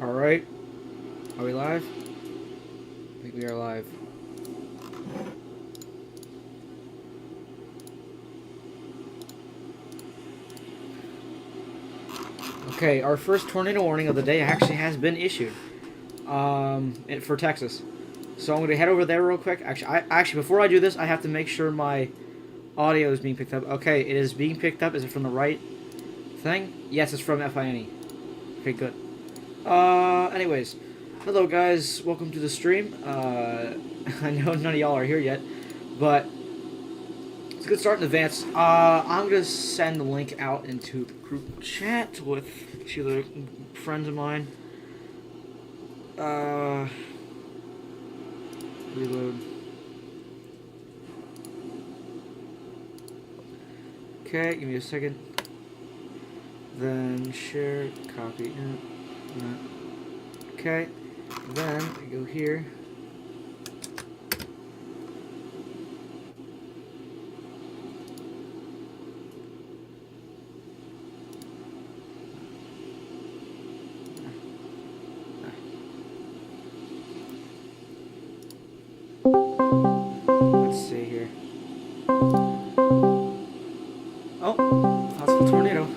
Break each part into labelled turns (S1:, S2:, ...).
S1: Alright. Are we live? I think we are live. Okay, our first tornado warning of the day actually has been issued. For Texas. So I'm going to head over there real quick. Actually, before I do this, I have to make sure my audio is being picked up. Okay, it is being picked up. Is it from the right thing? Yes, it's from FINE. Okay, good. Anyways. Hello, guys. Welcome to the stream. I know none of y'all are here yet, but it's a good start in advance. I'm going to send the link out into the group chat with two other friends of mine. Reload. Okay, give me a second. Then share, copy. Okay, then I go here. Let's see here. Oh, possible tornado.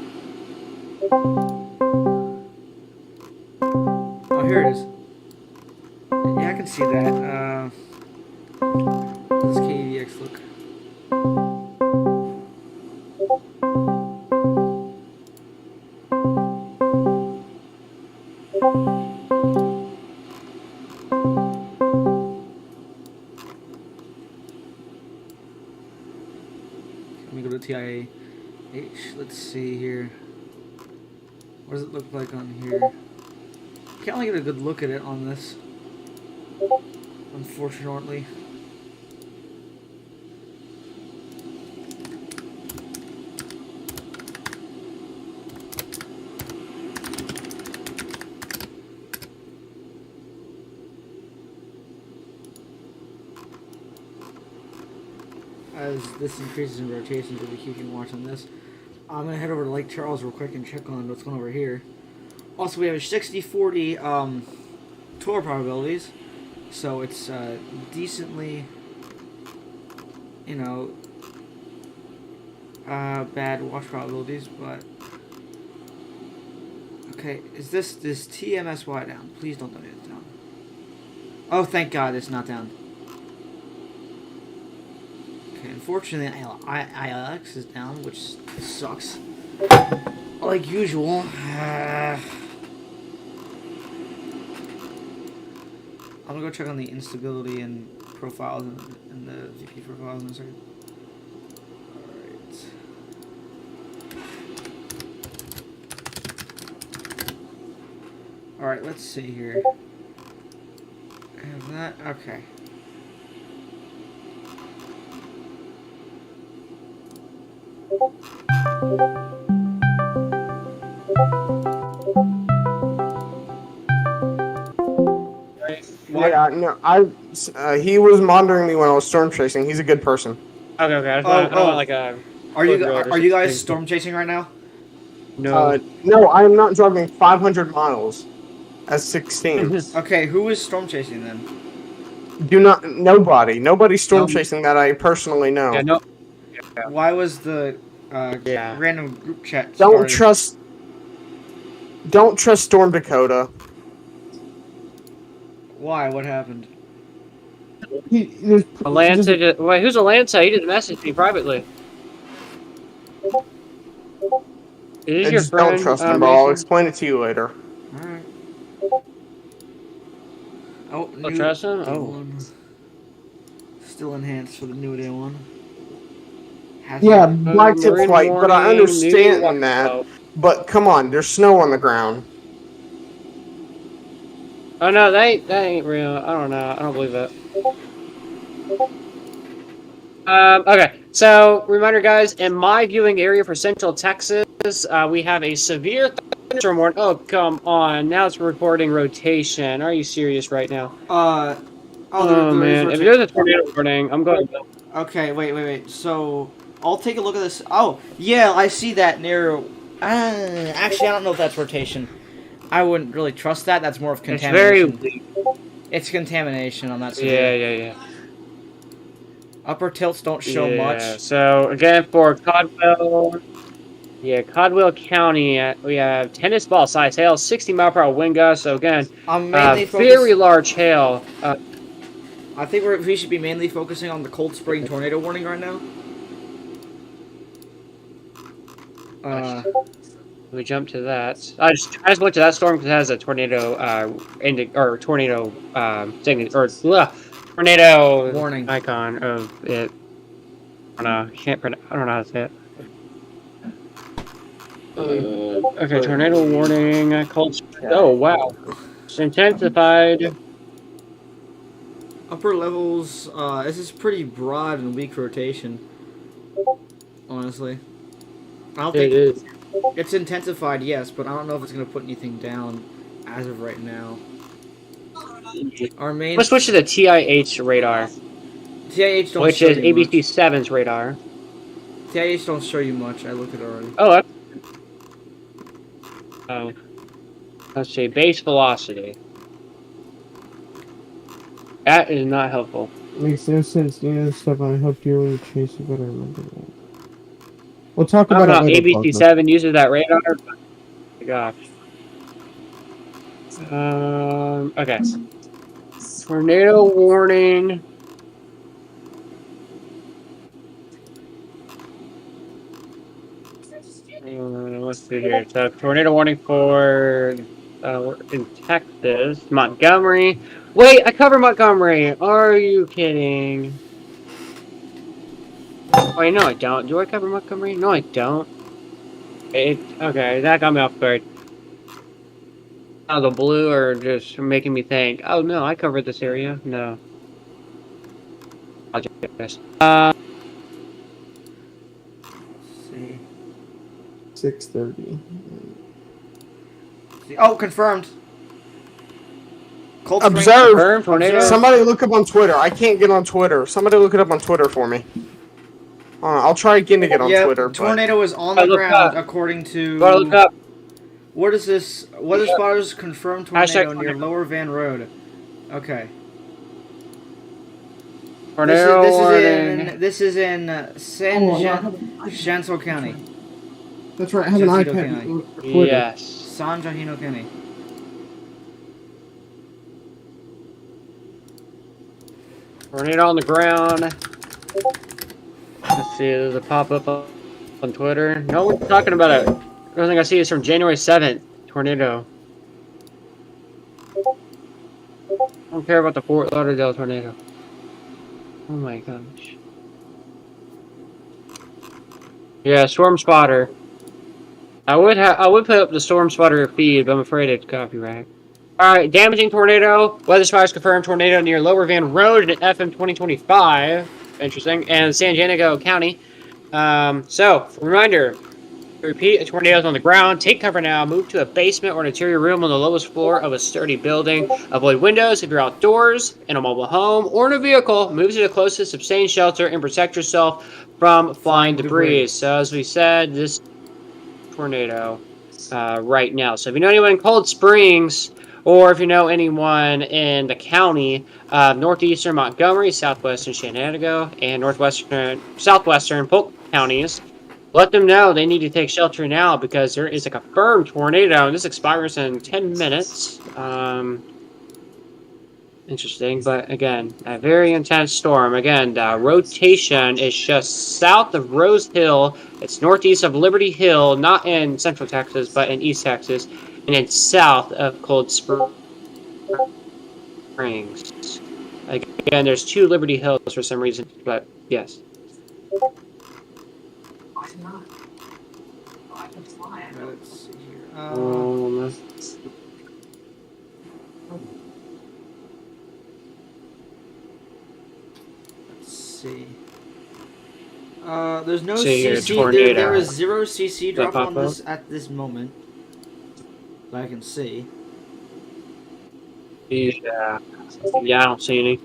S1: Oh, here it is. Yeah, I can see that. How does KVX look? Let me go to TIA. Let's see here. What does it look like on here? Can't really get a good look at it on this, unfortunately. As this increases in rotation, so we can watch on this. I'm gonna head over to Lake Charles real quick and check on what's going over here. Also, we have 60-40 tour probabilities, so it's decently, you know, bad watch probabilities. But okay, is this TMSY down? Please don't tell me it's down. Oh, thank God, it's not down. Okay, unfortunately, ILX is down, which sucks. Like usual. I'm gonna go check on the instability and profiles and the VP profiles in a second. Alright, let's see here. I have that. Okay.
S2: Yeah, no, he was monitoring me when I was storm chasing. He's a good person.
S3: Okay. I don't want like a.
S1: Are you guys storm chasing right now?
S3: No.
S2: No, I am not driving 500 miles as 16.
S1: Okay, who is storm chasing then?
S2: Nobody's storm chasing that I personally know.
S3: Yeah, no.
S1: Yeah. Why was the random group chat
S2: Don't
S1: started?
S2: Don't trust Storm Dakota.
S3: Why? What happened?
S4: Atlanta. Wait, who's Atlanta? He didn't message me privately. Is your friend?
S2: Don't trust him, but I'll explain it to you later.
S1: Alright. Oh,
S4: Don't trust him? Oh.
S1: One. Still enhanced for the new day one.
S2: Yeah, black tip white, but I understand that. But come on, there's snow on the ground.
S4: Oh no, that ain't real. I don't know. I don't believe that. Okay, so reminder, guys. In my viewing area for Central Texas, we have a severe thunderstorm warning. Oh, come on! Now it's recording rotation. Are you serious right now?
S1: Oh
S4: man! If there's a tornado warning, I'm going.
S1: Okay, wait. So I'll take a look at this. Oh, yeah, I see that near. Actually, I don't know if that's rotation. I wouldn't really trust that. That's more of
S4: It's very
S1: contamination.
S4: weak.
S1: It's contamination on that side.
S4: Yeah.
S1: Upper tilts don't show
S4: Yeah,
S1: much.
S4: so again for Caldwell, Caldwell County, we have tennis ball size hail, 60-mile-per-hour wind gust. So again,
S1: I'm mainly
S4: very large hail.
S1: I think we should be mainly focusing on the Cold Spring tornado warning right now.
S4: We jump to that. I just went to that storm because it has a tornado tornado tornado
S1: warning
S4: icon of it. I don't know. I don't know how to say it. Okay, tornado warning. Cold. Oh wow, it's intensified.
S1: Upper levels. This is pretty broad and weak rotation. Honestly, I don't think
S4: it is.
S1: It's intensified, yes, but I don't know if it's going to put anything down as of right now. Our main.
S4: Let's switch to the TIH radar.
S1: TIH don't
S4: which
S1: show
S4: is
S1: you
S4: ABC
S1: much.
S4: 7's radar.
S1: TIH don't show you much. I looked at it already.
S4: Oh, let's see. Base velocity. That is not helpful.
S2: Makes no sense. Stuff I hope you really chase it, but I remember that. We'll talk about it later.
S4: ABC 7 uses that radar. Oh my gosh. Okay. Tornado warning. Let's see here. So, tornado warning for in Texas, Montgomery. Wait, I cover Montgomery. Are you kidding? Wait, no, I don't. Do I cover Montgomery? No, I don't. Okay, that got me off guard. Oh, the blue are just making me think. Oh no, I covered this area. No. I'll check this.
S1: See.
S2: 6:30.
S1: Oh, confirmed. Cold Spring
S2: Observe.
S4: Confirmed tornado.
S2: Somebody look up on Twitter. I can't get on Twitter. Somebody look it up on Twitter for me. I'll try again to get on Twitter.
S1: Tornado is on the ground according to.
S4: Look up.
S1: What is this? Weather spotters confirmed tornado near Lower Van Road. Okay.
S4: Tornado
S1: this is in Chancel County.
S2: That's right. I have an iPad.
S4: Yes.
S1: San Jacinto County.
S4: Tornado on the ground. Let's see, there's a pop-up on Twitter. No one's talking about it. The only thing I see is from January 7th. Tornado. I don't care about the Fort Lauderdale tornado. Oh my gosh. Yeah, Storm Spotter. I would put up the Storm Spotter feed, but I'm afraid it's copyright. Alright, damaging tornado. Weather spotters confirmed tornado near Lower Van Road in FM 2025. Interesting. And San Diego County. So, reminder. Repeat, a tornado is on the ground. Take cover now. Move to a basement or an interior room on the lowest floor of a sturdy building. Avoid windows if you're outdoors, in a mobile home, or in a vehicle. Move to the closest sustained shelter and protect yourself from flying debris. So, as we said, this tornado right now. So, if you know anyone in Cold Springs, or if you know anyone in the county, northeastern Montgomery, southwestern Shenandoah, and southwestern Polk counties, let them know they need to take shelter now because there is a confirmed tornado, and this expires in 10 minutes. Interesting, but again, a very intense storm. Again, the rotation is just south of Rose Hill. It's northeast of Liberty Hill, not in central Texas, but in East Texas. And then south of Cold Springs. Again, there's two Liberty Hills for some reason, but yes.
S1: Let's see here. Let's see. There's no CC. There is 0 CC drop on this at this moment. I can see.
S4: Yeah, I don't see any.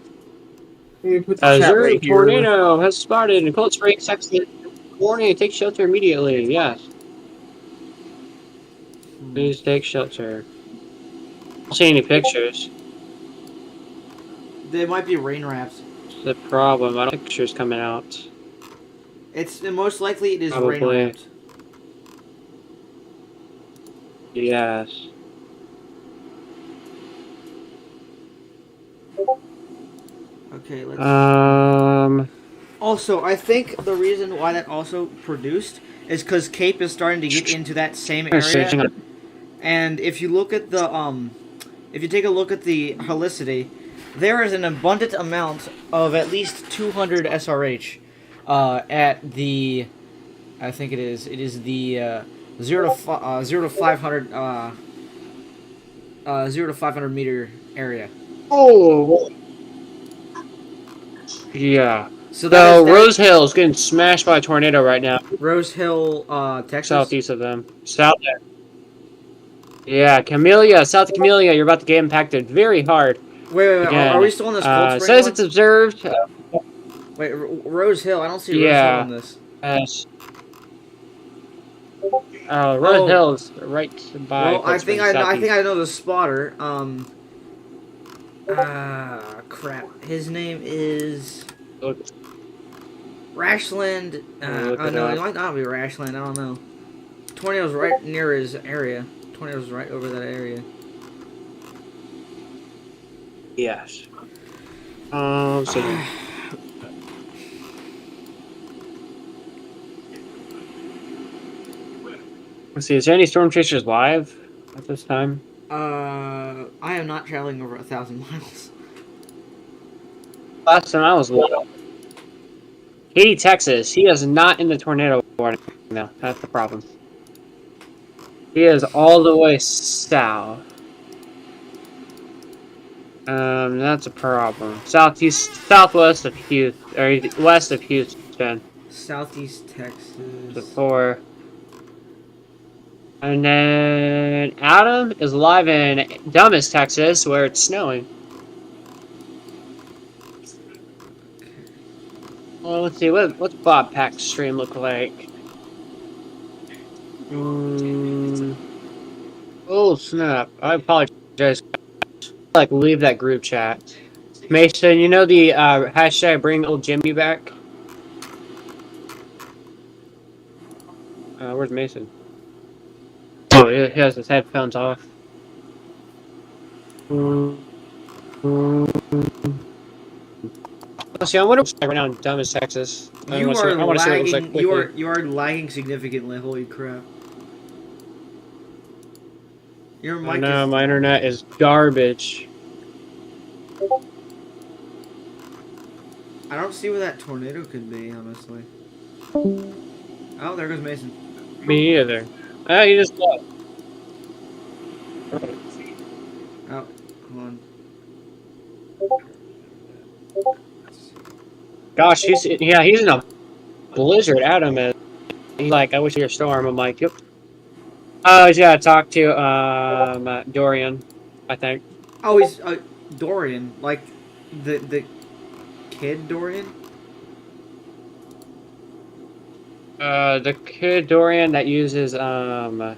S2: Zero
S4: tornado has spotted in Cold Springs, Texas. Warning, take shelter immediately. Yes. Please take shelter. see any pictures.
S1: They might be rain wraps.
S4: That's the problem. I don't think pictures coming out.
S1: It's most likely it is
S4: Probably.
S1: rain wrapped.
S4: Yes.
S1: Okay, let's. Also, I think the reason why that also produced is because Cape is starting to get into that same area. And if you look at the if you take a look at the helicity, there is an abundant amount of at least 200 SRH at the, I think it is the 0 to 500 0 to 500 meter area.
S4: Oh. Yeah.
S1: So
S4: Rose Hill is getting smashed by a tornado right now.
S1: Rose Hill, Texas.
S4: Southeast of them. South there. Yeah, Camellia, south of Camellia, you're about to get impacted very hard.
S1: Wait. Are we still on this cold spring
S4: says
S1: one?
S4: it's observed.
S1: Wait, Rose Hill. I don't see Rose Hill on this.
S4: Yes. Rose Hill is right by.
S1: Well, I think I know the spotter. Crap. His name is Rashland. No, it might not be Rashland. I don't know. Tornado's right near his area. Tornado's right over that area.
S4: Yes. So let's see. Is there any storm chasers live at this time?
S1: I am not traveling over 1,000 miles.
S4: Last time I was low. Katy, Texas. He is not in the tornado warning. No, that's the problem. He is all the way south. That's a problem. Southwest of Houston, or west of Houston.
S1: Southeast Texas.
S4: Before. And then Adam is live in Dumbest, Texas, where it's snowing. Well, let's see. What's Bob Pack's stream look like? Oh snap! I apologize. Leave that group chat. Mason, you know the hashtag bring old Jimmy back? Where's Mason? Oh, he has his headphones off. See, I wonder what's right now in Dumbest, Texas.
S1: You are lagging significantly. Holy crap! Your mic
S4: my internet is garbage.
S1: I don't see where that tornado could be, honestly. Oh, there goes Mason.
S4: Me either. Oh, you just left.
S1: Oh, hold on.
S4: Gosh, he's in a blizzard. Adam is. He's like, I wish you were a storm. I'm like, yep. Oh, he's gotta talk to Dorian, I think.
S1: Oh, he's Dorian, like the kid Dorian.
S4: The kid Dorian that uses the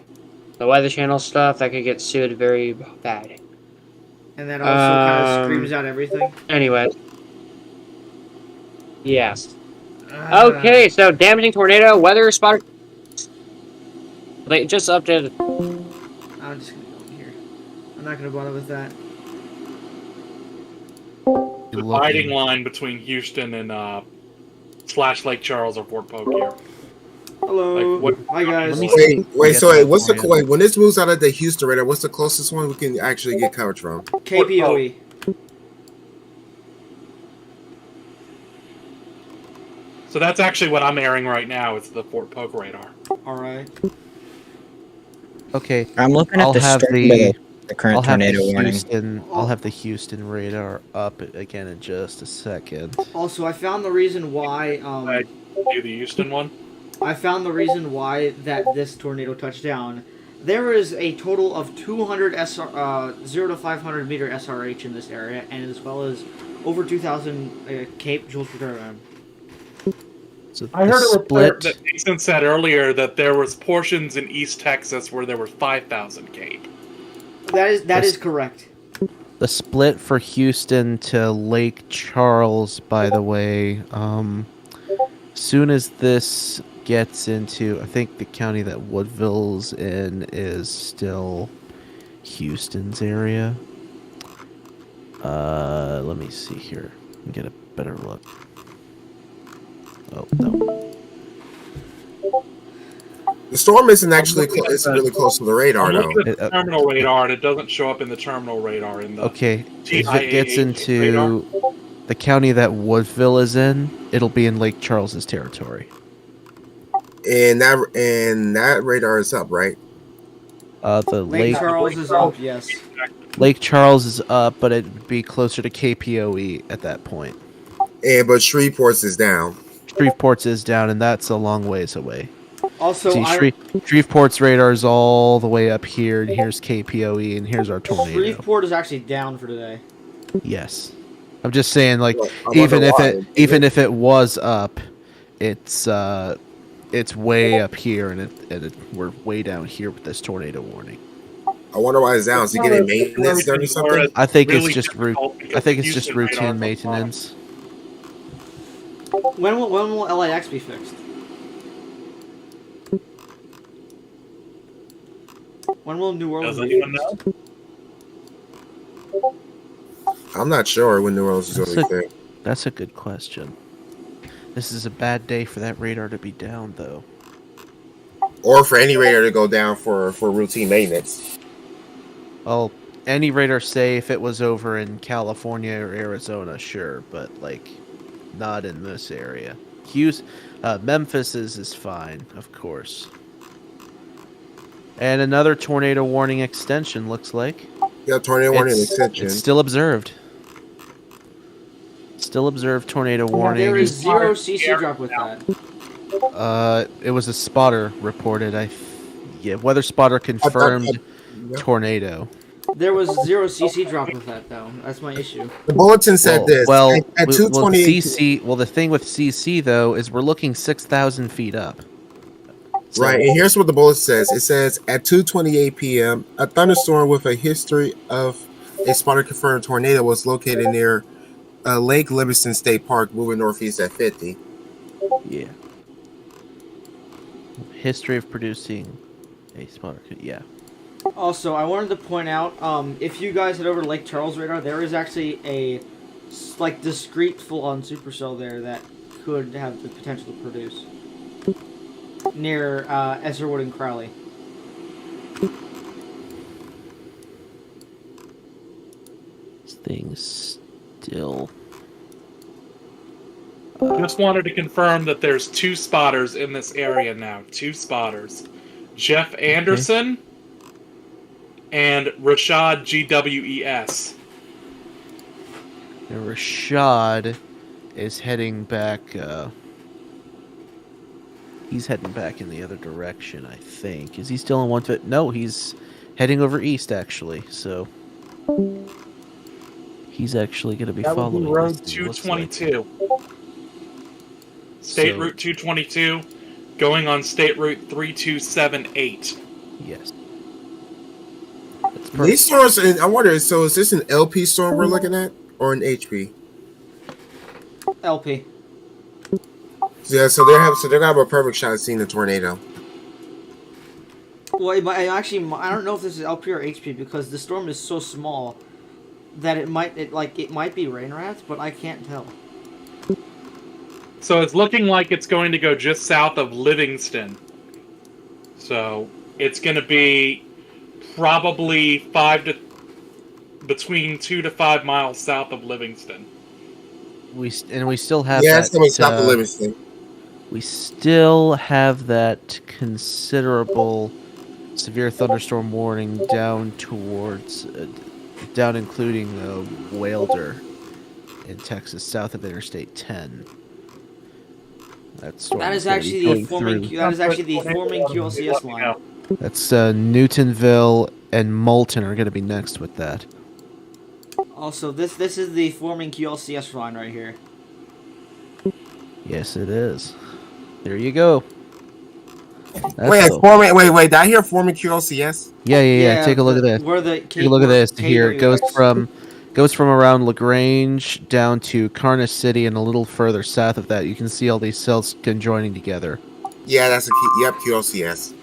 S4: Weather Channel stuff that could get sued very bad.
S1: And that also kind of screams out everything.
S4: Anyway. Yes. Okay, so damaging tornado, weather spotter. They just updated.
S1: I'm just gonna go in here. I'm not gonna bother with that.
S5: The dividing line between Houston and / Lake Charles or Fort Polk here.
S1: Hello. Hi guys.
S6: Wait. So what's the when this moves out of the Houston radar? What's the closest one we can actually get coverage from?
S1: KPOE.
S5: So that's actually what I'm airing right now. It's the Fort Polk radar.
S1: All right.
S7: Okay.
S8: I'm looking at the current tornado warning.
S7: I'll have the Houston radar up again in just a second.
S1: Also, I found the reason why.
S5: Do the Houston one.
S1: I found the reason why that this tornado touched down. There is a total of 200 0 to 500 meter SRH in this area, and as well as over 2,000 Cape joules per teragram.
S7: So
S5: I heard a report that Jason said earlier that there was portions in East Texas where there were 5,000 Cape.
S1: That is correct.
S7: The split for Houston to Lake Charles, by the way, soon as this gets into, I think the county that Woodville's in is still Houston's area. Let me see here. Get a better look. Oh, no.
S6: The storm isn't actually isn't really close to the radar,
S5: I'm
S6: though.
S5: looking at the terminal radar, and it doesn't show up in the terminal radar. In the
S7: Okay, if
S5: TIAH
S7: it gets into the county that Woodville is in, it'll be in Lake Charles's territory.
S6: And that radar is up, right?
S7: The
S1: Lake Charles is up, yes.
S7: Lake Charles is up, but it'd be closer to KPOE at that point.
S6: But Shreveport's is down.
S7: Shreveport's is down, and that's a long ways away.
S1: Also,
S7: see, Shreveport's radar is all the way up here, and here's KPOE, and here's our tornado.
S1: Shreveport is actually down for today.
S7: Yes, I'm just saying, like,
S6: Well,
S7: even if it was up, it's way up here, and we're way down here with this tornado warning.
S6: I wonder why it's down. Is he getting maintenance done or something?
S7: I think
S5: Really
S7: it's just
S5: difficult because
S7: I think it's just
S5: Houston radar
S7: routine
S5: is
S7: maintenance.
S1: When will LAX be fixed? When will New Orleans
S5: Does
S1: be
S5: anyone
S1: fixed?
S5: know?
S6: I'm not sure when New Orleans is going to be fixed.
S7: That's a good question. This is a bad day for that radar to be down, though.
S6: Or for any radar to go down for routine maintenance.
S7: Well, any radar, say if it was over in California or Arizona, sure, but like not in this area. Memphis is fine, of course. And another tornado warning extension looks like.
S6: Yeah, tornado warning extension.
S7: It's still observed. Still observed tornado warning.
S1: There is 0 CC drop with that.
S7: It was a spotter reported. Weather spotter confirmed tornado.
S1: There was 0 CC drop with that, though. That's my issue.
S6: The bulletin said this.
S7: Well,
S6: at 2:20
S7: CC. Well, the thing with CC though is we're looking 6,000 feet up. So,
S6: right, and here's what the bullet says. It says, at 2:28 p.m., a thunderstorm with a history of a spotter confirmed tornado was located near Lake Livingston State Park, moving northeast at 50.
S7: yeah. History of producing a spotter. Yeah.
S1: Also, I wanted to point out, if you guys head over to Lake Charles radar, there is actually a discrete full-on supercell there that could have the potential to produce near Esserwood and Crowley.
S7: This thing's still.
S5: Just wanted to confirm that there's 2 spotters in this area now. 2 spotters. Jeff Anderson and Rashad GWES.
S7: And Rashad is heading back. He's heading back in the other direction, I think. Is he still in 150? No, he's heading over east, actually. So he's actually going to be following
S5: Road
S7: this, it looks like.
S5: 222. State Route 222, going on State Route 3278.
S7: Yes.
S6: These storms, I wonder, so is this an LP storm we're looking at, or an HP?
S1: LP.
S6: Yeah, so they're gonna have a perfect shot at seeing the tornado.
S1: Well, I don't know if this is LP or HP because the storm is so small that it might be rain rats, but I can't tell.
S5: So it's looking like it's going to go just south of Livingston. So it's going to be probably between 2 to 5 miles south of Livingston.
S7: We still have
S6: it's going to be south of Livingston.
S7: We still have that considerable severe thunderstorm warning down towards, including Wilder in Texas, south of Interstate 10.
S1: That is actually the forming QLCS line.
S7: That's Newtonville and Moulton are going to be next with that.
S1: Also, this is the forming QLCS line right here.
S7: Yes, it is. There you go.
S6: Wait. Did I hear forming QLCS?
S7: Yeah. Take a look at this. Take a look at this. Here it goes from around Lagrange down to Carnage City, and a little further south of that, you can see all these cells conjoining together.
S6: Yeah, that's QLCS.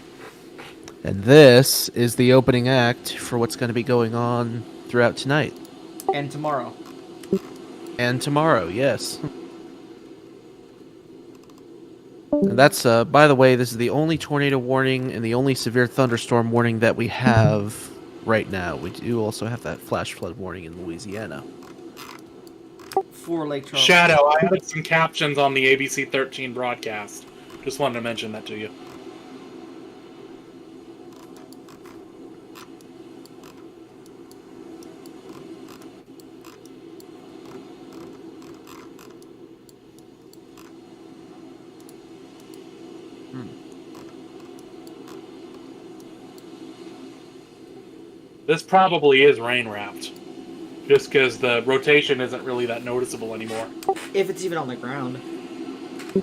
S7: And this is the opening act for what's going to be going on throughout tonight.
S1: And tomorrow.
S7: And tomorrow, yes. And that's, by the way, this is the only tornado warning and the only severe thunderstorm warning that we have right now. We do also have that flash flood warning in Louisiana.
S1: For Lake Charles.
S5: Shadow, I added some captions on the ABC 13 broadcast. Just wanted to mention that to you. This probably is rain wrapped. Just because the rotation isn't really that noticeable anymore.
S1: If it's even on the ground.
S7: Yeah.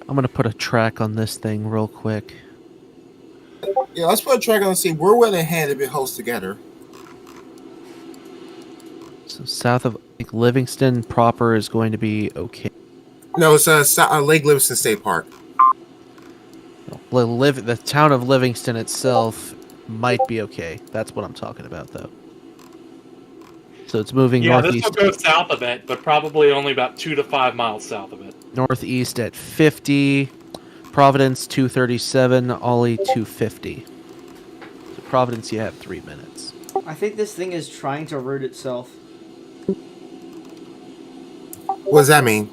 S7: I'm going to put a track on this thing real quick.
S6: Yeah, let's put a track on and see where would it head if it holds together.
S7: So south of Lake Livingston proper is going to be okay.
S6: No, it's Lake Livingston State Park.
S7: The town of Livingston itself might be okay. That's what I'm talking about, though. So it's moving northeast.
S5: Yeah, this will go south of it, but probably only about 2 to 5 miles south of it.
S7: Northeast at 50, Providence 237, Ollie 250. So Providence, you have 3 minutes.
S1: I think this thing is trying to root itself.
S6: What does that mean?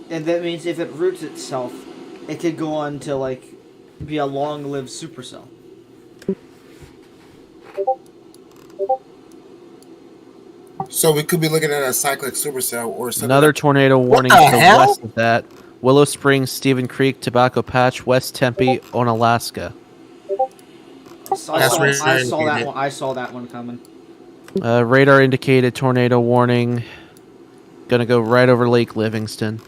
S1: And that means if it roots itself, it could go on to, like, be a long-lived supercell.
S6: So we could be looking at a cyclic supercell or something.
S7: Another tornado warning to the west of that. Willow Springs, Stephen Creek, Tobacco Patch, West Tempe, Onalaska.
S1: I saw that one coming.
S7: Radar indicated tornado warning. Gonna go right over Lake Livingston.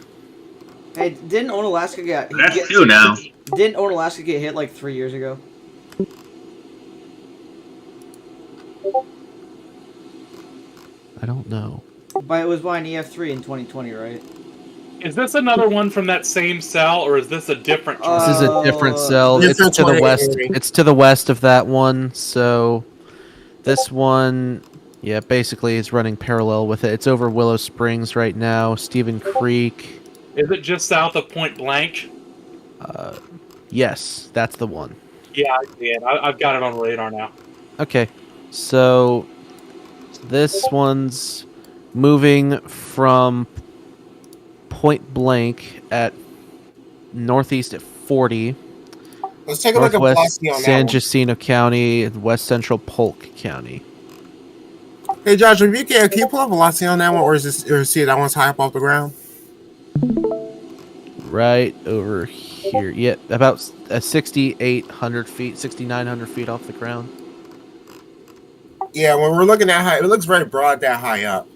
S1: Hey, didn't Onalaska get...
S9: That's two now.
S1: Didn't Onalaska get hit like 3 years ago?
S7: I don't know.
S1: But it was by an EF3 in 2020, right?
S5: Is this another one from that same cell, or is this a different tornado?
S7: This is a different cell. It's to the west. It's to the west of that one. So this one, yeah, basically is running parallel with it. It's over Willow Springs right now. Stephen Creek.
S5: Is it just south of Point Blank?
S7: Yes, that's the one.
S5: Yeah, I see it. I've got it on radar now.
S7: Okay, so this one's moving from Point Blank at northeast at 40.
S6: Let's take a look at velocity on that
S7: San
S6: one.
S7: Jacinto County, west central Polk County.
S6: Hey Josh, if you can you pull up velocity on that one, or see that one's high up off the ground?
S7: Right over here. Yeah, about 6,800 feet, 6,900 feet off the ground.
S6: Yeah, when we're looking at high, it looks very broad that high up.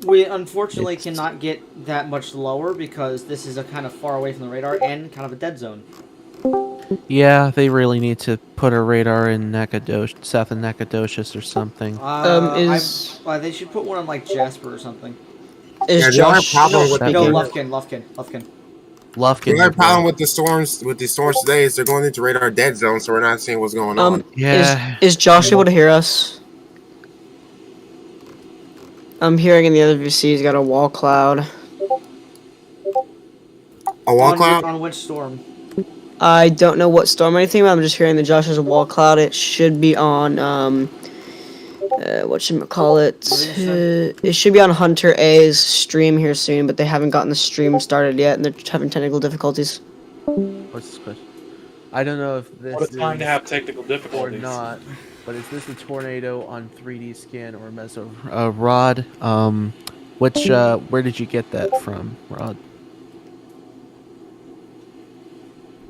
S1: We unfortunately cannot get that much lower because this is a kind of far away from the radar and kind of a dead zone.
S7: Yeah, they really need to put a radar in south of Nacogdoches or something.
S1: They should put one on like Jasper or something.
S2: Is
S6: Josh
S1: Lufkin.
S6: The only problem with the storms today is they're going into radar dead zone, so we're not seeing what's going on.
S7: Yeah.
S10: Is Josh able to hear us? I'm hearing in the other VC he's got a wall cloud.
S6: A wall cloud?
S1: On which storm?
S10: I don't know what storm or anything, but I'm just hearing that Josh has a wall cloud. It should be on, whatchamacallit. It should be on Hunter A's stream here soon, but they haven't gotten the stream started yet, and they're having technical difficulties.
S7: What's this question? I don't know if this
S5: What a time to have technical difficulties.
S7: or not, but is this a tornado on 3D scan or meso? Rod, where did you get that from, Rod?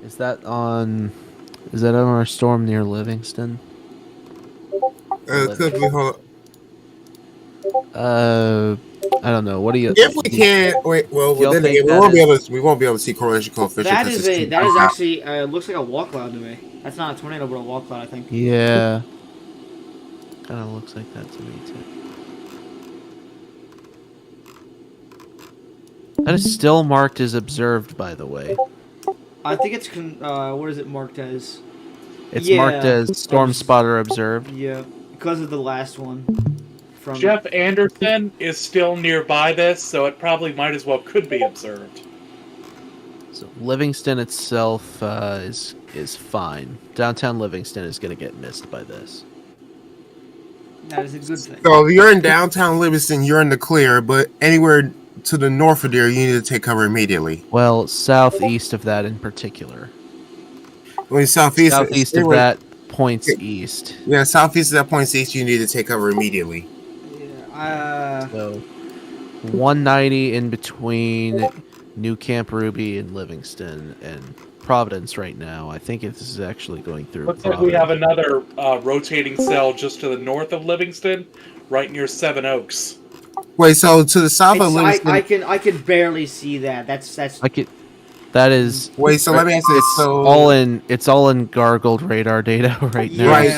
S7: Is that on our storm near Livingston?
S6: Could we hold?
S7: I don't know. What do you?
S6: If we can, wait. Well,
S7: Y'all
S6: then
S7: think
S6: again,
S7: that
S6: we won't be able to see correlation coefficient.
S1: That
S6: 'cause
S1: is
S6: it's too
S1: that is
S6: far out.
S1: actually looks like a wall cloud to me. That's not a tornado, but a wall cloud, I think.
S7: Yeah. Kind of looks like that to me too. That is still marked as observed, by the way.
S1: I think it's what is it marked as?
S7: It's marked
S1: Yeah.
S7: as storm spotter observed.
S1: Yeah, because of the last one. From
S5: Jeff Anderson is still nearby this, so it probably might as well could be observed.
S7: So Livingston itself is fine. Downtown Livingston is going to get missed by this.
S1: That is a good thing.
S6: So if you're in downtown Livingston, you're in the clear, but anywhere to the north of there, you need to take cover immediately.
S7: Well, southeast of that in particular.
S6: When southeast
S7: of that points east.
S6: Yeah, southeast of that points east, you need to take cover immediately.
S1: Yeah.
S7: So 190 in between New Camp Ruby and Livingston and Providence right now. I think this is actually going through.
S5: Looks like we have another rotating cell just to the north of Livingston, right near Seven Oaks.
S6: Wait, so to the south of Livingston,
S1: I can barely see that. That's.
S7: That is.
S6: Wait, so let me ask this.
S7: It's all in gargled radar data right now.
S6: Right.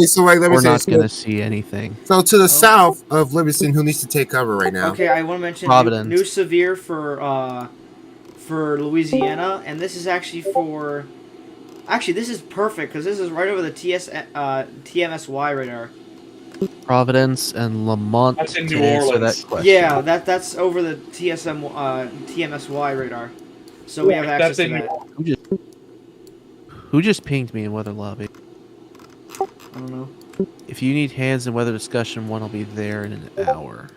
S7: So
S6: let me
S7: we're
S6: say.
S7: not going to see anything.
S6: So to the south of Livingston, who needs to take cover right now?
S1: Okay, I want to mention
S7: Providence.
S1: new severe for Louisiana, and this is actually for. Actually, this is perfect because this is right over the TMSY radar.
S7: Providence and Lamont.
S5: That's in
S7: to
S5: New
S7: answer
S5: Orleans.
S7: that question.
S1: Yeah, that's over the TMSY radar. So we have access to that.
S7: Who just pinged me in weather lobby?
S1: I don't know.
S7: If you need hands in weather discussion, one will be there in an hour.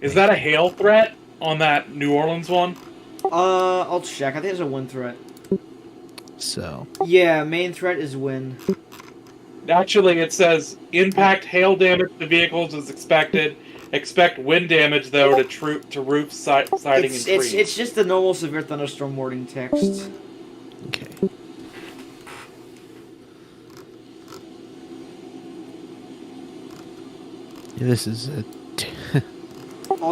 S5: Is that a hail threat on that New Orleans one?
S1: I'll check. I think there's a wind threat.
S7: So.
S1: Yeah, main threat is wind.
S5: Actually, it says impact hail damage to vehicles is expected. Expect wind damage though to roof siding and trees.
S1: It's just the normal severe thunderstorm warning text.
S7: Okay. This is a.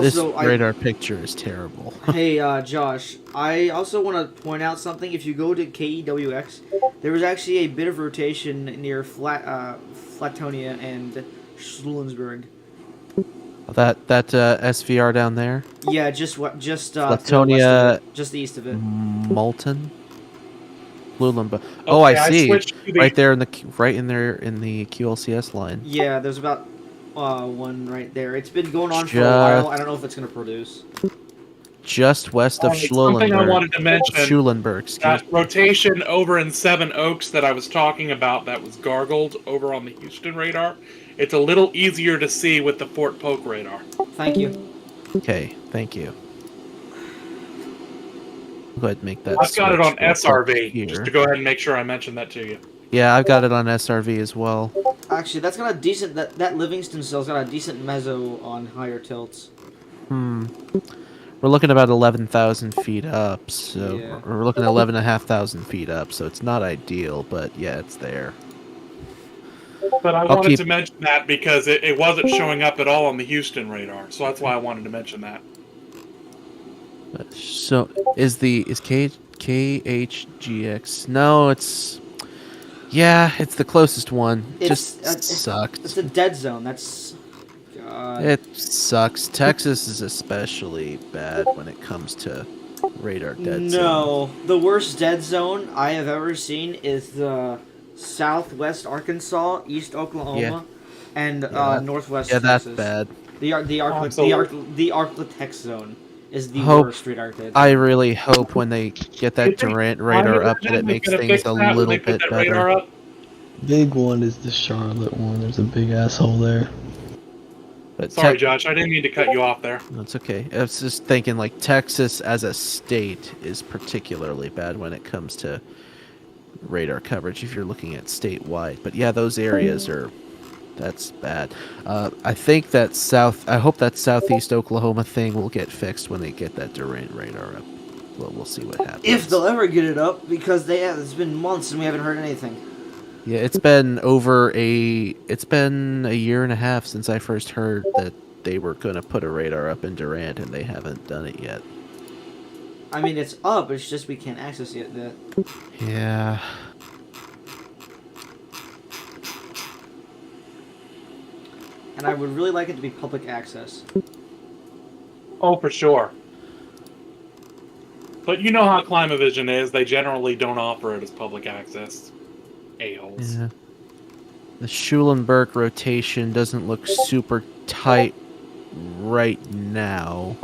S7: This radar picture is terrible.
S1: Hey, Josh, I also want to point out something. If you go to KEWX, there was actually a bit of rotation near Flatonia and Schlulensburg.
S7: That SVR down there.
S1: Yeah, just
S7: Flatonia,
S1: just east of it.
S7: Molten. Blueland. Oh, I see. Right there in the QLCS line.
S1: Yeah, there's about one right there. It's been going on for a while. I don't know if it's going to produce.
S7: Just west of Schulenburg.
S5: Something I wanted to mention.
S7: Schulenburg.
S5: That rotation over in Seven Oaks that I was talking about that was gargled over on the Houston radar. It's a little easier to see with the Fort Polk radar.
S1: Thank you.
S7: Okay, thank you. Go ahead and make that.
S5: I've got it on SRV,
S7: here.
S5: just to go ahead and make sure I mention that to you.
S7: Yeah, I've got it on SRV as well.
S1: Actually, that's got a decent... That Livingston cell's got a decent mezzo on higher tilts.
S7: We're looking about 11,000 feet up, so...
S1: Yeah.
S7: We're looking at 11,500 feet up, so it's not ideal, but yeah, it's there.
S5: But I wanted to mention that because it wasn't showing up at all on the Houston radar, so that's why I wanted to mention that.
S7: So, is KHGX... No, it's... Yeah, it's the closest one. Just sucks.
S1: It's a dead zone. That's... God.
S7: It sucks. Texas is especially bad when it comes to radar dead zone.
S1: No, the worst dead zone I have ever seen is the southwest Arkansas, east Oklahoma, and northwest Texas.
S7: Yeah, that's bad.
S1: The Arklatex zone is the worst radar dead zone.
S7: I really hope when they get that Durant radar up that it makes things a little bit better.
S9: Big one is the Charlotte one. There's a big asshole there.
S7: But
S5: sorry, Josh, I didn't mean to cut you off there.
S7: That's okay. I was just thinking, like, Texas as a state is particularly bad when it comes to radar coverage if you're looking at statewide. But yeah, those areas that's bad. I think that I hope that southeast Oklahoma thing will get fixed when they get that Durant radar up. Well, we'll see what happens.
S1: If they'll ever get it up, because it's been months and we haven't heard anything.
S7: Yeah, it's been a year and a half since I first heard that they were going to put a radar up in Durant, and they haven't done it yet.
S1: I mean, it's up. It's just we can't access it yet.
S7: Yeah.
S1: And I would really like it to be public access.
S5: Oh, for sure. But you know how Climavision is. They generally don't offer it as public access. A-holes.
S7: Yeah. The Schulenburg rotation doesn't look super tight right now.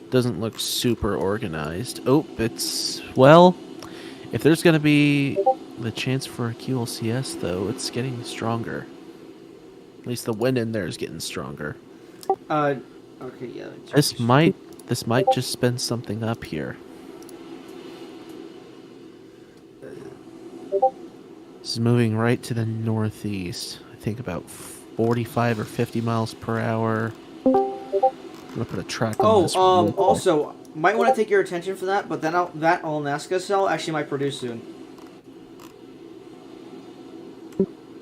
S7: Doesn't look super organized. Oh, it's... Well, if there's going to be the chance for a QLCS, though, it's getting stronger. At least the wind in there is getting stronger.
S1: Okay, yeah.
S7: This might just spin something up here. This is moving right to the northeast. I think about 45 or 50 miles per hour. I'm gonna put a track on this.
S1: Also, might want to take your attention for that, but then that Alaska cell actually might produce soon.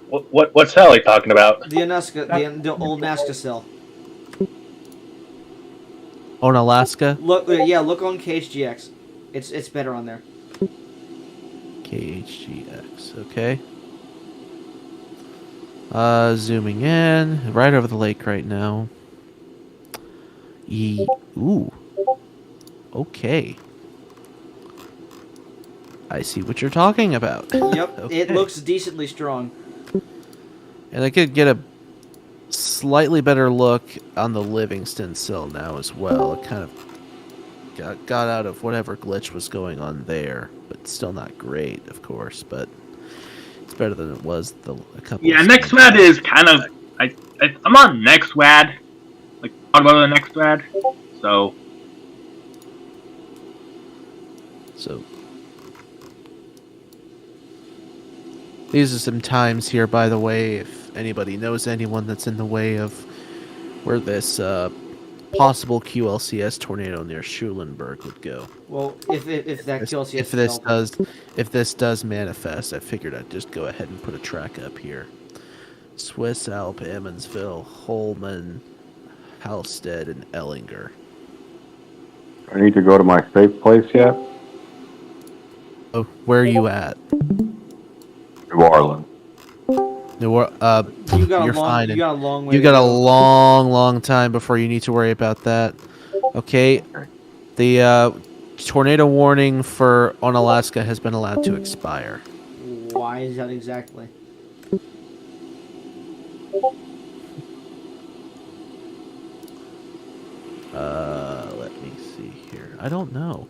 S11: What cell are you talking about?
S1: The Alaska, the old Nazca cell.
S7: On Alaska?
S1: Look, yeah, look on KHGX. It's better on there.
S7: KHGX, okay. Zooming in, right over the lake right now. Ooh. Okay. I see what you're talking about.
S1: Yep,
S7: Okay.
S1: It looks decently strong.
S7: And I could get a slightly better look on the Livingston cell now as well. It kind of got out of whatever glitch was going on there, but still not great, of course. But it's better than it was a couple.
S11: Yeah, NextWad is kind of. I'm on NextWad. Like talk about the NextWad. So
S7: these are some times here, by the way, if anybody knows anyone that's in the way of where this possible QLCS tornado near Schulenburg would go.
S1: Well, if that QLCS
S7: if this does manifest, I figured I'd just go ahead and put a track up here. Swiss Alp, Emmonsville, Holman, Halstead, and Ellinger.
S12: I need to go to my safe place yet?
S7: Oh, where are you at?
S12: New Orleans.
S7: You're fine.
S1: You got a long way.
S7: You got a long time before you need to worry about that. Okay. The tornado warning for on Alaska has been allowed to expire.
S1: Why is that exactly?
S7: Let me see here. I don't know.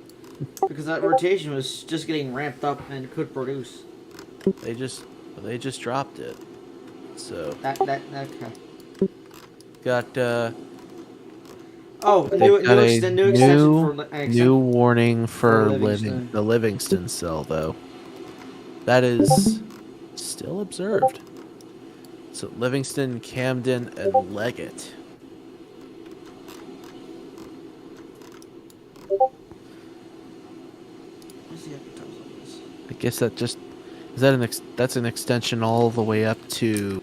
S1: Because that rotation was just getting ramped up and could produce.
S7: They just dropped it. So
S1: that okay.
S7: Got new warning for the Livingston cell, though. That is still observed. So Livingston, Camden, and Leggett. I guess that just that's an extension all the way up to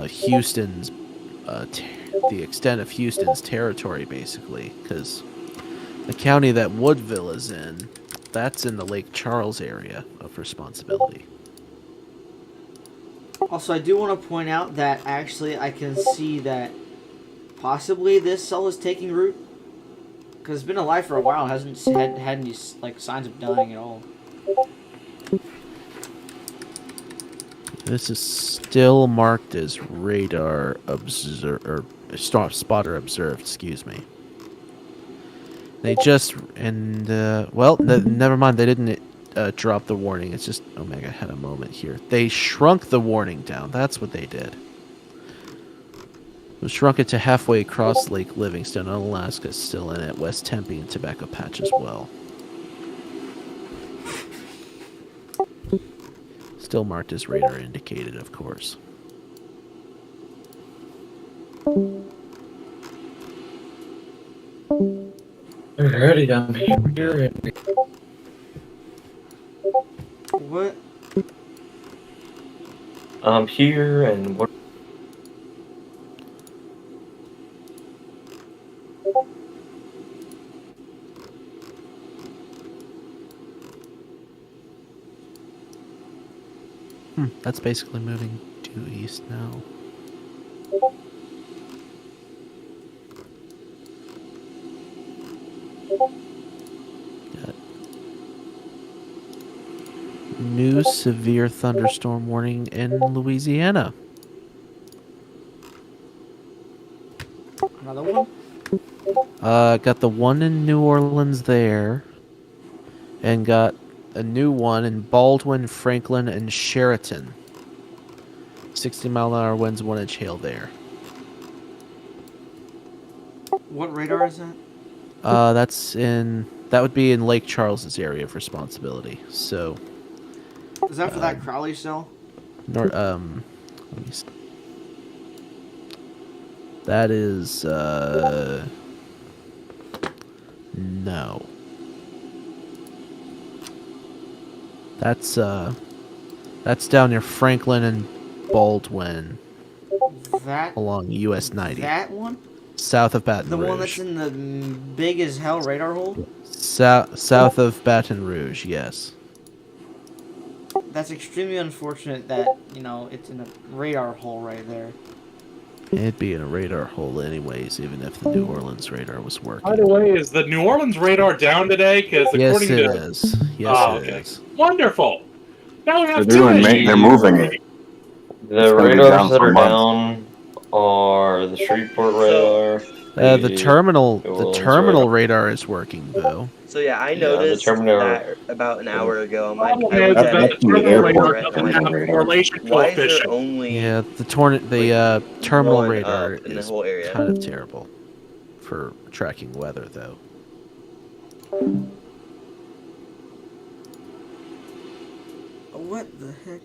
S7: Houston's the extent of Houston's territory, basically, because the county that Woodville is in, that's in the Lake Charles area of responsibility.
S1: Also, I do want to point out that actually I can see that possibly this cell is taking root, because it's been alive for a while, hasn't had any like signs of dying at all.
S7: This is still marked as radar spotter observed. Excuse me. They just never mind. They didn't drop the warning. It's just Omega had a moment here. They shrunk the warning down. That's what they did. They shrunk it to halfway across Lake Livingston, and Alaska, still in it. West Tempe and Tobacco Patch as well. Still marked as radar indicated, of course.
S3: Alrighty, I'm here.
S1: What?
S3: Here and what?
S7: That's basically moving due east now. Got new severe thunderstorm warning in Louisiana.
S1: Another one?
S7: Got the one in New Orleans there, and got a new one in Baldwin, Franklin, and Sheraton. 60-mile-an-hour winds, 1-inch hail there.
S1: What radar is that?
S7: That would be in Lake Charles's area of responsibility. So,
S1: Is that for that Crowley cell?
S7: let me see. That is no. That's down near Franklin and Baldwin
S1: That
S7: along US 90.
S1: That one?
S7: South of Baton Rouge.
S1: The one that's in the big as hell radar hole?
S7: South of Baton Rouge, yes.
S1: That's extremely unfortunate that, it's in a radar hole right there.
S7: It'd be in a radar hole anyways, even if the New Orleans radar was working.
S5: By the way, is the New Orleans radar down today? Because
S7: Yes,
S5: according
S7: it
S5: to
S7: is. Yes, it is.
S5: Wonderful. Now we have
S12: They're moving it.
S3: The radars that are down are the Shreveport radar.
S7: The terminal radar is working though.
S13: So yeah, I noticed that about an hour ago.
S5: Why is there
S13: only
S7: the terminal
S13: one
S7: radar
S13: up in the
S7: is
S13: whole area?
S7: kind of terrible for tracking weather though.
S1: What the heck?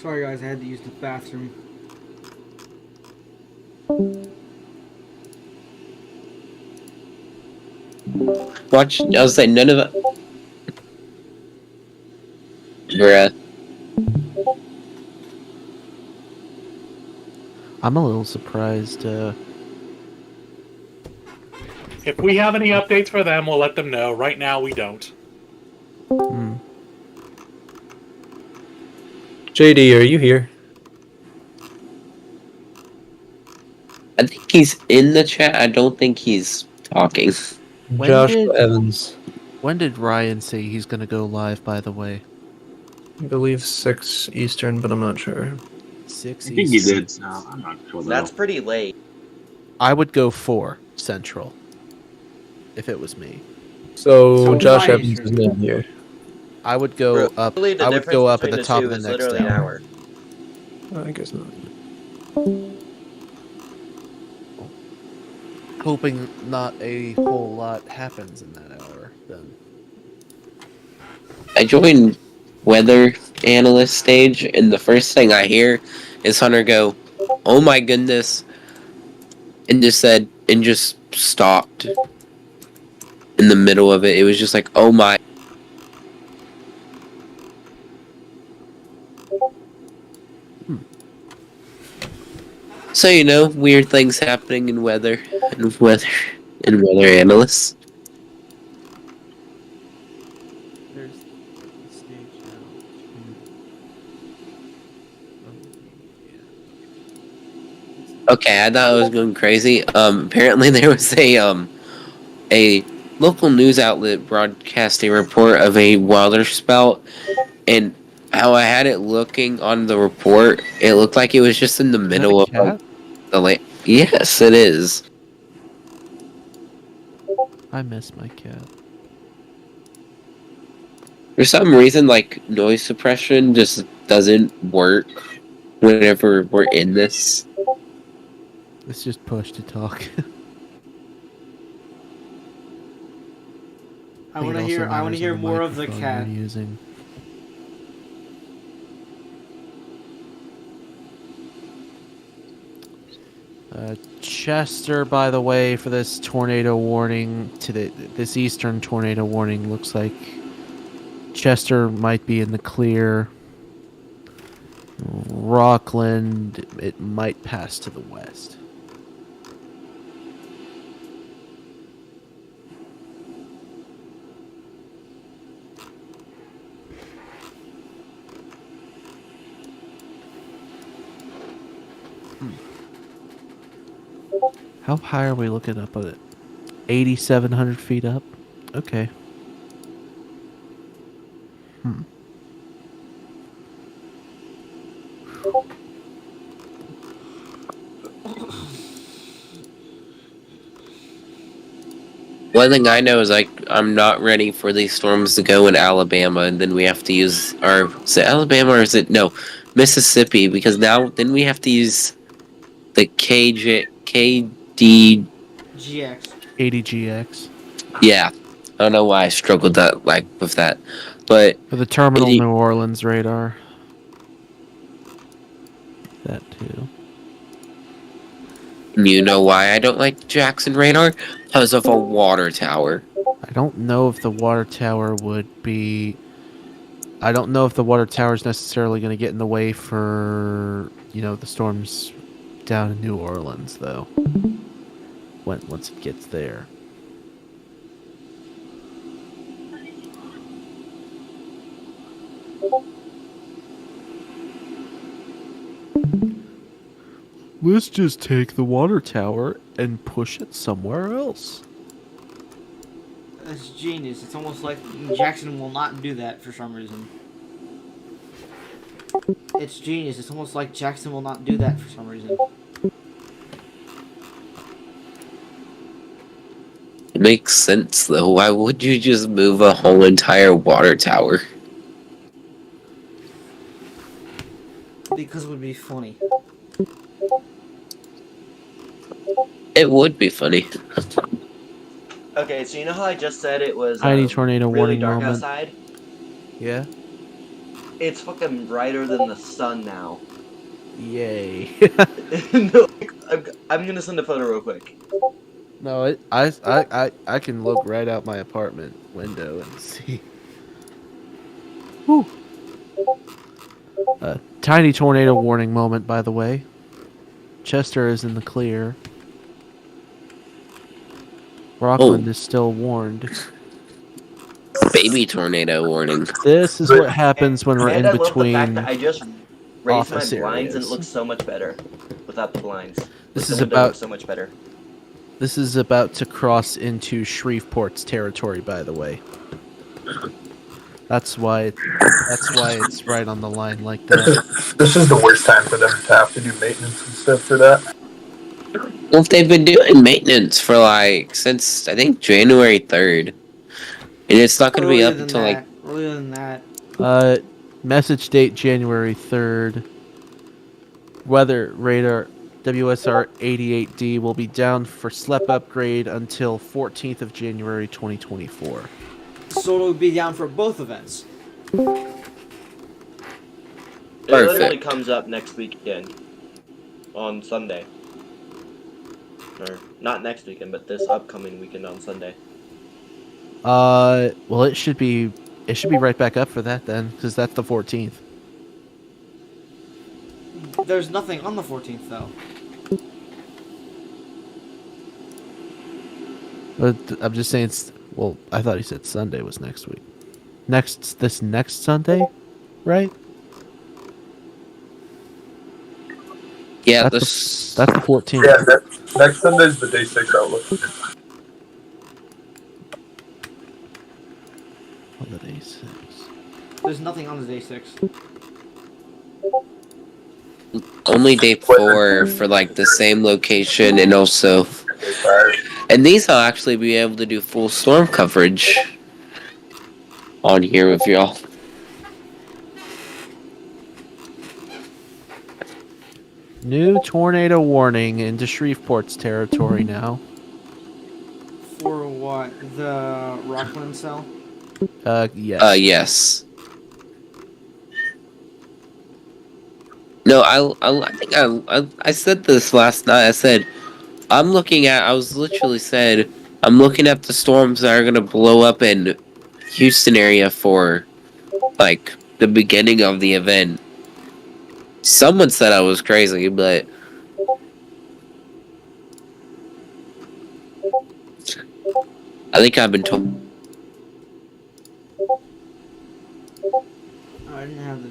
S1: Sorry guys, I had to use the bathroom.
S14: Watch, I was saying, none of it. Bruh.
S7: I'm a little surprised.
S5: If we have any updates for them, we'll let them know. Right now, we don't.
S15: JD, are you here?
S14: I think he's in the chat. I don't think he's talking.
S15: Evans.
S7: When did Ryan say he's gonna go live, by the way?
S15: I believe 6 Eastern, but I'm not sure.
S7: 6
S11: I think he
S7: Eastern.
S11: did. No, I'm not sure though.
S13: That's pretty late.
S7: I would go 4 Central. If it was me.
S15: So Josh Evans is in here.
S7: I would go up.
S13: Really, the
S7: I would
S13: difference
S7: go up at
S13: between
S7: the top
S13: two
S7: of the
S13: is
S7: next
S13: literally an
S7: hour.
S13: hour.
S15: I guess not.
S7: Hoping not a whole lot happens in that hour, then.
S14: I joined weather analyst stage, and the first thing I hear is Hunter go, "Oh my goodness," and just stopped in the middle of it. It was just like, "Oh my." So weird things happening in weather analysts.
S7: There's the stage now.
S14: Okay, I thought I was going crazy. Apparently there was a local news outlet broadcasting a report of a water spout, and how I had it looking on the report, it looked like it was just in the middle of the lake. Yes, it is.
S7: I miss my cat.
S14: For some reason, noise suppression just doesn't work whenever we're in this.
S7: Let's just push to talk.
S1: I want to hear more of the cat.
S7: Using. Chester, by the way, for this tornado warning, this eastern tornado warning, looks like Chester might be in the clear. Rockland, it might pass to the west. How high are we looking up at it? 8,700 feet up? Okay.
S14: One thing I know is I'm not ready for these storms to go in Alabama, and then we have to use is it Alabama or is it Mississippi? Because then we have to use the KDGX.
S7: ADGX.
S14: Yeah, I don't know why I struggled with that, but
S7: for the terminal New Orleans radar. That too.
S14: You know why I don't like Jackson radar? Because of a water tower.
S7: I don't know if the water tower would be... I don't know if the water tower is necessarily going to get in the way for, the storms down in New Orleans, though. Once it gets there. Let's just take the water tower and push it somewhere else.
S1: That's genius. It's almost like Jackson will not do that for some reason. It's genius. It's almost like Jackson will not do that for some reason.
S14: It makes sense, though. Why would you just move a whole entire water tower?
S1: Because it would be funny.
S14: It would be funny.
S13: Okay, so you know how I just said it was
S7: Tiny tornado
S13: really
S7: warning
S13: dark
S7: moment.
S13: outside?
S7: Yeah.
S13: It's fucking brighter than the sun now.
S7: Yay.
S13: No, I'm gonna send a photo real quick.
S7: No, I can look right out my apartment window and see. Whew. A tiny tornado warning moment, by the way. Chester is in the clear. Rockland is still warned.
S14: Baby tornado warning.
S7: This is what happens when we're
S13: And
S7: in
S13: I love the fact
S7: between
S13: that I just raised my
S7: office
S13: blinds and it
S7: areas.
S13: looks so much better without the blinds.
S7: This
S13: The
S7: is
S13: window
S7: about
S13: looks so much better.
S7: This is about to cross into Shreveport's territory, by the way. That's why it's right on the line like that.
S16: This is the worst time for them to have to do maintenance and stuff for that.
S14: Well, if they've been doing maintenance for like since I think January 3rd, and it's not going to be up until like
S1: earlier than that.
S7: Message date January 3rd. Weather radar WSR 88D will be down for SLEP upgrade until 14th of January 2024.
S1: So it'll be down for both events.
S13: It literally comes up next weekend. On Sunday. Or, not next weekend, but this upcoming weekend on Sunday.
S7: Well, it should be right back up for that then, because that's the 14th.
S1: There's nothing on the 14th though.
S7: But I'm just saying. Well, I thought he said Sunday was next week. This next Sunday, right?
S14: Yeah,
S7: that's the 14th.
S16: Yeah, next Sunday is the day 6 outlook.
S7: On the day 6.
S1: There's nothing on the day 6.
S14: only day 4 for like the same location, and also, and these I'll actually be able to do full storm coverage on here with y'all.
S7: New tornado warning into Shreveport's territory now.
S1: For what? The Rockland cell?
S7: Yes.
S14: Yes. No, I think I said this last night. I said, I was literally said, I'm looking at the storms that are going to blow up in Houston area for, like, the beginning of the event. Someone said I was crazy, but I think I've been told.
S1: I didn't have the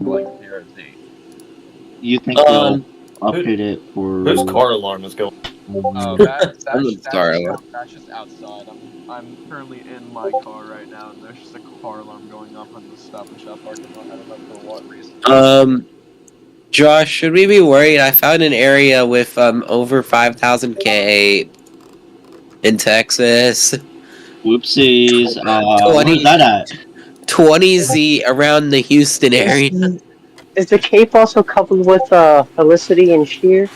S17: like 0 Z.
S18: You think they'll update it for?
S3: Whose car alarm is going?
S17: Oh, that's
S14: Sorry.
S17: just outside. I'm currently in my car right now, and there's just a car alarm going off on the Stop and Shop parking lot. I don't know for what reason.
S14: Josh, should we be worried? I found an area with over 5,000 K in Texas.
S18: Whoopsies. Where's that at?
S14: 20Z around the Houston area.
S19: Is the cape also coupled with Felicity and Sheer?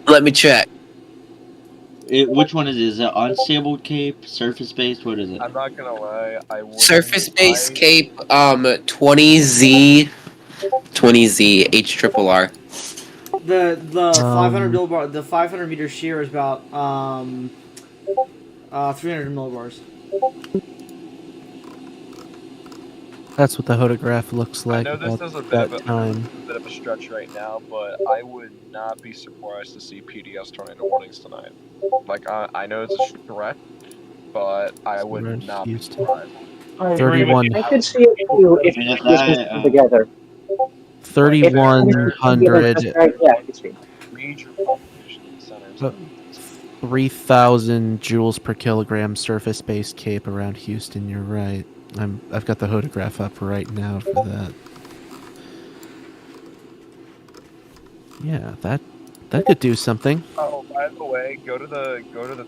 S14: Let me check.
S18: Which one is it? Is it unstable cape, surface based? What is it?
S17: I'm not gonna lie.
S14: Surface base cape 20Z H triple R.
S1: The 500 millibar, the 500 meter shear is about 300 millibars.
S7: That's what the photograph looks like.
S17: I know this
S7: about
S17: is a bit,
S7: that
S17: of
S7: time.
S17: a bit of a stretch right now, but I would not be surprised to see PDS tornado warnings tonight. Like, I know it's a stretch, but I would not be surprised.
S7: 31.
S19: I could see it too if this was put together.
S7: 3,100.
S19: Yeah, I could see it.
S17: Major population centers.
S7: 3,000 joules per kilogram surface-based cape around Houston. You're right. I've got the photograph up right now for that. Yeah, that could do something.
S17: Oh, by the way, go to the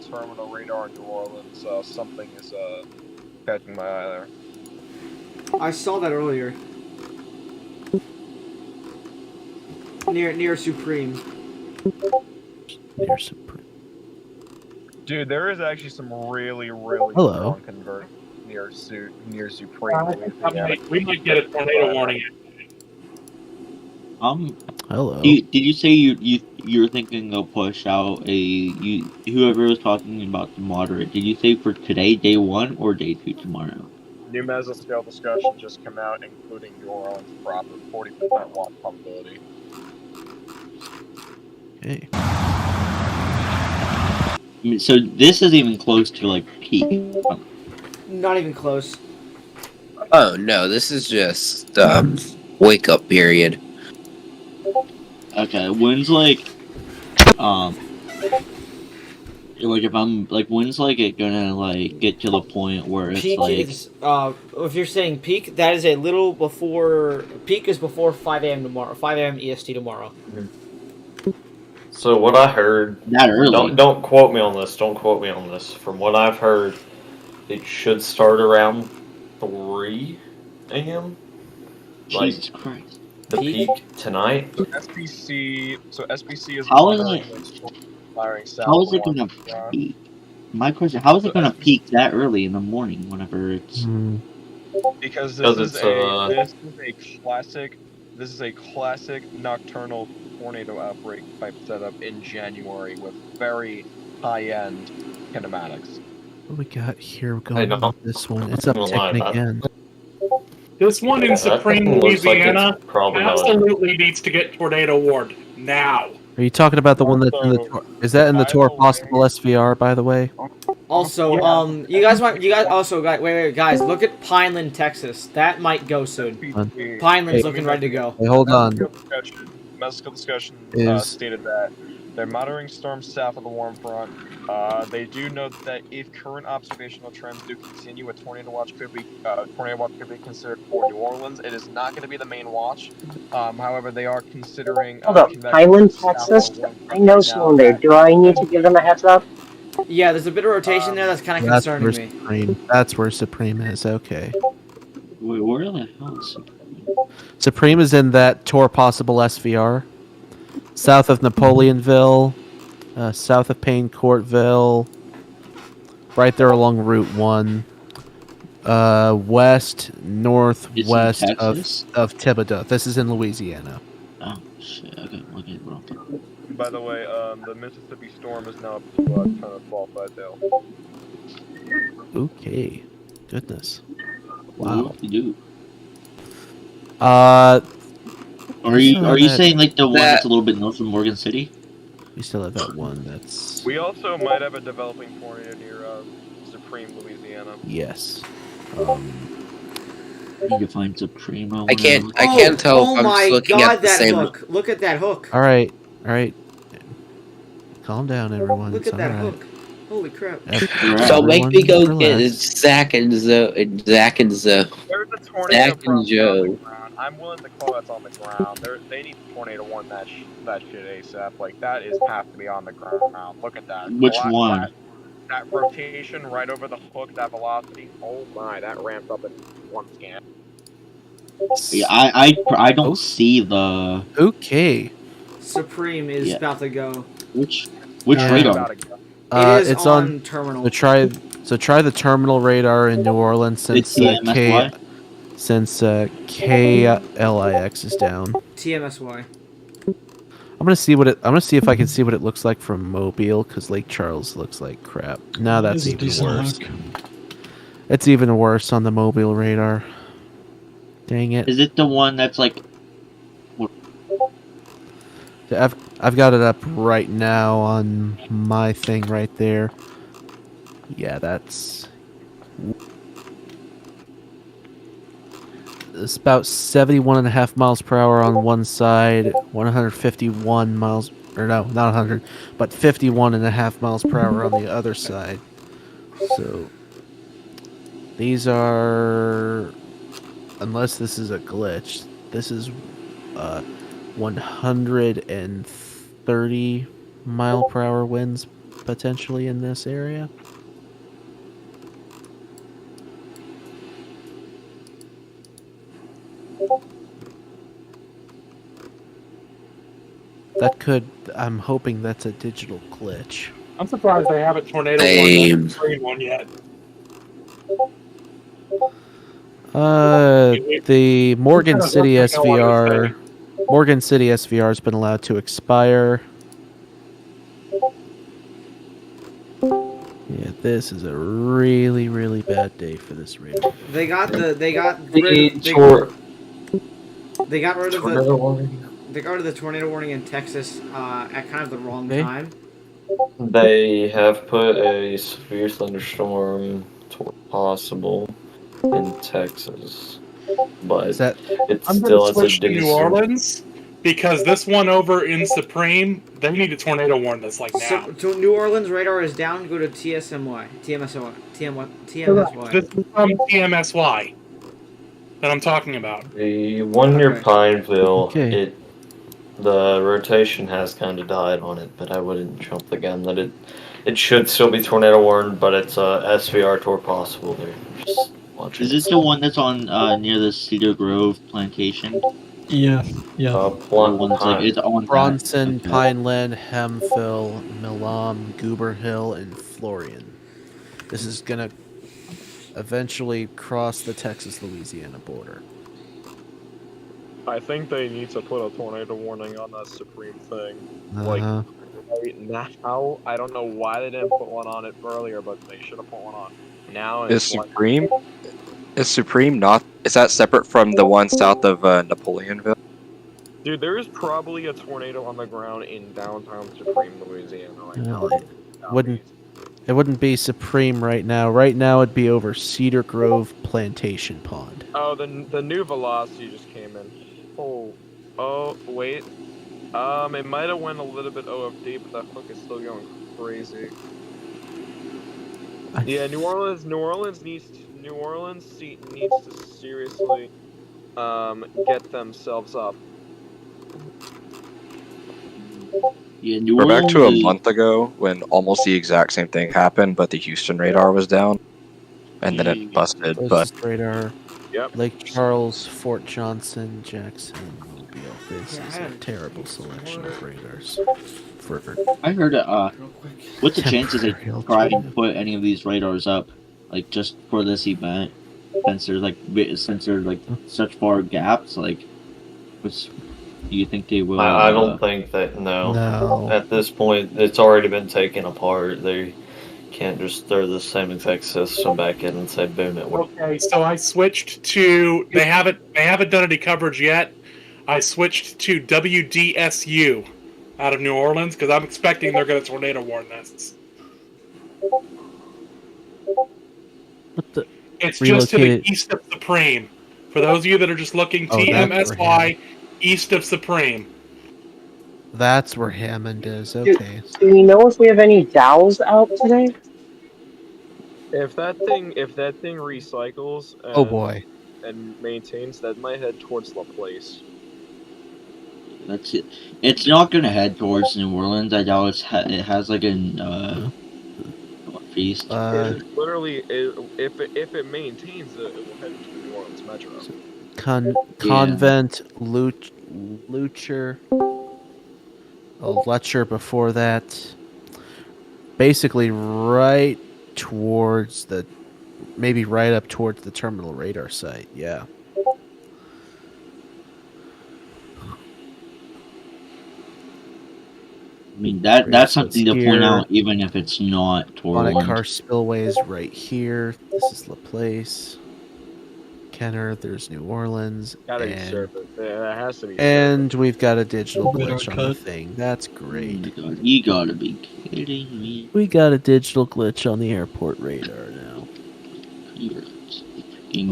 S17: terminal radar in New Orleans. Something is catching my eye there.
S1: I saw that earlier. Near Supreme.
S7: Near Supreme.
S17: Dude, there is actually some really
S7: Hello.
S17: strong convert near Supreme.
S5: We might get a tornado warning.
S7: Hello.
S18: Did you say you're thinking they'll push out whoever was talking about the moderate? Did you say for today, day 1, or day 2 tomorrow?
S17: New mesoscale discussion just come out, including New Orleans proper, 40% watt probability.
S7: Okay.
S18: I mean, so this is even close to like peak.
S1: Not even close.
S14: Oh no, this is just wake up period.
S18: Okay, when's like if I'm like when's like it gonna like get to the point where it's
S1: Peak
S18: like
S1: is if you're saying peak, that is a little before. Peak is before 5 a.m. tomorrow. 5 a.m. EST tomorrow.
S3: So what I heard,
S18: that early.
S3: Don't quote me on this. Don't quote me on this. From what I've heard, it should start around 3 a.m.
S18: Jesus Christ.
S3: The peak tonight.
S17: So SBC is
S18: How is it gonna
S17: south.
S18: peak? My question: how is it gonna peak that early in the morning? Whenever it's
S17: Because this is a classic nocturnal tornado outbreak type setup in January with very high-end kinematics.
S7: What do we got here going on with this one? It's upticking again.
S5: This one in Supreme, Louisiana, absolutely needs to get tornado warned now.
S7: Are you talking about the one that's in the is that in the tour possible SVR, by the way?
S1: Also, you guys, wait, guys, look at Pineland, Texas. That might go soon. Pineland's looking ready to go.
S7: Hey, hold on.
S17: Mesoscale discussion stated that they're monitoring storms south of the warm front. They do note that if current observational trends do continue, a tornado watch could be considered for New Orleans. It is not going to be the main watch. However, they are considering.
S19: Hold up, Highland, Texas? I know someone there. Do I need to give them a heads up?
S1: Yeah, there's a bit of rotation there that's kind of concerning me.
S7: That's where Supreme is. Okay.
S18: Wait, where the hell is Supreme?
S7: Supreme is in that tour possible SVR. South of Napoleonville, south of Payne Courtville, right there along Route 1, west, northwest of Thibodeau. This is in Louisiana.
S18: Oh, shit. Okay, bro.
S17: By the way, the Mississippi storm is now up to ton of fault by Dale.
S7: Okay. Goodness. Wow.
S18: Are you saying like the one that's a little bit north of Morgan City?
S7: We still have that one that's...
S17: We also might have a developing tornado near Supreme, Louisiana.
S7: Yes.
S18: You can find Supreme.
S14: I can't tell if I'm just looking at the
S1: that
S14: same.
S1: hook! Look at that hook!
S7: All right. Calm down, everyone.
S1: Look
S7: It's
S1: at that
S7: all right.
S1: hook! Holy crap!
S14: So make me go
S7: relax.
S14: get Zach and Zoe.
S17: There's a tornado
S14: Zach and
S17: probably on the
S14: Joe.
S17: ground. I'm willing to call that's on the ground. They need to tornado warn that shit ASAP. Like that is have to be on the ground. Look at that.
S18: Which one?
S17: That rotation right over the hook, that velocity. Oh my, that ramped up in one scan.
S18: Yeah, I don't see the.
S7: Okay.
S1: Supreme is about to go.
S18: Which radar?
S1: It is
S7: it's
S1: on terminal.
S7: So try the terminal radar in New Orleans since KLIX is down.
S1: TMSY.
S7: I'm gonna see if I can see what it looks like from Mobile, because Lake Charles looks like crap. Now that's even worse. It's even worse on the Mobile radar. Dang it!
S18: Is it the one that's like?
S7: I've got it up right now on my thing right there. Yeah, it's about 71.5 miles per hour on one side, 151 miles, or no, not 100, but 51.5 miles per hour on the other side. So these are, unless this is a glitch, this is 130 mile per hour winds potentially in this area. I'm hoping that's a digital glitch.
S5: I'm surprised they haven't tornado warned the green one yet.
S7: The Morgan City SVR has been allowed to expire. Yeah, this is a really, really bad day for this radar.
S1: They got rid of the tornado warning in Texas at kind of the wrong time.
S3: They have put a severe thunderstorm possible in Texas, but it's still
S5: switch to New Orleans because this one over in Supreme, they need to tornado warn this like now.
S1: So New Orleans radar is down. Go to TMSY.
S5: This is from TMSY that I'm talking about.
S3: The one near Pineville, the rotation has kind of died on it, but I wouldn't jump the gun that it should still be tornado warned, but it's SVR tor possible there. Just watch
S18: Is this the one that's on near the Cedar Grove plantation?
S9: Yeah.
S7: Bronson, Pineland, Hemphill, Milam, Goober Hill, and Florian. This is gonna eventually cross the Texas-Louisiana border.
S17: I think they need to put a tornado warning on that Supreme thing.
S7: Uh-huh.
S17: Like right now, I don't know why they didn't put one on it earlier, but they should have put one on. Now
S20: Is Supreme not? Is that separate from the one south of Napoleonville?
S17: Dude, there is probably a tornado on the ground in downtown Supreme, Louisiana.
S7: It wouldn't be Supreme right now. Right now, it'd be over Cedar Grove Plantation Pond.
S17: Oh, the new velocity just came in. Oh, wait. It might have went a little bit OFD, but that hook is still going crazy. Yeah, New Orleans needs to seriously get themselves up.
S18: Yeah,
S20: We're back to a month ago when almost the exact same thing happened, but the Houston radar was down, and then it busted. But
S7: radar.
S17: Yep.
S7: Lake Charles, Fort Johnson, Jackson, Mobile. This is a terrible selection of radars.
S18: I heard what's the chances they try and put any of these radars up, like just for this event, since there's like such far gaps, like, what's do you think they will?
S3: I don't think that. No. At this point, it's already been taken apart. They can't just throw the same exact system back in and say, "Boom, it worked."
S5: Okay, so I switched to. They haven't done any coverage yet. I switched to WDSU out of New Orleans because I'm expecting they're going to tornado warn this. It's just to the east of Supreme For those of you that are just looking,
S7: Oh, that's
S5: TMSY, east of Supreme.
S7: That's where Hammond is. Okay.
S19: Do we know if we have any DAOs out today?
S17: If that thing recycles and,
S7: Oh boy.
S17: and maintains, that might head towards LaPlace.
S18: That's it. It's not gonna head towards New Orleans. I doubt it has like an northeast.
S17: It literally, if it maintains it, it will head into the New Orleans metro.
S7: Convent, Lucher, Letcher before that. Basically, right towards maybe right up towards the terminal radar site. Yeah.
S18: I mean that's something to point out, even if it's not toward
S7: Bonnet Car Spillway is right here. This is LaPlace. Kenner, there's New Orleans.
S17: Gotta be surface. That has to be.
S7: And we've got a digital glitch on the thing. That's great.
S18: Oh my God, you gotta be kidding me.
S7: We got a digital glitch on the airport radar now.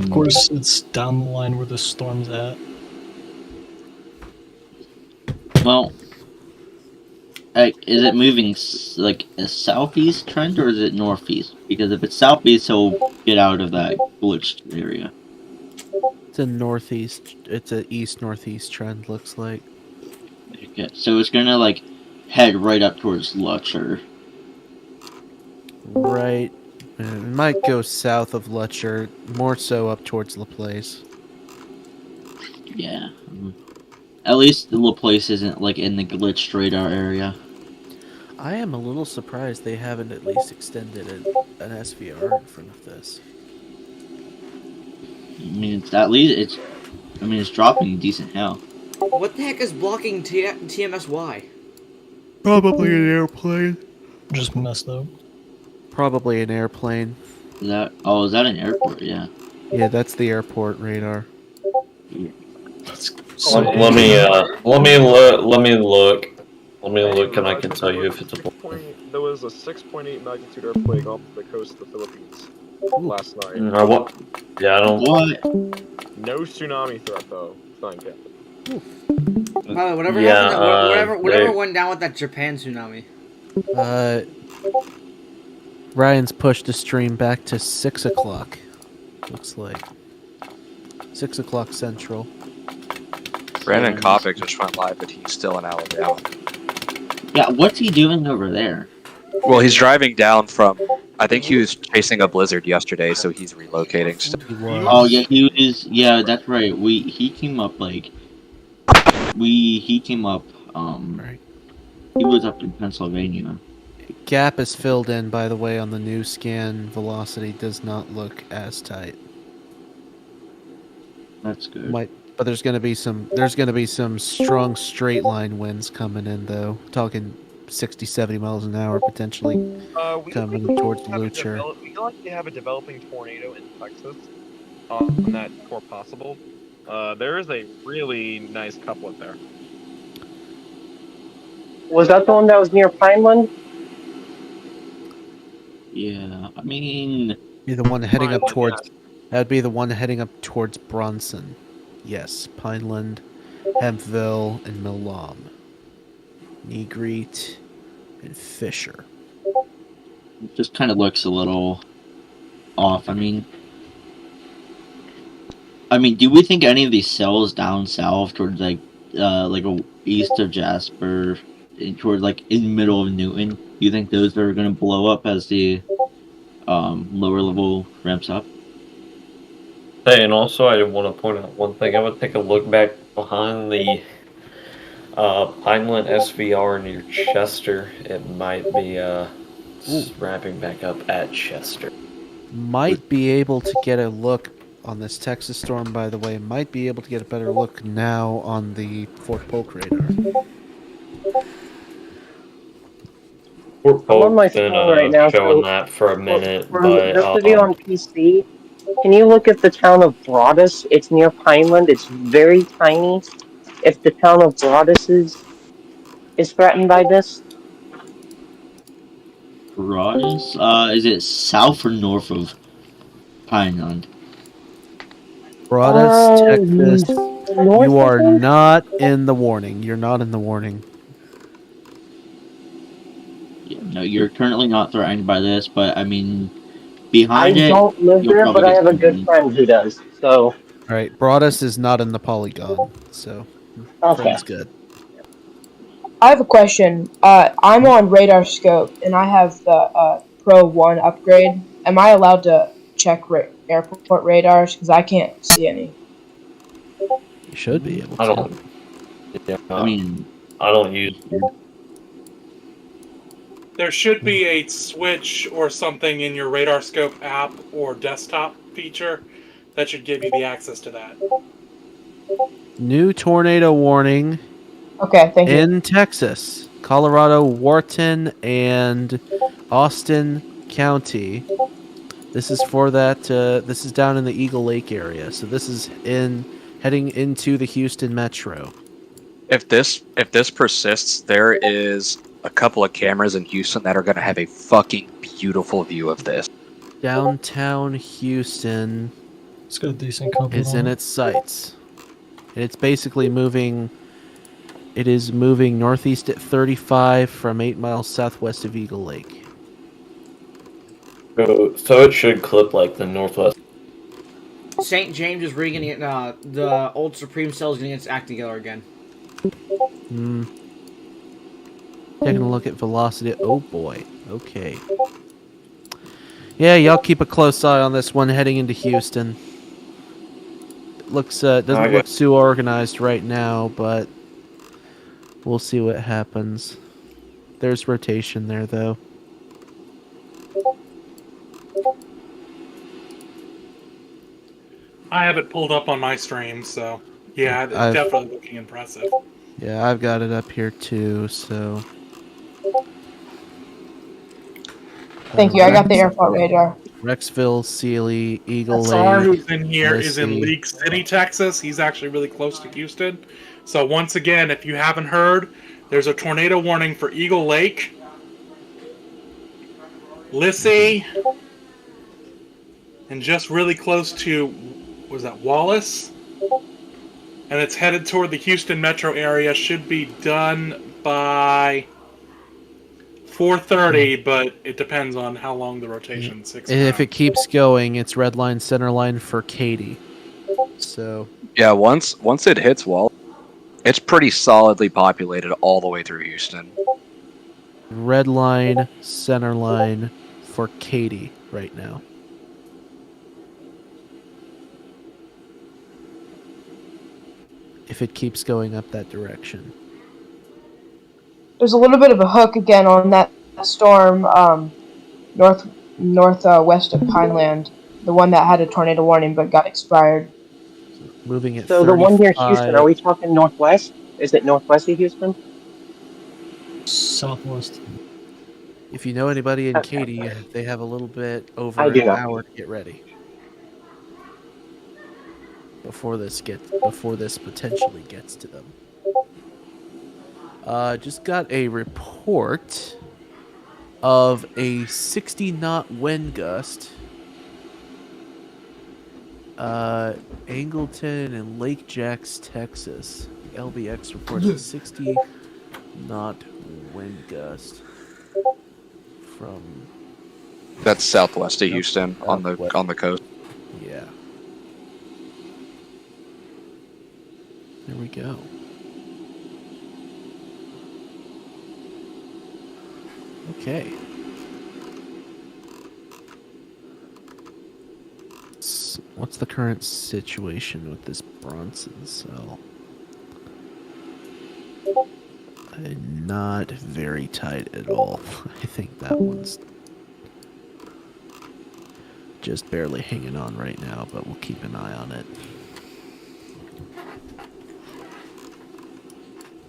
S9: Of course, it's down the line where the storm's at.
S18: Well, is it moving like a southeast trend or is it northeast? Because if it's southeast, he'll get out of that glitched area.
S7: It's a northeast. It's a east-northeast trend. Looks like.
S18: Okay, so it's gonna like head right up towards Lutcher.
S7: Right. It might go south of Letcher, more so up towards LaPlace.
S18: Yeah. At least the LaPlace isn't like in the glitched radar area.
S7: I am a little surprised they haven't at least extended an SVR in front of this.
S18: I mean, it's dropping decent hell.
S1: What the heck is blocking TMSY?
S7: Probably an airplane.
S9: Just messed up.
S7: Probably an airplane.
S18: Is that an airport? Yeah.
S7: Yeah, that's the airport radar.
S18: Yeah.
S3: Let me look, and I can tell you if it's a.
S17: There was a 6.8 magnitude earthquake off the coast of the Philippines last night.
S3: What? Yeah, I don't.
S18: What?
S17: No tsunami threat though. Thank God.
S1: By the way, whatever went down with that Japan tsunami.
S7: Ryan's pushed the stream back to 6 o'clock. Looks like 6 o'clock Central.
S20: Brandon Kopic just went live, but he's still in Alabama.
S18: Yeah, what's he doing over there?
S20: Well, he's driving down from. I think he was chasing a blizzard yesterday, so he's relocating.
S18: Oh yeah, he was. Yeah, that's right. He came up like. He came up.
S7: Right.
S18: He was up in Pennsylvania.
S7: Gap is filled in, by the way, on the new scan. Velocity does not look as tight.
S18: That's good.
S7: But there's gonna be some strong straight line winds coming in though. Talking 60, 70 miles an hour potentially coming towards Lucher.
S17: We like to have a developing tornado in Texas on that core possible. There is a really nice couplet there.
S19: Was that the one that was near Pineland?
S18: Yeah, I mean,
S7: be the one heading up towards. That'd be the one heading up towards Bronson. Yes, Pineland, Hempville, and Milam. Negrete and Fisher.
S18: It just kind of looks a little off. I mean, do we think any of these cells down south towards like east of Jasper, towards like in the middle of Newton, do you think those are going to blow up as the lower level ramps up?
S3: Hey, and also I want to point out one thing. I would take a look back behind the Pineland SVR near Chester. It might be wrapping back up at Chester.
S7: Might be able to get a look on this Texas storm, by the way. Might be able to get a better look now on the Fort Polk radar.
S3: Fort
S19: I'm on my
S3: Polk's been
S19: phone right now,
S3: showing
S19: so
S3: that for a minute,
S19: for
S3: but
S19: those of you on PC, can you look at the town of Broadus? It's near Pineland. It's very tiny. If the town of Broadus is threatened by this,
S18: Broadus? Is it south or north of Pineland?
S7: Broadus, Texas.
S19: north
S7: You
S19: of
S7: are
S19: it?
S7: not in the warning. You're not in the warning.
S18: Yeah, no, you're currently not threatened by this, but I mean,
S19: I
S18: behind it,
S19: don't live
S18: you'll
S19: there,
S18: probably
S19: but I
S18: get
S19: have a good
S18: threatened.
S19: friend who does. So
S7: All right, Broadus is not in the polygon, so
S19: okay.
S7: friend's good.
S21: I have a question. I'm on radar scope and I have the Pro 1 upgrade. Am I allowed to check airport radars? Because I can't see any.
S7: You should be able
S3: I
S7: to.
S3: don't. Yeah,
S18: I mean,
S3: I don't use.
S5: There should be a switch or something in your radar scope app or desktop feature that should give you the access to that.
S7: New tornado warning.
S21: Okay, thank you.
S7: In Texas, Colorado, Wharton, and Austin County. This is for that. This is down in the Eagle Lake area. So this is heading into the Houston metro.
S20: If this persists, there is a couple of cameras in Houston that are going to have a fucking beautiful view of this.
S7: Downtown Houston
S9: It's got a decent cover
S7: is
S9: on
S7: in
S9: it.
S7: its sights. And it's basically moving. It is moving northeast at 35 from 8 miles southwest of Eagle Lake.
S3: So it should clip like the northwest.
S1: St. James is getting it. The old Supreme Cell is getting its act together again.
S7: Taking a look at velocity. Oh boy. Okay. Yeah, y'all keep a close eye on this one heading into Houston. It looks doesn't look too organized right now, but we'll see what happens. There's rotation there though.
S5: I have it pulled up on my stream, so yeah, it's definitely looking impressive.
S7: Yeah, I've got it up here too, so.
S21: Thank you. I got the airport radar.
S7: Rexville, Sealy, Eagle
S5: Sar,
S7: Lake.
S5: who's in here, is in League City, Texas. He's actually really close to Houston. So once again, if you haven't heard, there's a tornado warning for Eagle Lake, Lissy, and just really close to, was that Wallace? And it's headed toward the Houston metro area. Should be done by 4:30, but it depends on how long the rotation sticks around.
S7: If it keeps going, it's red line, center line for Katy. So.
S20: Yeah, once it hits Wall, it's pretty solidly populated all the way through Houston.
S7: Red line, center line for Katy right now. If it keeps going up that direction.
S21: There's a little bit of a hook again on that storm northwest of Pineland, the one that had a tornado warning but got expired.
S7: Moving at
S19: So
S7: 35.
S19: the one near Houston, are we talking northwest? Is it northwest of Houston?
S9: Southwest.
S7: If you know anybody in Katy, they have a little bit over
S19: I do
S7: an
S19: not.
S7: hour to get ready. Before this potentially gets to them. Just got a report of a 60-knot wind gust. Angleton and Lake Jacks, Texas. LBX reported a 60-knot wind gust from.
S20: That's southwest of Houston on the coast.
S7: Yeah. There we go. Okay. What's the current situation with this Bronson cell? Not very tight at all. I think that one's just barely hanging on right now, but we'll keep an eye on it.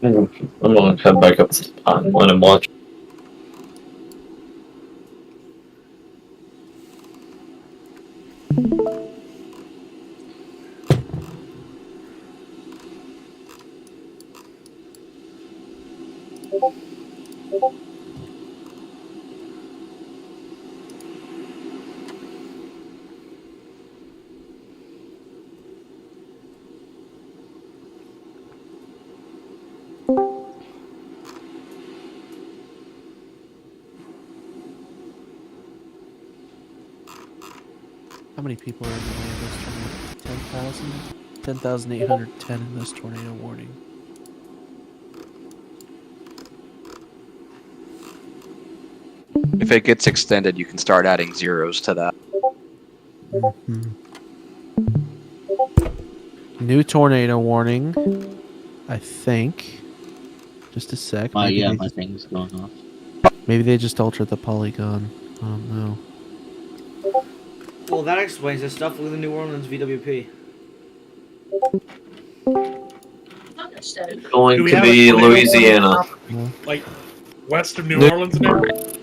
S3: I'm gonna head back up to the timeline and watch.
S7: How many people are in the way of this tornado? 10,000? 10,810 in this tornado warning.
S20: If it gets extended, you can start adding zeros to that.
S7: New tornado warning, I think. Just a sec.
S18: Yeah, my thing's going off.
S7: Maybe they just altered the polygon. Oh no.
S1: Well, that explains the stuff with the New Orleans VWP.
S3: Going to be Louisiana.
S5: Like west of New Orleans now.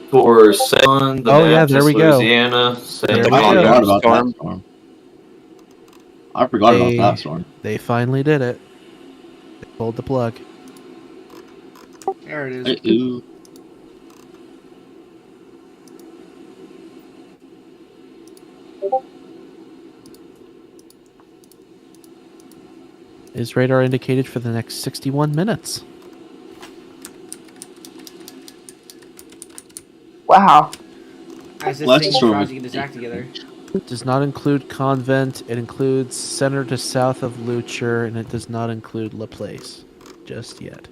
S3: For on the map,
S7: there we go.
S3: Louisiana.
S18: I forgot about that storm. I forgot about that storm.
S7: They finally did it. They pulled the plug.
S1: There it is.
S18: Ooh.
S7: Is radar indicated for the next 61 minutes?
S21: Wow.
S1: As this
S18: Let's
S1: thing
S18: storm
S1: tries
S18: it.
S1: to get its act together.
S7: It does not include Convent. It includes center to south of Lucher, and it does not include Laplace just yet.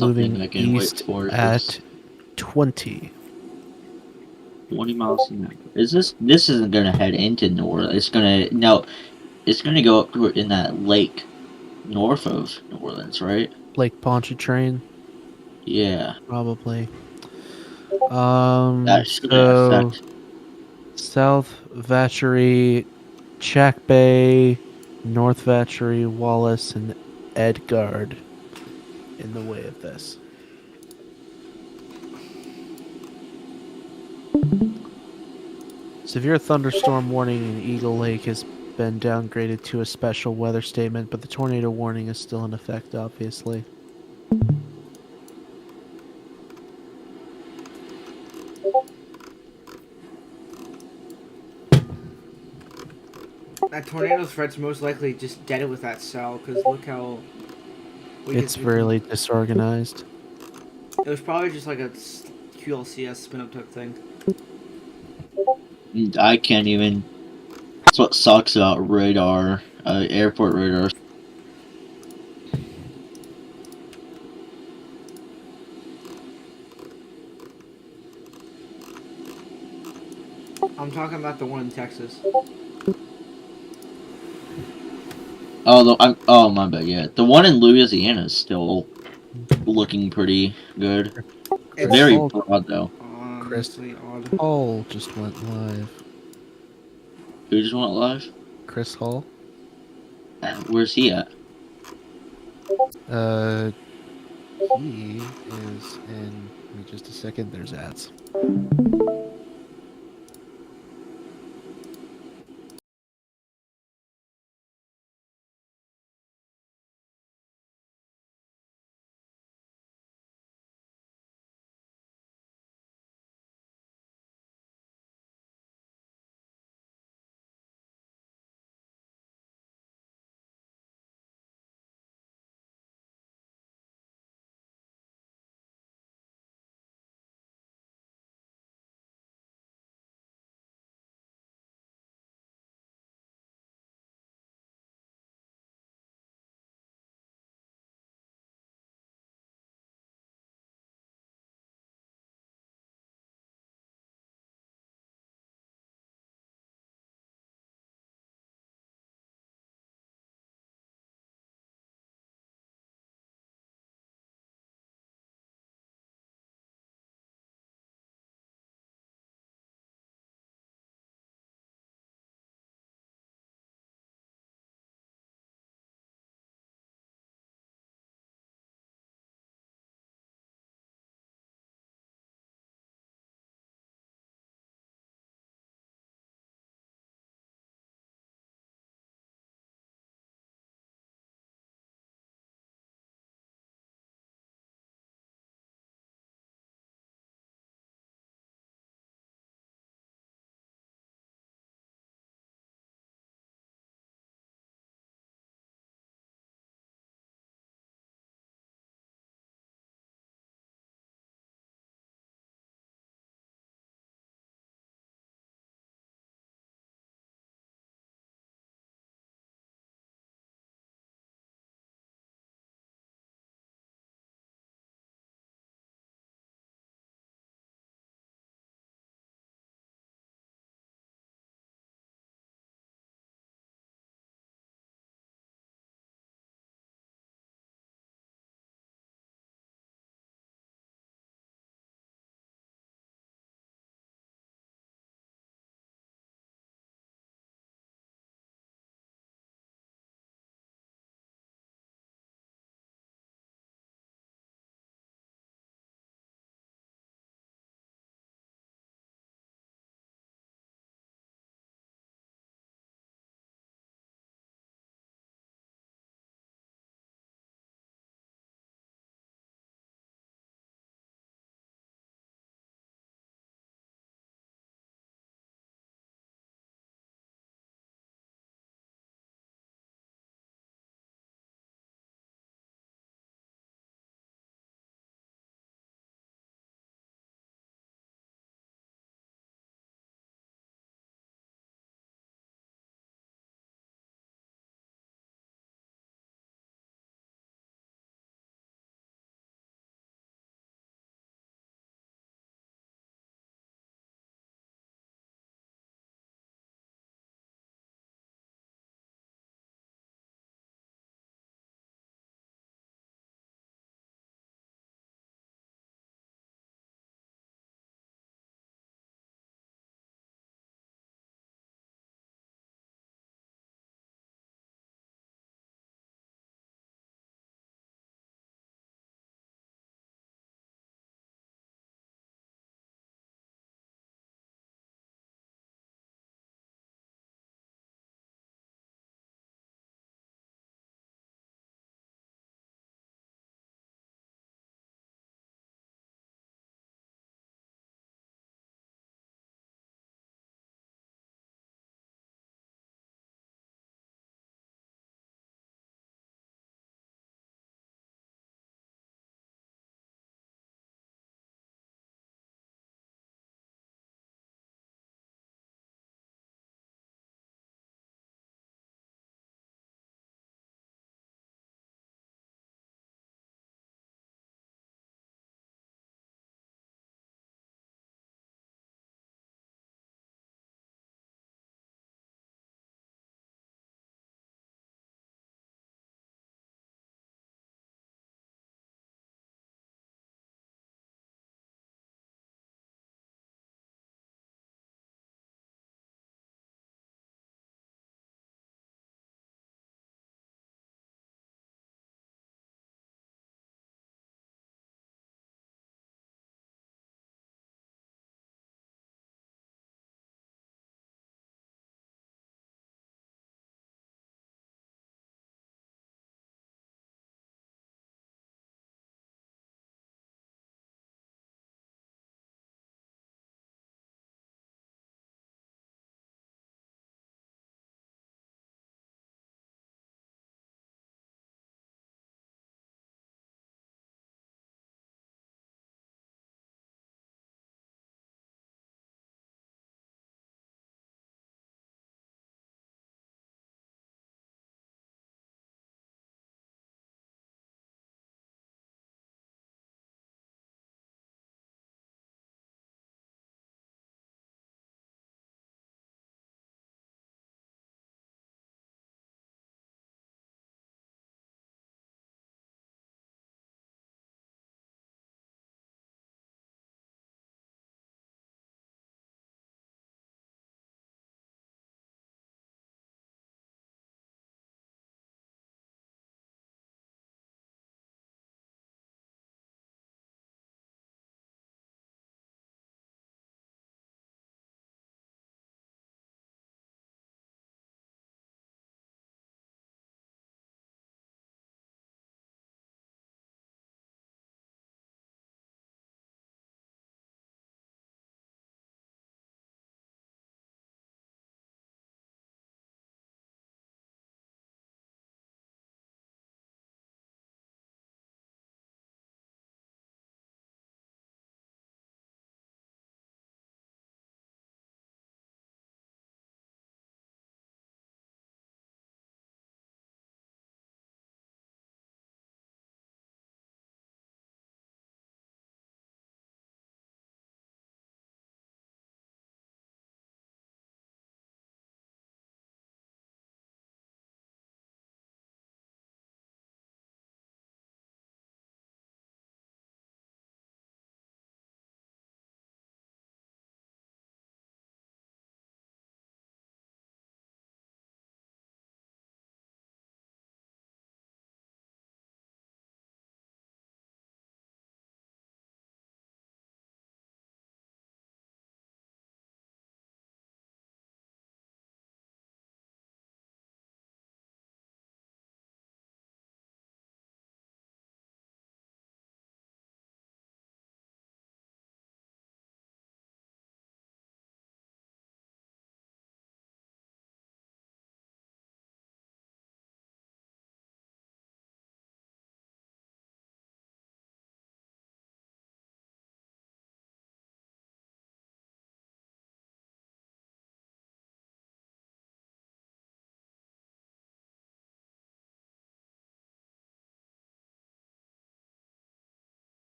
S7: Moving east at 20.
S18: 20 miles an hour. This isn't gonna head into New Orleans. It's gonna go up to in that lake north of New Orleans, right?
S7: Lake Pontchartrain?
S18: Yeah.
S7: Probably.
S18: That should
S7: So
S18: affect.
S7: South Vacherie, Chack Bay, North Vacherie, Wallace, and Edgard in the way of this. Severe thunderstorm warning in Eagle Lake has been downgraded to a special weather statement, but the tornado warning is still in effect, obviously.
S1: That tornado threat's most likely just dead with that cell, because look how...
S7: It's really disorganized.
S1: It was probably just like a QLCS spin-up tuck thing.
S18: I can't even. That's what sucks about radar, airport radar.
S1: I'm talking about the one in Texas.
S18: Oh, my bad. Yeah, the one in Louisiana is still looking pretty good.
S1: It's
S18: Very broad though.
S7: Chris Hall just went live.
S18: Who just went live?
S7: Chris Hall.
S18: Where's he at?
S7: He is in. Give me just a second. There's ads.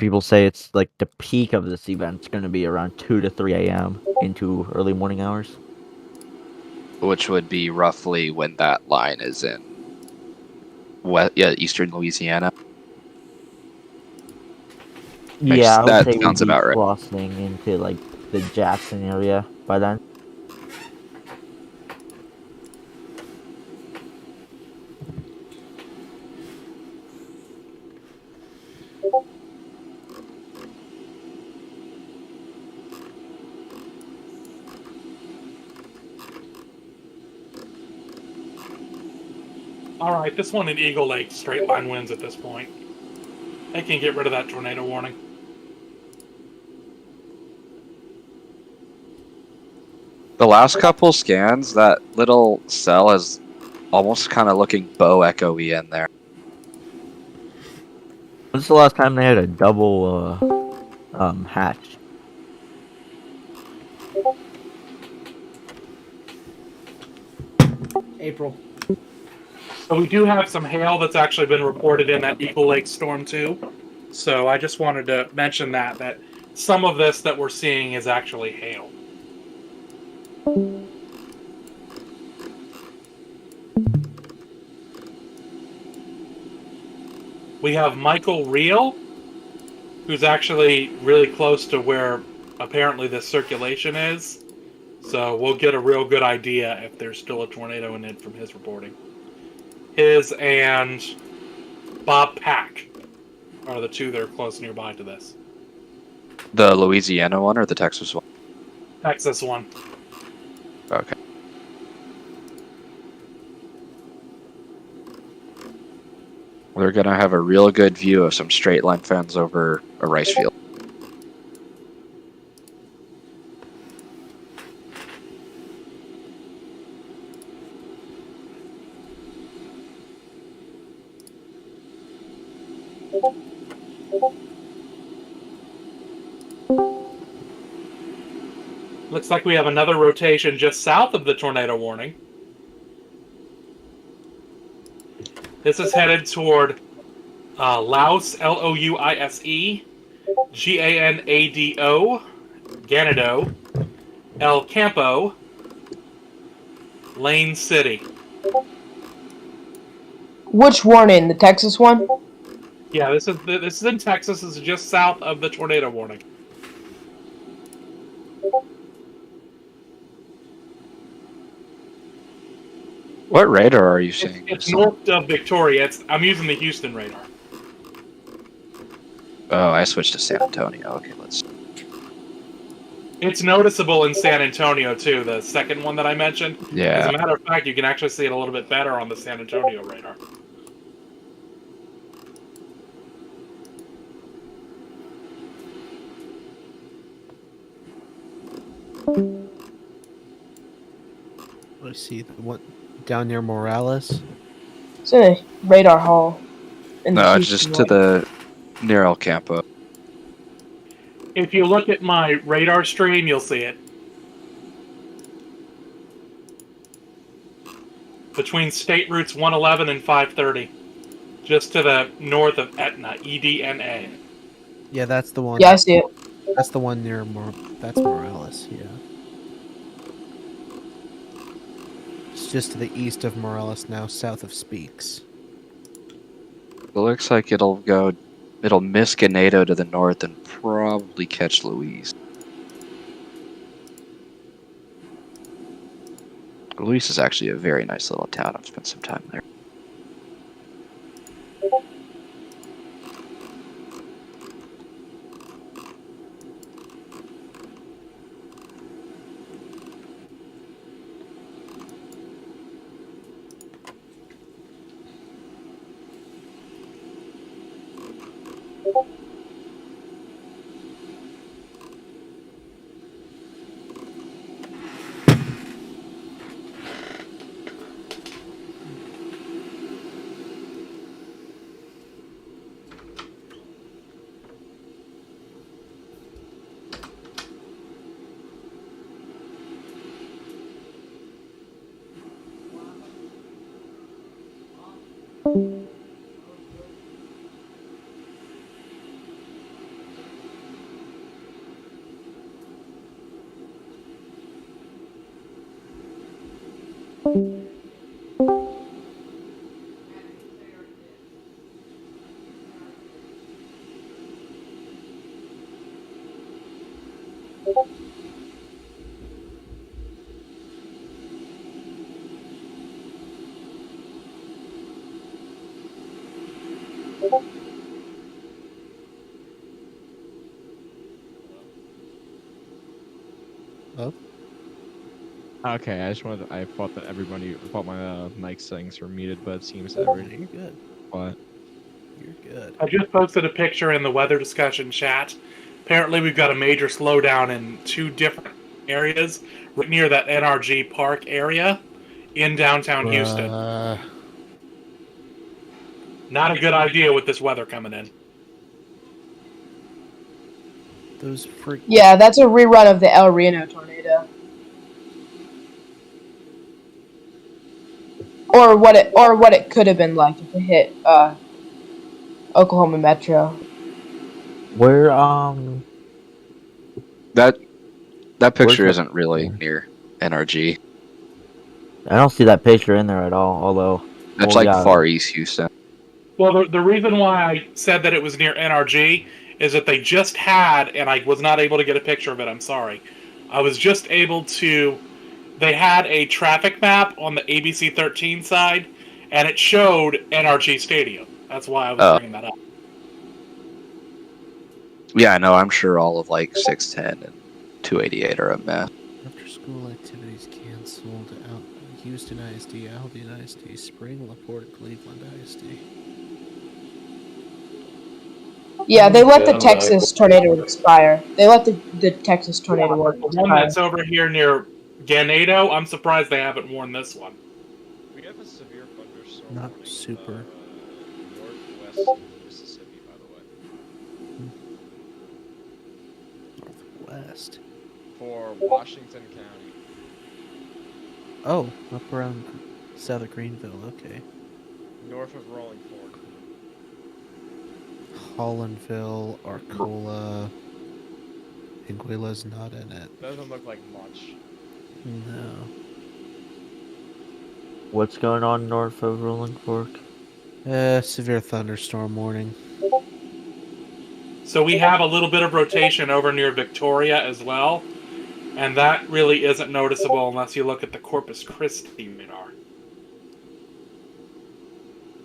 S4: people say it's like the peak of this event's going to be around 2 to 3 a.m. into early morning hours.
S20: Which would be roughly when that line is in eastern Louisiana.
S4: Yeah, I would
S20: that
S4: say we'd
S20: sounds
S4: be
S20: about right.
S4: crossing into like the Jackson area by then.
S5: All right, this one in Eagle Lake, straight line wins at this point. They can get rid of that tornado warning.
S20: The last couple scans, that little cell is almost kind of looking bow echoey in there.
S4: When's the last time they had a double hatch?
S1: April.
S5: So we do have some hail that's actually been reported in that Eagle Lake storm too. So I just wanted to mention that some of this that we're seeing is actually hail. We have Michael Reel, who's actually really close to where apparently this circulation is. So we'll get a real good idea if there's still a tornado in it from his reporting. His and Bob Pack are the two that are close nearby to this.
S20: The Louisiana one or the Texas one?
S5: Texas one.
S20: Okay. We're going to have a real good view of some straight line fans over a rice field.
S5: Looks like we have another rotation just south of the tornado warning. This is headed toward Louse, Louise, Ganado, Ganado, El Campo, Lane City.
S21: Which warning? The Texas one?
S5: Yeah, this is in Texas. This is just south of the tornado warning.
S20: What radar are you seeing?
S5: It's north of Victoria. I'm using the Houston radar.
S20: Oh, I switched to San Antonio. Okay, let's.
S5: It's noticeable in San Antonio too. The second one that I mentioned.
S20: Yeah.
S5: As a matter of fact, you can actually see it a little bit better on the San Antonio radar.
S7: Let's see, what down near Morales?
S21: It's in a radar hall.
S20: No, it's just to the near El Campo.
S5: If you look at my radar stream, you'll see it. Between State Routes 111 and 530. Just to the north of Etna, EDNA.
S7: Yeah, that's the one.
S21: Yeah, I see it.
S7: That's the one near that's Morales, yeah. It's just to the east of Morales now, south of Speaks.
S20: It looks like it'll miss Ganado to the north and probably catch Louise. Louise is actually a very nice little town. I've spent some time there.
S7: Oh.
S8: Okay, I thought that everybody thought my mic settings were muted, but it seems that everything.
S7: You're good.
S8: But
S7: you're good.
S5: I just posted a picture in the weather discussion chat. Apparently, we've got a major slowdown in 2 different areas right near that NRG Park area in downtown Houston. Not a good idea with this weather coming in.
S7: Those freak.
S21: Yeah, that's a rerun of the El Reno tornado. Or what it could have been like if it hit Oklahoma Metro.
S4: Where
S20: That picture
S4: Where's
S20: isn't really near NRG.
S4: I don't see that picture in there at all. Although
S20: That's like Far East Houston.
S5: Well, the reason why I said that it was near NRG is that they just had, and I was not able to get a picture of it, I'm sorry. I was just able to, they had a traffic map on the ABC 13 side, and it showed NRG Stadium. That's why I was bringing that up.
S20: Yeah, no, I'm sure all of like 610 and 288 are a mess.
S7: After school activities canceled. Out Houston ISD, Albion ISD, Spring, LaPorte, Cleveland ISD.
S21: Yeah, they let the Texas tornado expire. They let the Texas tornado work
S5: The one that's over here near Ganado, I'm surprised they haven't warned this one.
S17: We have a severe thunderstorm.
S7: Not super.
S17: Northwest of Mississippi, by the way.
S7: Northwest.
S17: For Washington County.
S7: Oh, up around south of Greenville. Okay.
S17: North of Rolling Fork.
S7: Hollandville, Arcola. Anguilla's not in it.
S17: Doesn't look like much.
S7: No.
S4: What's going on north of Rolling Fork?
S7: Severe thunderstorm warning.
S5: So we have a little bit of rotation over near Victoria as well, and that really isn't noticeable unless you look at the Corpus Christi radar.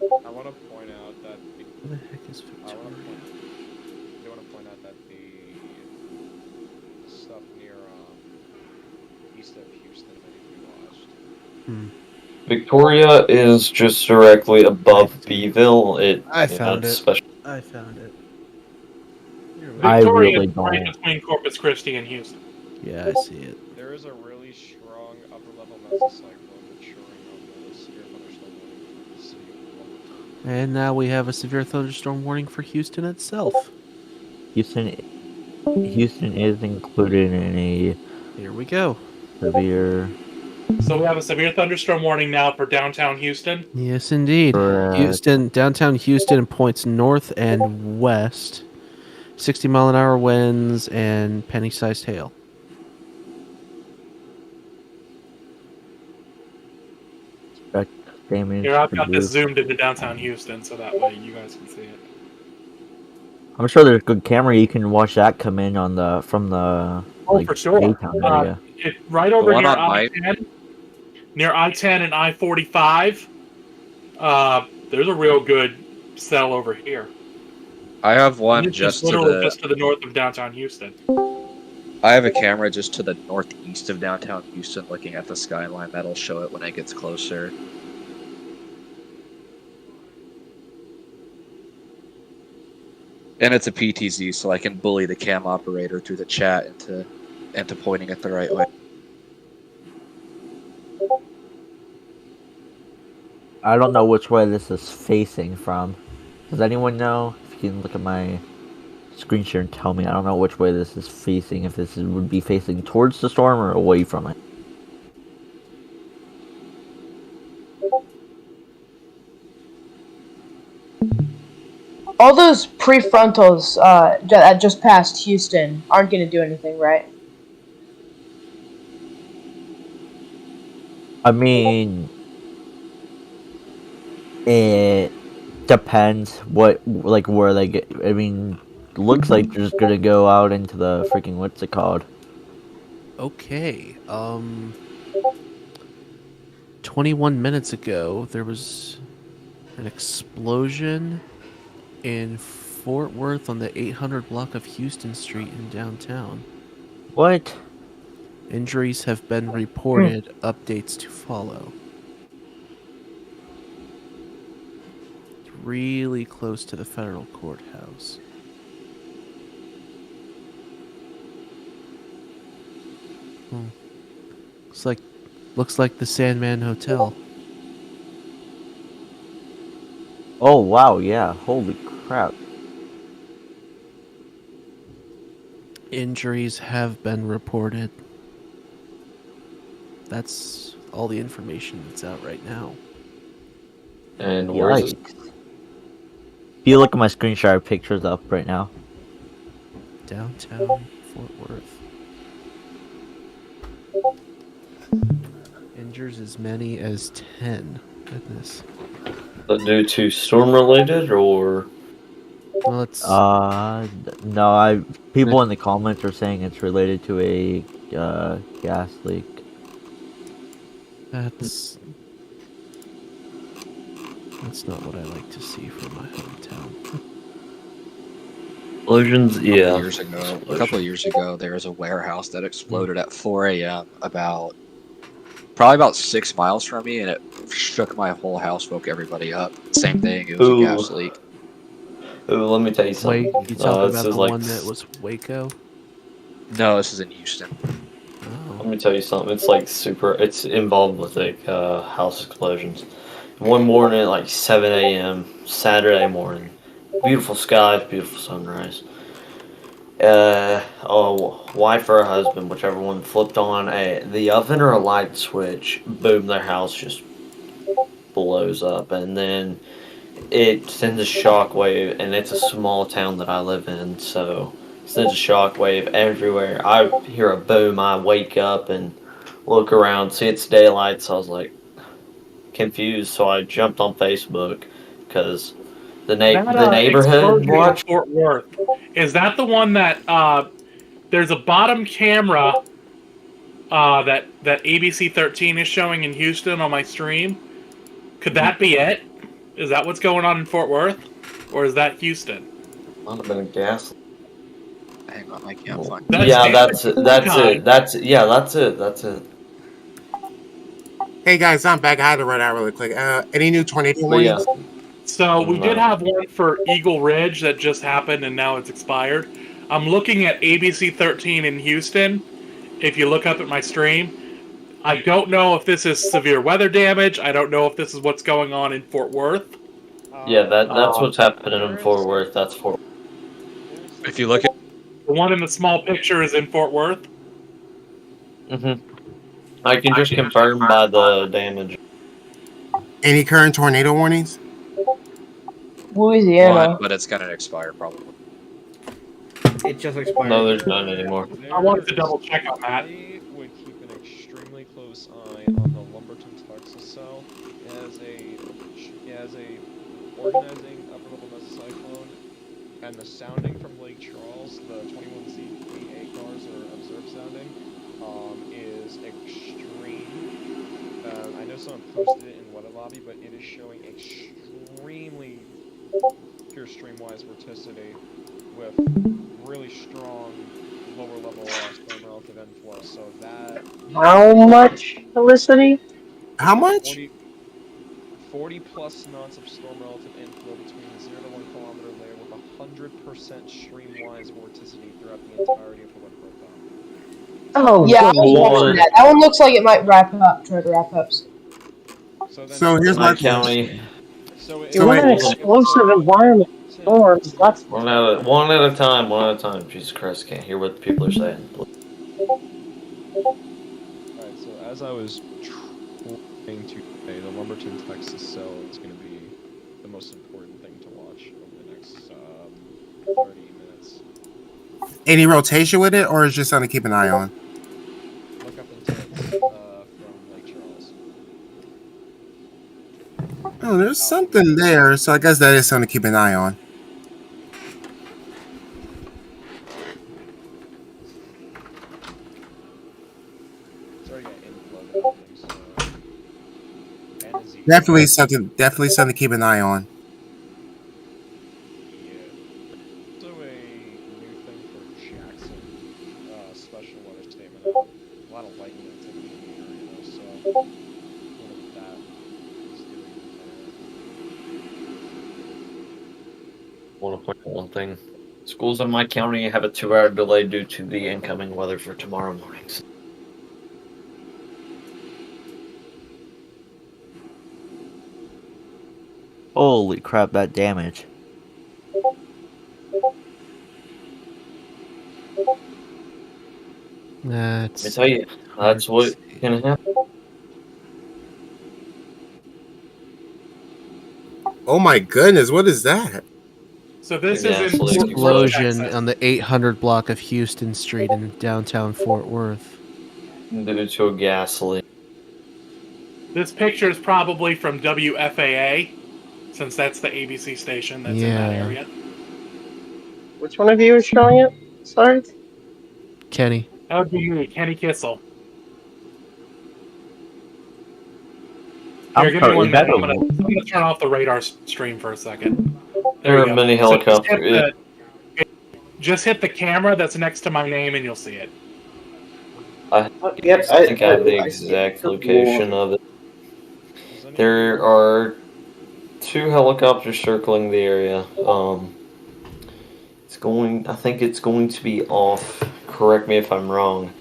S17: I want to point out that
S7: Where the heck is Victoria?
S17: I want to point out that the stuff near east of Houston that we watched.
S3: Victoria is just directly above Beeville.
S7: I found it.
S3: Special.
S7: I found it.
S5: Victoria
S4: really
S5: is right
S4: don't.
S5: between Corpus Christi and Houston.
S7: Yeah, I see it.
S17: There is a really strong upper level mesocyclone maturing on the severe thunderstorm warning for the city of Columbus.
S7: And now we have a severe thunderstorm warning for Houston itself.
S4: Houston is included in a
S7: Here we go.
S4: severe.
S5: So we have a severe thunderstorm warning now for downtown Houston.
S7: Yes, indeed. Houston, downtown Houston points north and west. 60-mile-an-hour winds and penny-sized hail.
S4: Damage.
S5: Here, I've got this zoomed into downtown Houston, so that way you guys can see it.
S4: I'm sure there's a good camera you can watch that come in on the from the
S5: For sure.
S4: Baytown area.
S5: Right over
S20: one
S5: near
S20: on
S5: I-10, near I-10 and I-45. There's a real good cell over here.
S20: I have one
S5: This is
S20: just to
S5: literally just to the north of downtown Houston.
S20: I have a camera just to the northeast of downtown Houston looking at the skyline. That'll show it when it gets closer. And it's a PTZ, so I can bully the cam operator through the chat into pointing it the right way.
S4: I don't know which way this is facing from. Does anyone know? If you can look at my screen share and tell me. I don't know which way this is facing. If this would be facing towards the storm or away from it.
S21: All those prefrontals that just passed Houston aren't going to do anything, right?
S4: I mean, it depends what where they get. I mean, looks like they're just gonna go out into the freaking what's it called?
S7: Okay. 21 minutes ago, there was an explosion in Fort Worth on the 800 block of Houston Street in downtown.
S4: What?
S7: Injuries have been reported. Updates to follow. Really close to the federal courthouse. Looks like the Sandman Hotel.
S4: Oh wow, yeah. Holy crap.
S7: Injuries have been reported. That's all the information that's out right now.
S3: And where's this?
S4: If you look at my screenshot, I have pictures up right now.
S7: Downtown Fort Worth. Injures as many as 10. Goodness.
S3: Due to storm related or?
S7: Well, it's
S4: no. People in the comments are saying it's related to a gas leak.
S7: That's not what I like to see from my hometown.
S3: Explosions, yeah.
S20: A couple of years ago, there was a warehouse that exploded at 4 a.m. probably about 6 miles from me, and it shook my whole house, woke everybody up. Same thing, it was a gas leak.
S3: Ooh, let me tell you something.
S7: You talking about the one that was Waco?
S20: No, this is in Houston.
S3: Let me tell you something. It's involved with house explosions. One morning at like 7 a.m. Saturday morning, beautiful skies, beautiful sunrise. Wife or husband, whichever one, flipped on the oven or a light switch. Boom, their house just blows up, and then it sends a shockwave. And it's a small town that I live in, so it sends a shockwave everywhere. I hear a boom, I wake up and look around, see it's daylight. So I was like confused, so I jumped on Facebook because the neighborhood watch.
S5: Fort Worth. Is that the one that there's a bottom camera that ABC 13 is showing in Houston on my stream? Could that be it? Is that what's going on in Fort Worth, or is that Houston?
S3: Might have been a gas.
S20: Hang on, I can't find.
S3: That's it. That's it.
S6: Hey guys, I'm back. I had to run out really quick. Any new tornado warnings?
S5: So we did have one for Eagle Ridge that just happened and now it's expired. I'm looking at ABC 13 in Houston. If you look up at my stream, I don't know if this is severe weather damage. I don't know if this is what's going on in Fort Worth.
S3: Yeah, that's what's happening in Fort Worth. That's Fort.
S20: If you look at
S5: the one in the small picture is in Fort Worth.
S3: I can just confirm by the damage.
S6: Any current tornado warnings?
S21: Louisiana.
S20: But it's gonna expire probably.
S1: It just expired.
S3: No, there's none anymore.
S5: I wanted to double check on that.
S8: I would keep an extremely close eye on the Lumberton, Texas cell. It has a organizing upper level mesocyclone, and the sounding from Lake Charles, the 21Z cars are observed sounding, is extreme. I know someone posted it in Weather Lobby, but it is showing extremely pure streamwise vorticity with really strong lower level storm relative inflow. So that.
S19: How much helicity?
S6: How much?
S8: 40 plus knots of storm relative inflow between 0 to 1 kilometer layer with 100% streamwise vorticity throughout the entirety of the wind profile.
S21: Oh, yeah, I was watching that. That one looks like it might wrap up. Try to wrap up.
S6: So here's my
S3: county.
S19: You're in an explosive environment. Storms. That's
S3: One at a time. Jesus Christ, I can't hear what the people are saying.
S8: Alright, so as I was trying to say, the Lumberton, Texas cell is going to be the most important thing to watch over the next 30 minutes.
S6: Any rotation with it, or is just something to keep an eye on?
S8: Look up intense from Lake Charles.
S6: Oh, there's something there, so I guess that is something to keep an eye on.
S8: It's already got inflow and everything, so. And a Z.
S6: Definitely something to keep an eye on.
S8: Yeah. Also a new thing for Jackson, special weather statement. A lot of lightning activity in the area, so what that is doing
S3: I want to point out one thing. Schools in my county have a 2-hour delay due to the incoming weather for tomorrow mornings.
S4: Holy crap, that damage.
S3: Let me tell you, that's what can happen.
S6: Oh my goodness, what is that?
S5: So this
S3: Yeah,
S5: is in
S3: it's
S5: Fort
S7: Explosion
S5: Texas.
S7: on the 800 block of Houston Street in downtown Fort Worth.
S3: Due to a gas leak.
S5: This picture is probably from WFAA, since that's the ABC station that's in that area.
S19: Which one of you is showing it? Sorry?
S7: Kenny.
S5: That would be me, Kenny Kissel. Here, give me 1 minute. I'm gonna turn off the radar stream for a second.
S3: There
S5: you
S3: are
S5: go.
S3: many
S5: So
S3: helicopters.
S5: just hit the camera that's next to my name and you'll see it.
S3: I think I have the exact location of it. There are 2 helicopters circling the area. I think it's going to be off, correct me if I'm wrong,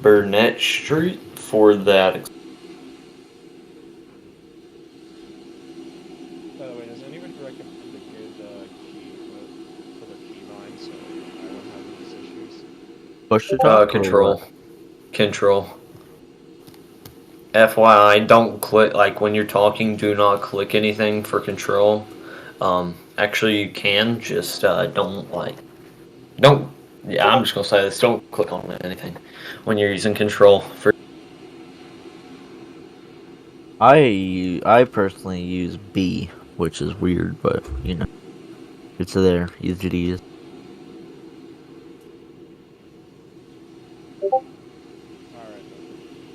S3: Burnett Street for that.
S8: By the way, does anyone recommend a good key for their key mine so I won't have these issues?
S4: Push to talk?
S3: Control. Control. FYI, don't click, like when you're talking, do not click anything for control. Actually you can, just don't, yeah, I'm just gonna say this, don't click on anything when you're using control for.
S4: I personally use B, which is weird, but you know, it's there, easy to use.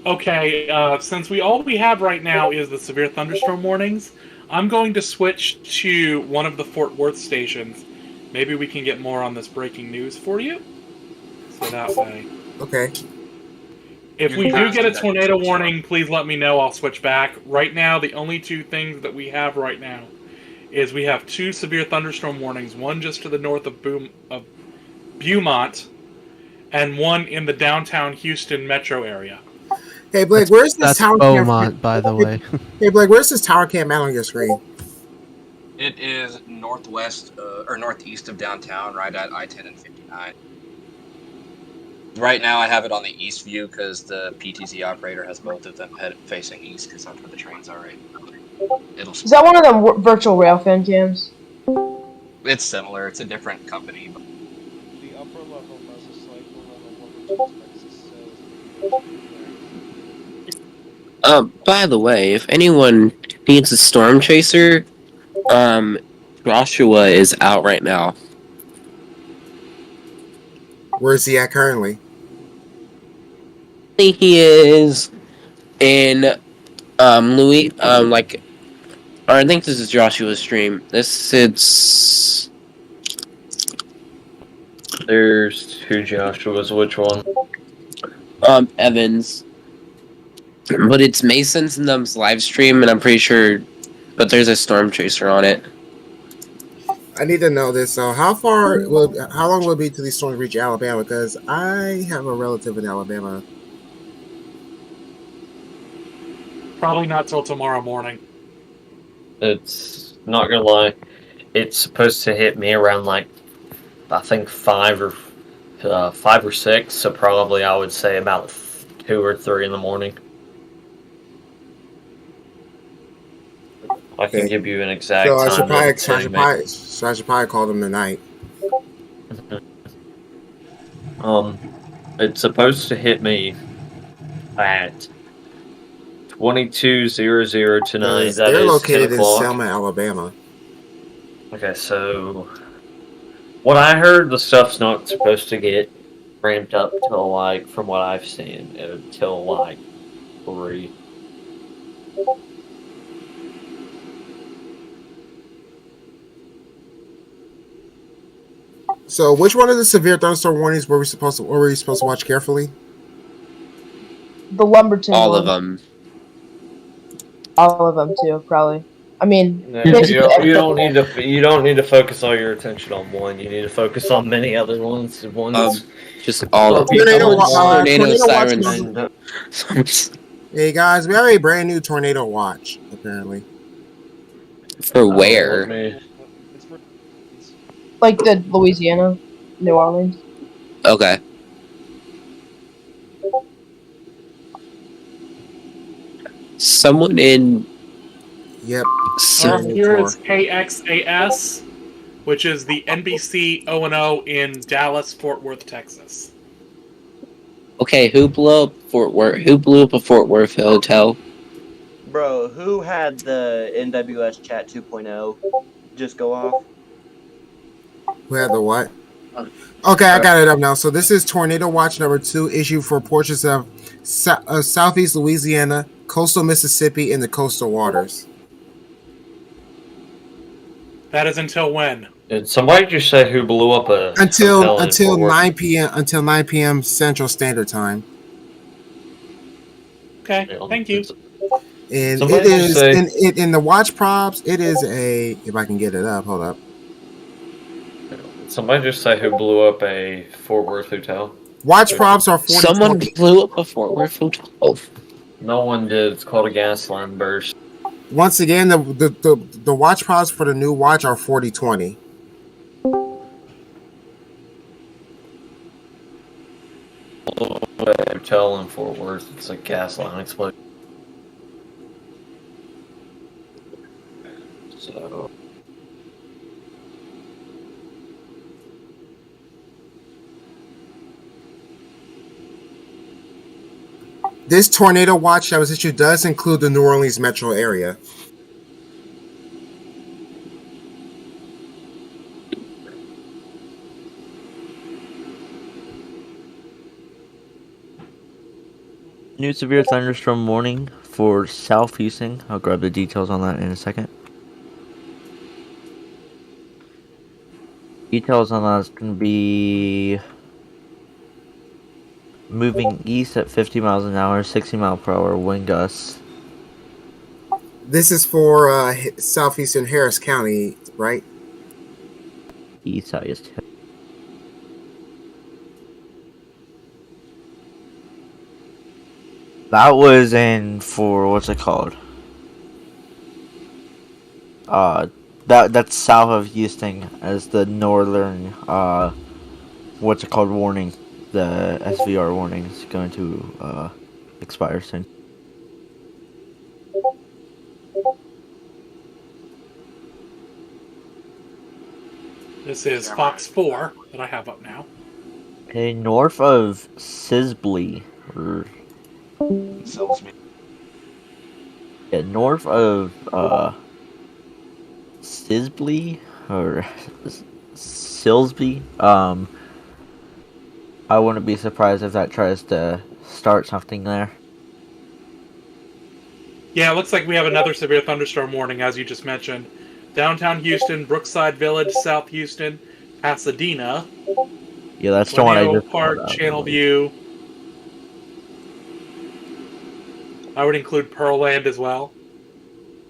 S5: Okay, since all we have right now is the severe thunderstorm warnings, I'm going to switch to one of the Fort Worth stations. Maybe we can get more on this breaking news for you. So that way.
S6: Okay.
S5: If we do get a tornado warning, please let me know. I'll switch back. Right now, the only 2 things that we have right now is we have 2 severe thunderstorm warnings, one just to the north of Beaumont, and one in the downtown Houston metro area.
S6: Hey Blake, where's this
S7: That's
S6: tower
S7: Beaumont,
S6: cam?
S7: by the way.
S6: Hey Blake, where's this tower cam out on your screen?
S2: It is northwest or northeast of downtown, right at I-10 and 59. Right now, I have it on the east view because the PTZ operator has both of them facing east because that's where the trains are right now.
S21: Is that one of them virtual railfan cams?
S2: It's similar. It's a different company. But...
S8: The upper level mesocycle on the Texas says.
S14: By the way, if anyone needs a storm chaser, Joshua is out right now.
S6: Where's he at currently?
S14: I think he is in Louis or I think this is Joshua's stream. There's
S3: 2 Joshuas, which one?
S14: Evans. But it's Mason's and them's live stream, and I'm pretty sure, but there's a storm chaser on it.
S6: I need to know this. So, how long will it be till these storms reach Alabama? Because I have a relative in Alabama.
S5: Probably not till tomorrow morning.
S3: It's not gonna lie. It's supposed to hit me around I think 5 or 6. So probably I would say about 2 or 3 in the morning. I can give you an exact time.
S6: So I should probably call them tonight.
S3: It's supposed to hit me at 22:00 tonight. That
S6: They're
S3: is 10
S6: located in
S3: o'clock.
S6: Selma, Alabama.
S3: Okay, so what I heard, the stuff's not supposed to get ramped up till like, from what I've seen, till like 3.
S6: So, which one of the severe thunderstorm warnings were we supposed to watch carefully?
S21: The Lumberton
S14: All
S21: one.
S14: of them.
S21: All of them too, probably. I mean,
S3: No, you don't need to focus all your attention on one. You need to focus on many other ones.
S14: Just all of
S6: Tornado
S14: sirens.
S6: watch. Hey guys, we have a brand new tornado watch apparently.
S14: For where?
S21: like the Louisiana, New Orleans.
S14: Okay. Someone in.
S6: Yep.
S5: Here is KXAS, which is the NBC O&O in Dallas, Fort Worth, Texas.
S14: Okay, who blew up Fort Worth? Who blew up a Fort Worth hotel?
S13: Bro, who had the NWS chat 2.0 just go off?
S6: Who had the what? Okay, I got it up now. So this is Tornado Watch number 2, issued for portions of southeast Louisiana, coastal Mississippi, and the coastal waters.
S5: That is until when?
S3: Did somebody just say who blew up a hotel in
S6: Until
S3: Fort Worth?
S6: 9 p.m. until 9 p.m. Central Standard Time.
S5: Okay, thank you.
S6: And
S3: Somebody
S6: it is
S3: say-
S6: in the watch props. It is a, if I can get it up, hold up.
S3: Somebody just say who blew up a Fort Worth hotel?
S6: Watch props are 40.
S14: Someone blew up a Fort Worth hotel.
S3: No one did. It's called a gas line burst.
S6: Once again, the watch props for the new watch are 40/20.
S3: Hotel in Fort Worth. It's a gas line explosion. So.
S6: This tornado watch that was issued does include the New Orleans metro area.
S4: New severe thunderstorm warning for South Houston. I'll grab the details on that in a second. Details on that is going to be moving east at 50 miles an hour, 60 mile per hour wind gusts.
S6: This is for southeastern Harris County, right?
S4: East side. That was in for what's it called? That's south of Houston as the northern what's it called warning. The SVR warning is going to expire soon.
S5: This is Fox 4 that I have up now.
S4: Okay, north of Sibley, or yeah, north of Sibley or Silsby. I wouldn't be surprised if that tries to start something there.
S5: Yeah, it looks like we have another severe thunderstorm warning, as you just mentioned. Downtown Houston, Brookside Village, South Houston, Pasadena.
S4: Yeah, that's the one I just
S5: Park, Channelview. I would include Pearland as well.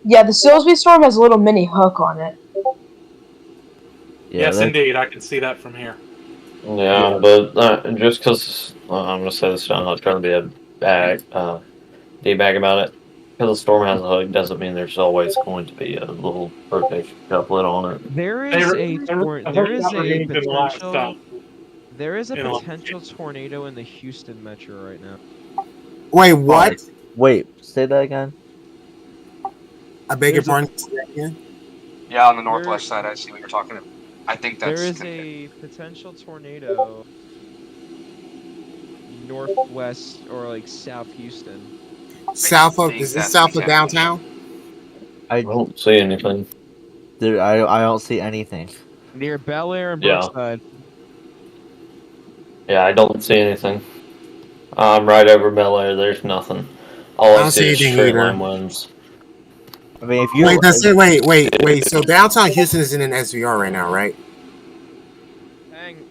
S21: Yeah, the Silsby storm has a little mini hook on it.
S4: Yeah,
S5: Yes, indeed. I can see that from here.
S3: Yeah, but just because I'm gonna say this, I'm not trying to be a d-bag about it. Because the storm has a hook doesn't mean there's always going to be a little rotation couplet on it.
S8: There is a potential tornado in the Houston metro right now.
S6: Wait, what?
S4: Wait, say that again.
S6: I beg your pardon.
S2: Yeah, on the northwest side, I see what you're talking about. I think that's...
S8: There is a potential tornado northwest or like South Houston.
S6: South of, is this south of downtown?
S3: I don't see anything.
S4: Dude, I don't see anything.
S8: Near Bel Air and
S3: Yeah.
S8: Brookside.
S3: Yeah, I don't see anything. I'm right over Bel Air. There's nothing. All
S6: I
S3: I
S6: don't
S3: see
S6: see
S3: is
S6: anything
S3: straight
S6: either.
S3: line winds.
S4: I mean, if you
S6: Wait, that's it. Wait. So downtown Houston is in an SVR right now, right?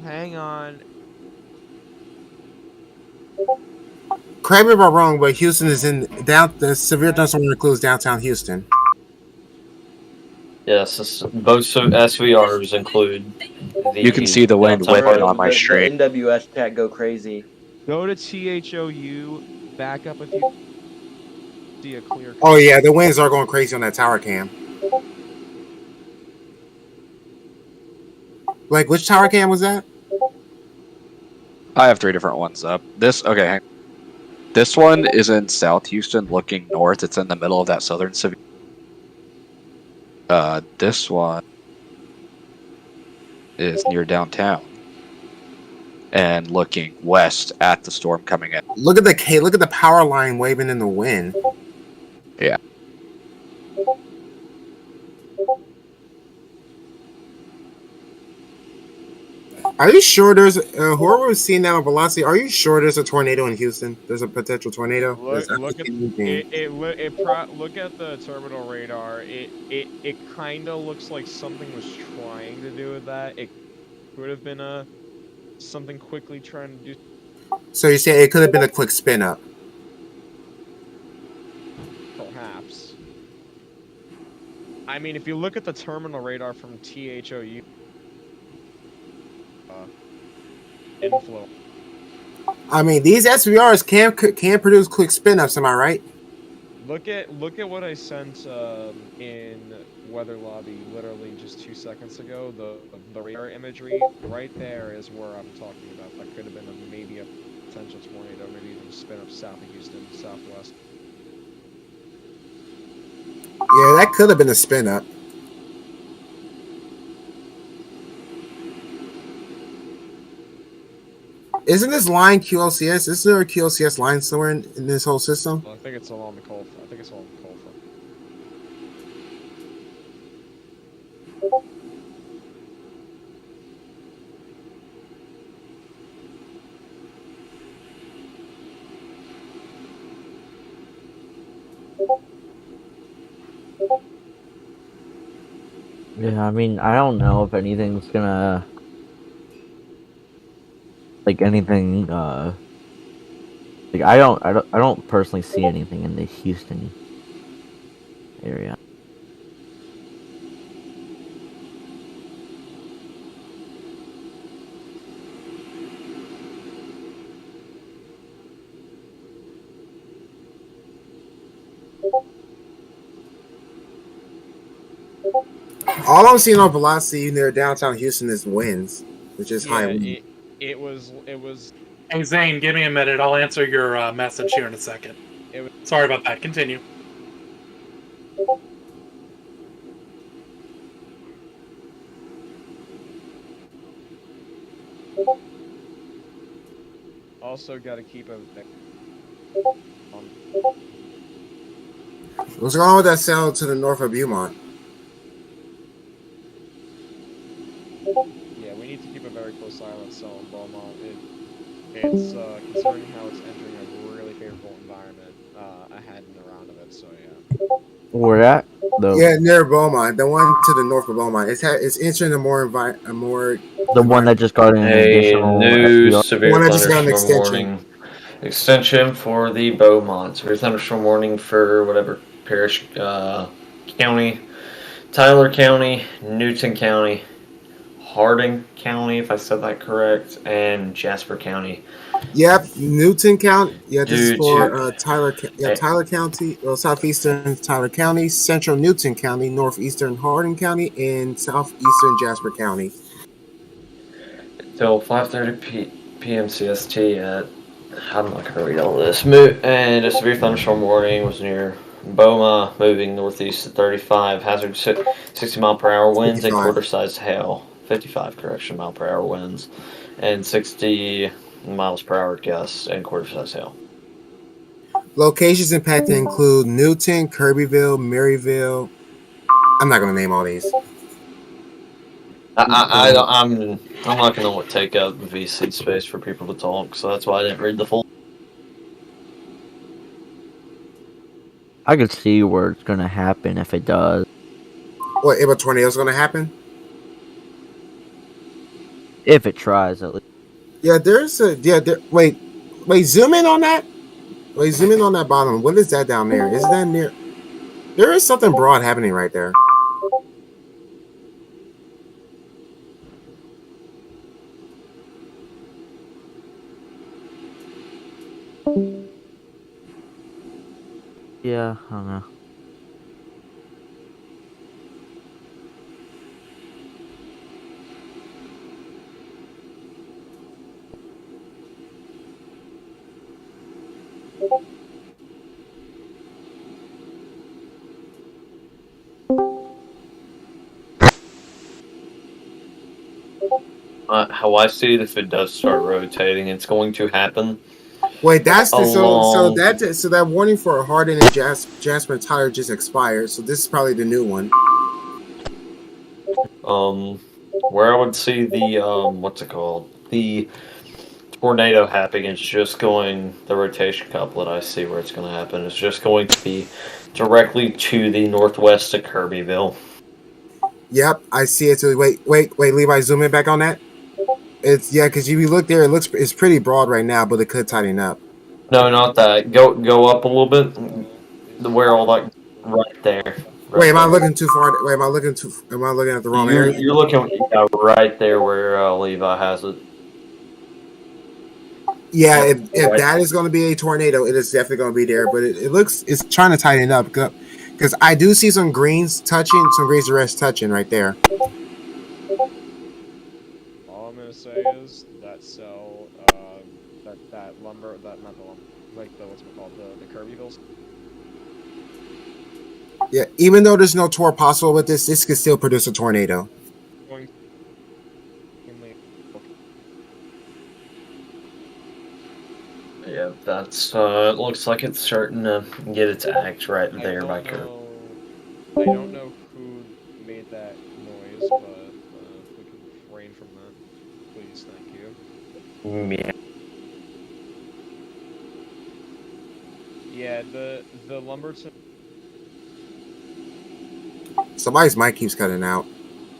S8: Hang on.
S6: Correct me if I'm wrong, but Houston is in the severe thunderstorm includes downtown Houston.
S3: Yes, both SVRs include the.
S20: You can see the wind
S3: downtown
S20: whipping
S3: part.
S20: on my street.
S13: The NWS chat go crazy.
S8: Go to THOU, back up if you see a clear.
S6: Oh yeah, the winds are going crazy on that tower cam. Like, which tower cam was that?
S20: I have 3 different ones up. This one is in South Houston, looking north. It's in the middle of that southern severe. This one is near downtown and looking west at the storm coming in.
S6: Look at the power line waving in the wind.
S20: Yeah.
S6: Are you sure there's whoever was seeing that on Velocity? Are you sure there's a tornado in Houston? There's a potential tornado.
S8: Look at look at the terminal radar. It kind of looks like something was trying to do with that. It could have been something quickly trying to do.
S6: So you say it could have been a quick spin up?
S8: Perhaps. I mean, if you look at the terminal radar from THOU, inflow.
S6: I mean, these SVRs can produce quick spin ups. Am I right?
S8: Look at what I sent in Weather Lobby literally just 2 seconds ago. The radar imagery right there is where I'm talking about. That could have been maybe a potential tornado, maybe even a spin up south of Houston, southwest.
S6: Yeah, that could have been a spin up. Isn't this line QLCS? Is there a QLCS line somewhere in this whole system?
S8: Well, I think it's along the Colfa. I think it's along the Colfa.
S4: Yeah, I mean, I don't know if anything's gonna like anything. Like I don't personally see anything in the Houston area.
S6: All I'm seeing on Velocity near downtown Houston is winds, which is high wind.
S8: It was.
S5: Hey Zane, give me a minute. I'll answer your message here in a second. Sorry about that. Continue.
S8: Also, got to keep a.
S6: What's going on with that cell to the north of Beaumont?
S8: Yeah, we need to keep a very close eye on that cell in Beaumont. It's concerning how it's entering a really favorable environment ahead and around of it. So yeah.
S4: Where at?
S6: Yeah, near Beaumont, the one to the north of Beaumont. It's entering a more
S4: the one that just got an additional
S3: new
S4: SPR.
S3: severe
S6: One that just got an
S3: thunderstorm
S6: extension.
S3: warning. Extension for the Beaumont. Severe thunderstorm warning for whatever parish, county, Tyler County, Newton County, Harding County, if I said that correct, and Jasper County.
S6: Yep, Newton County. Yeah, this is for
S3: Tyler
S6: County, southeastern Tyler County, central Newton County, northeastern Harding County, and southeastern Jasper County.
S3: Till 5:30 p.m. CST at. I'm not going to read all this. And a severe thunderstorm warning was near Boma, moving northeast at 35. Hazard 60 mile per hour winds
S6: 55.
S3: and quarter-sized hail. 55, correction, mile per hour winds. And 60 miles per hour gusts and quarter-sized hail.
S6: Locations impacted include Newton, Kirbyville, Maryville. I'm not gonna name all these.
S3: I'm not gonna take up VC space for people to talk, so that's why I didn't read the full.
S4: I could see where it's gonna happen if it does.
S6: What, if a tornado's gonna happen?
S4: If it tries, at least.
S6: Yeah, there's a wait, zoom in on that. Wait, zoom in on that bottom. What is that down there? Is that near? There is something broad happening right there.
S4: Yeah, I don't know.
S3: How I see it, if it does start rotating, it's going to happen.
S6: Wait, that's the so that warning for a hardened and Jasper tire just expired. So this is probably the new one.
S3: Where I would see the what's it called? The tornado happening is just going the rotation couplet. I see where it's going to happen. It's just going to be directly to the northwest of Kirbyville.
S6: Yep, I see it. So wait, Levi, zoom in back on that. It's because if you look there, it's pretty broad right now, but it could tighten up.
S3: No, not that. Go up a little bit. Where all that right there.
S6: Wait, am I looking too far? Wait, am I looking at the wrong area?
S3: You're looking right there where Levi has it.
S6: Yeah, if that is going to be a tornado, it is definitely going to be there. But it's trying to tighten up because I do see some greens touching, some greens to rest touching right there.
S8: All I'm gonna say is that cell, that lumber, not the lumber, like the what's it called, the Kirbyvilles.
S6: Yeah, even though there's no tor possible with this could still produce a tornado.
S3: Yeah, that's it looks like it's starting to get its act right there by Kirk.
S8: I don't know who made that noise, but if we can refrain from that, please, thank you.
S3: Yeah.
S8: Yeah, the Lumberton.
S6: Somebody's mic keeps cutting out.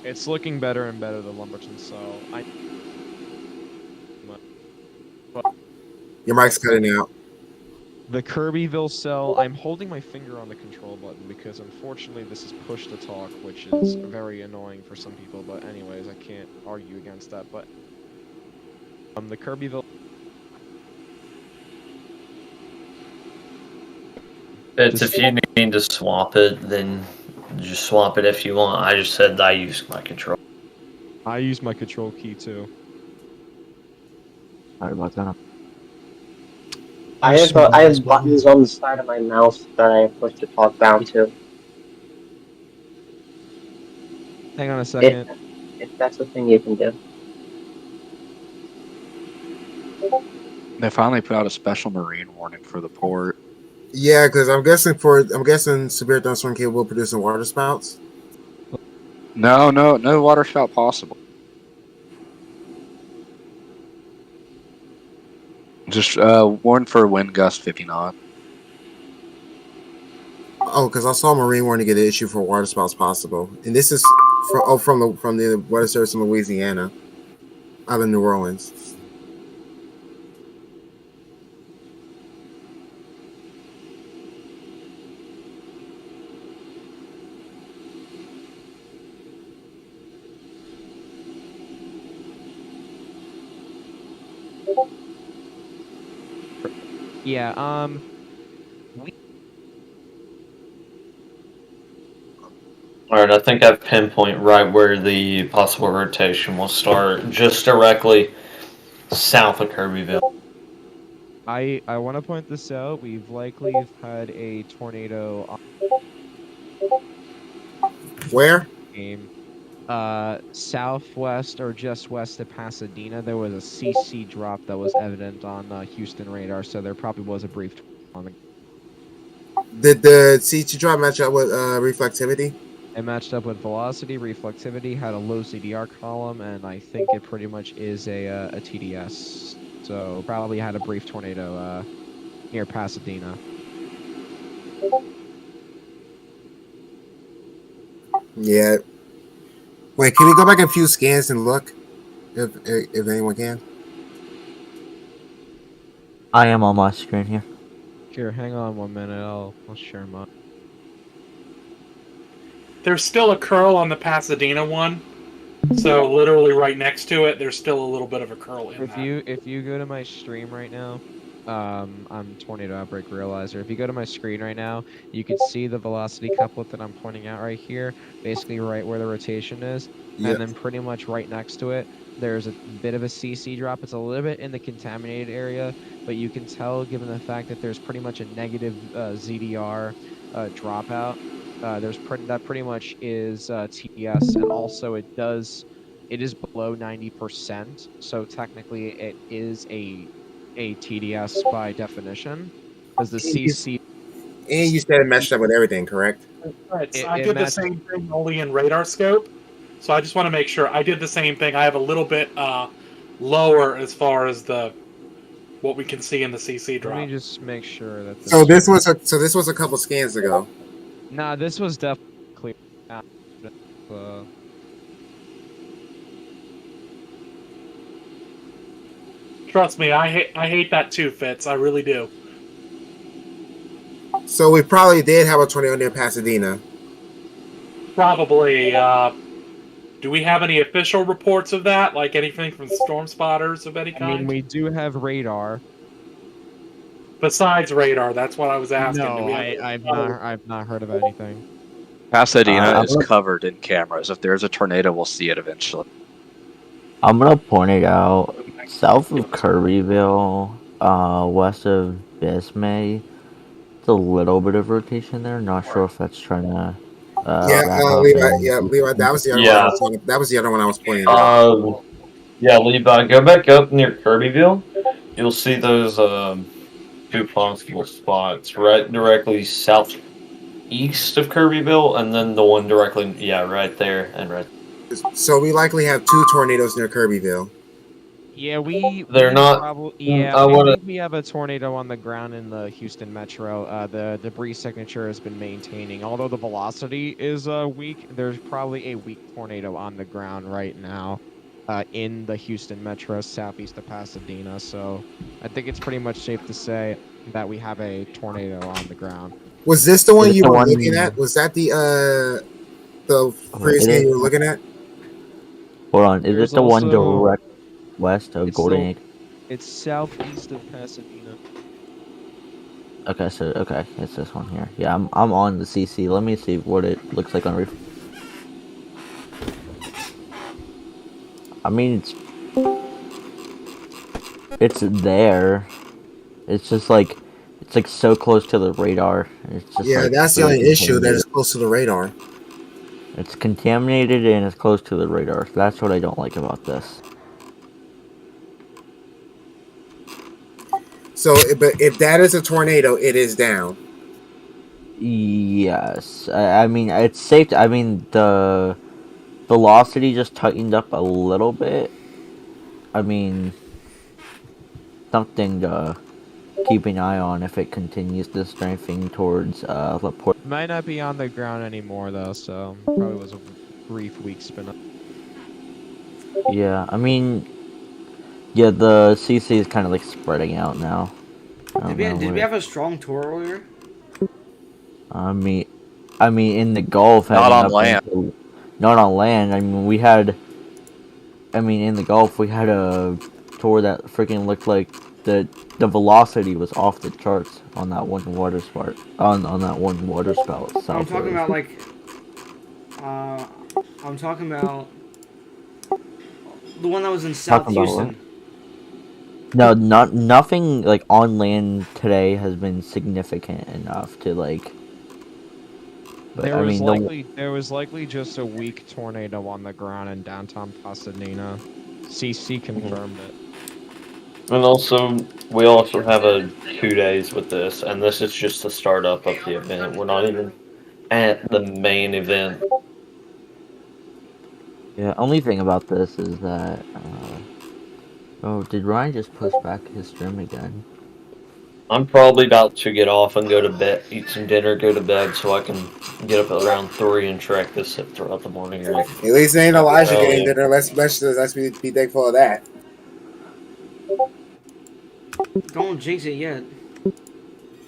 S8: It's looking better and better, the Lumberton, so
S6: Your mic's cutting out.
S8: The Kirbyville cell, I'm holding my finger on the control button because unfortunately this is push to talk, which is very annoying for some people, but anyways, I can't argue against that, but the Kirbyville.
S3: If you need to swap it, then just swap it if you want. I just said I use my control.
S8: I use my control key too.
S4: Sorry about that.
S19: I have buttons on the side of my mouse that I push to talk down to.
S8: Hang on a second.
S19: If that's the thing you can do.
S20: They finally put out a special marine warning for the port.
S6: Yeah, because I'm guessing severe thunderstorm capable of producing water spouts.
S20: No water spout possible. Just warn for wind gust 50 knot.
S6: Oh, because I saw marine warning get an issue for water spouts possible, and this is from the Weather Service in Louisiana, out of New Orleans.
S8: Yeah,
S3: Alright, I think I've pinpoint right where the possible rotation will start, just directly south of Kirbyville.
S8: I want to point this out. We've likely had a tornado.
S6: Where?
S8: Game. Southwest or just west of Pasadena, there was a CC drop that was evident on Houston radar, so there probably was a brief on the.
S6: Did the CT drop match up with reflectivity?
S8: It matched up with velocity, reflectivity, had a low CDR column, and I think it pretty much is a TDS. So probably had a brief tornado near Pasadena.
S6: Yeah. Wait, can we go back a few scans and look, if anyone can?
S4: I am on my screen here.
S8: Here, hang on 1 minute. I'll share mine.
S5: There's still a curl on the Pasadena one, so literally right next to it, there's still a little bit of a curl in that.
S8: If you go to my stream right now, I'm Tornado Outbreak Realizer. If you go to my screen right now, you can see the velocity couplet that I'm pointing out right here, basically right where the rotation is, and then pretty much right next to it, there's a bit of a CC drop. It's a little bit in the contaminated area, but you can tell given the fact that there's pretty much a negative ZDR dropout. That pretty much is TDS, and also it is below 90%, so technically it is a TDS by definition, because the CC.
S6: And you said it matched up with everything, correct?
S5: Right, so I did the same thing only in radar scope, so I just want to make sure I did the same thing. I have a little bit lower as far as what we can see in the CC drop.
S8: Let me just make sure that.
S6: So this was a couple scans ago.
S8: Nah, this was definitely clear.
S5: Trust me, I hate that too, Fitz. I really do.
S6: So we probably did have a tornado near Pasadena.
S5: Probably. Do we have any official reports of that? Like anything from storm spotters of any kind?
S8: I mean, we do have radar.
S5: Besides radar, that's what I was asking.
S8: No, I've not heard of anything.
S20: Pasadena is covered in cameras. If there's a tornado, we'll see it eventually.
S4: I'm gonna point it out. South of Kirbyville, west of Bismay, it's a little bit of rotation there. Not sure if that's trying to.
S6: Levi, that was the other one. That was the other one I was pointing out.
S3: Yeah, Levi, go back up near Kirbyville. You'll see those two possible spots right directly southeast of Kirbyville, and then the one directly, right there and right.
S6: So we likely have 2 tornadoes near Kirbyville.
S8: Yeah,
S3: They're not.
S8: think we have a tornado on the ground in the Houston metro. The debris signature has been maintaining. Although the velocity is weak, there's probably a weak tornado on the ground right now in the Houston metro southeast of Pasadena. So I think it's pretty much safe to say that we have a tornado on the ground.
S6: Was this the one you were looking at? Was that the previous thing you were looking at?
S4: Hold on, is it the one direct west of Golden Egg?
S8: It's southeast of Pasadena.
S4: Okay, it's this one here. Yeah, I'm on the CC. Let me see what it looks like on I mean, it's there. It's just like so close to the radar. It's just
S6: that's the only issue. That it's close to the radar.
S4: It's contaminated and it's close to the radar. That's what I don't like about this.
S6: So, but if that is a tornado, it is down.
S4: Yes, I mean it's safe. I mean the velocity just tightened up a little bit. I mean something to keep an eye on if it continues to strengthen towards LaPorte.
S8: Might not be on the ground anymore though, so probably was a brief weak spin up.
S4: Yeah, I mean, the CC is kind of like spreading out now.
S1: Did we have a strong tour earlier?
S4: I mean, in the Gulf.
S20: Not on land.
S4: Not on land. I mean, in the Gulf, we had a tour that freaking looked like the velocity was off the charts on that one water spout. On that one water spout.
S1: I'm talking about I'm talking about the one that was in South Houston.
S4: No, nothing like on land today has been significant enough to like. But,
S8: there was likely just a weak tornado on the ground in downtown Pasadena. CC confirmed it.
S3: And also, we also have a 2 days with this, and this is just the startup of the event. We're not even at the main event.
S4: Yeah, only thing about this is that, oh, did Ryan just push back his stream again?
S3: I'm probably about to get off and go to bed, eat some dinner, go to bed, so I can get up at around 3 and track this throughout the morning.
S6: At least it ain't Elijah getting
S3: yeah.
S6: dinner. Let's be thankful of that.
S1: Don't jinx it yet.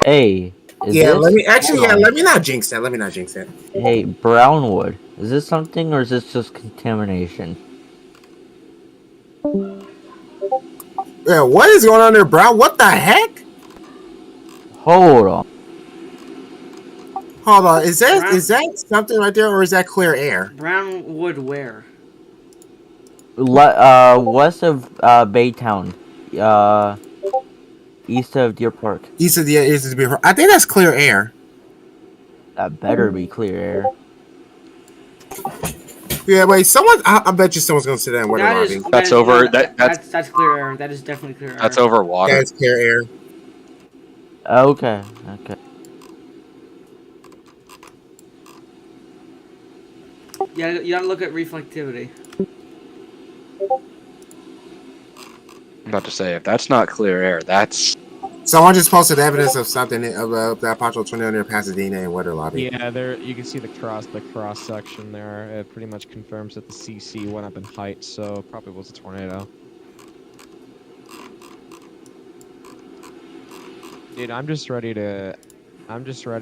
S4: Hey, is
S6: Yeah,
S4: this?
S6: let me not jinx that. Let me not jinx that.
S4: Hey, Brownwood, is this something or is this just contamination?
S6: Yeah, what is going on there, Brown? What the heck?
S4: Hold on.
S6: Hold on. Is that something right there, or is that clear air?
S1: Brownwood where?
S4: West of Baytown, east of Deer Park.
S6: East of the I think that's clear air.
S4: That better be clear air.
S6: Yeah, wait. I bet you someone's gonna sit down and water lobby.
S20: That's over.
S1: That's clear air. That is definitely clear air.
S20: That's over water.
S6: That's clear air.
S4: Okay.
S1: Yeah, you gotta look at reflectivity.
S20: I'm about to say, if that's not clear air, that's.
S6: Someone just posted evidence of something of that possible tornado near Pasadena and water lobby.
S8: Yeah, there you can see the cross section there. It pretty much confirms that the CC went up in height, so probably was a tornado. Dude, I'm just ready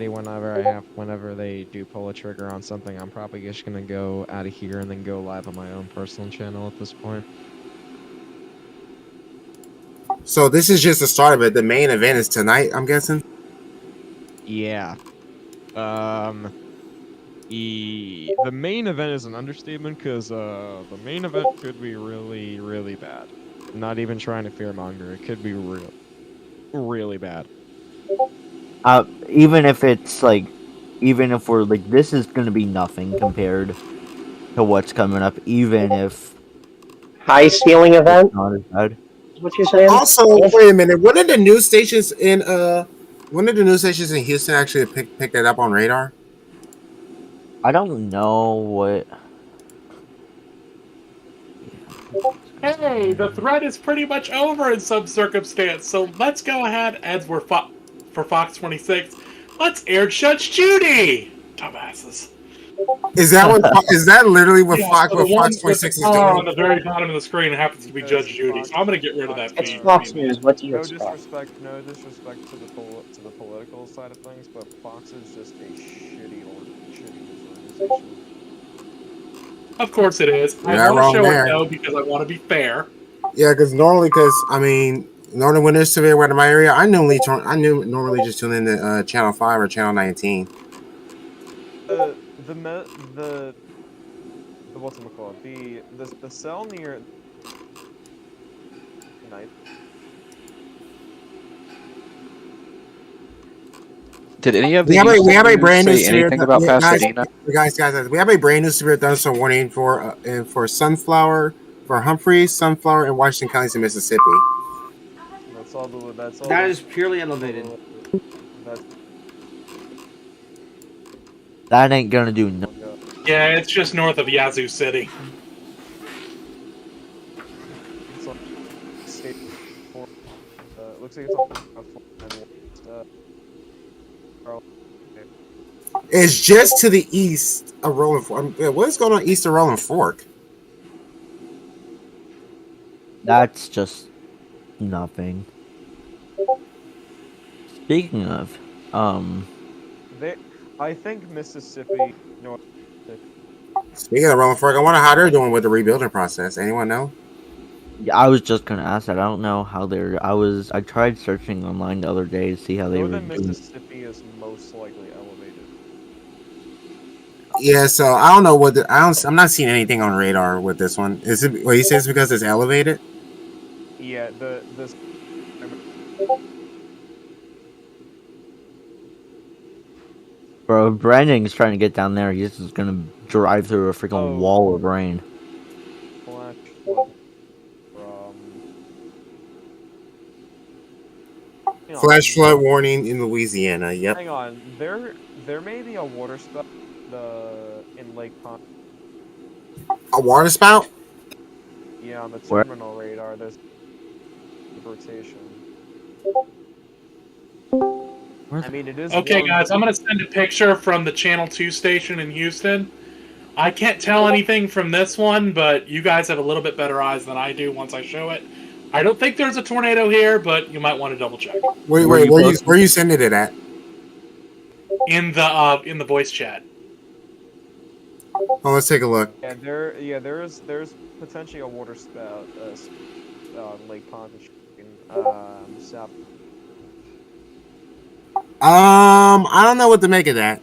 S8: whenever they do pull a trigger on something. I'm probably just gonna go out of here and then go live on my own personal channel at this point.
S6: So this is just the start of it. The main event is tonight, I'm guessing.
S8: Yeah. The main event is an understatement because the main event could be really, really bad. I'm not even trying to fearmonger. It could be really bad.
S4: Even if we're like, this is gonna be nothing compared to what's coming up. Even if
S19: high ceiling event.
S4: Not as bad.
S19: What you're saying?
S6: Also, wait a minute. When did the news stations in Houston actually pick that up on radar?
S4: I don't know what.
S5: Hey, the threat is pretty much over in some circumstance, so let's go ahead, as we're for Fox 26, let's air Judge Judy! Dumbasses.
S6: Is that literally what
S5: Yeah,
S6: Fox
S5: so the one
S6: 26
S5: with
S6: is
S5: the car
S6: doing?
S5: on the very bottom of the screen happens to be Judge Judy, so I'm gonna get rid of that
S19: It's
S5: feed.
S19: Fox News. What do you
S8: No
S19: expect?
S8: disrespect to the political side of things, but Fox is just a shitty news organization.
S5: Of course it is. I
S6: You're
S5: want to
S6: wrong
S5: show
S6: there.
S5: it though because I want to be fair.
S6: Yeah, normally when there's severe weather in my area, I normally just tune in to channel 5 or channel 19.
S8: The whatchamacallit, the cell near night.
S20: Did any of
S6: We
S20: the
S6: have a
S20: news
S6: brand new
S20: say anything about Pasadena?
S6: Guys, we have a brand new severe thunderstorm warning for Sunflower, for Humphreys, Sunflower, and Washington counties in Mississippi.
S1: That is purely elevated.
S4: That ain't gonna do no.
S5: Yeah, it's just north of Yazoo City.
S8: Looks like it's
S6: It's just to the east of Rolling Fork. What is going on east of Rolling Fork?
S4: That's just nothing. Speaking of,
S8: I think Mississippi.
S6: Speaking of Rolling Fork, I wonder how they're doing with the rebuilding process. Anyone know?
S4: Yeah, I was just gonna ask that. I don't know how they're. I tried searching online the other day to see how they were
S8: Northern
S4: doing.
S8: Mississippi is most likely elevated.
S6: Yeah, so I don't know I'm not seeing anything on radar with this one. Is it? Well, he says because it's elevated.
S8: Yeah,
S4: Bro, if Brandon's trying to get down there, he's just gonna drive through a freaking wall of rain.
S6: flash flood warning in Louisiana. Yep.
S8: Hang on, there may be a water spout in Lake Pond.
S6: A water spout?
S8: Yeah, on the
S4: Where?
S8: terminal radar, there's rotation. I mean, it is
S5: Okay,
S8: warm.
S5: guys, I'm going to send a picture from the Channel 2 station in Houston. I can't tell anything from this one, but you guys have a little bit better eyes than I do once I show it. I don't think there's a tornado here, but you might want to double check.
S6: Wait, where you sending it at?
S5: In the voice chat.
S6: Oh, let's take a look.
S8: Yeah, there's potentially a water spout, Lake Pond, south.
S6: I don't know what to make of that.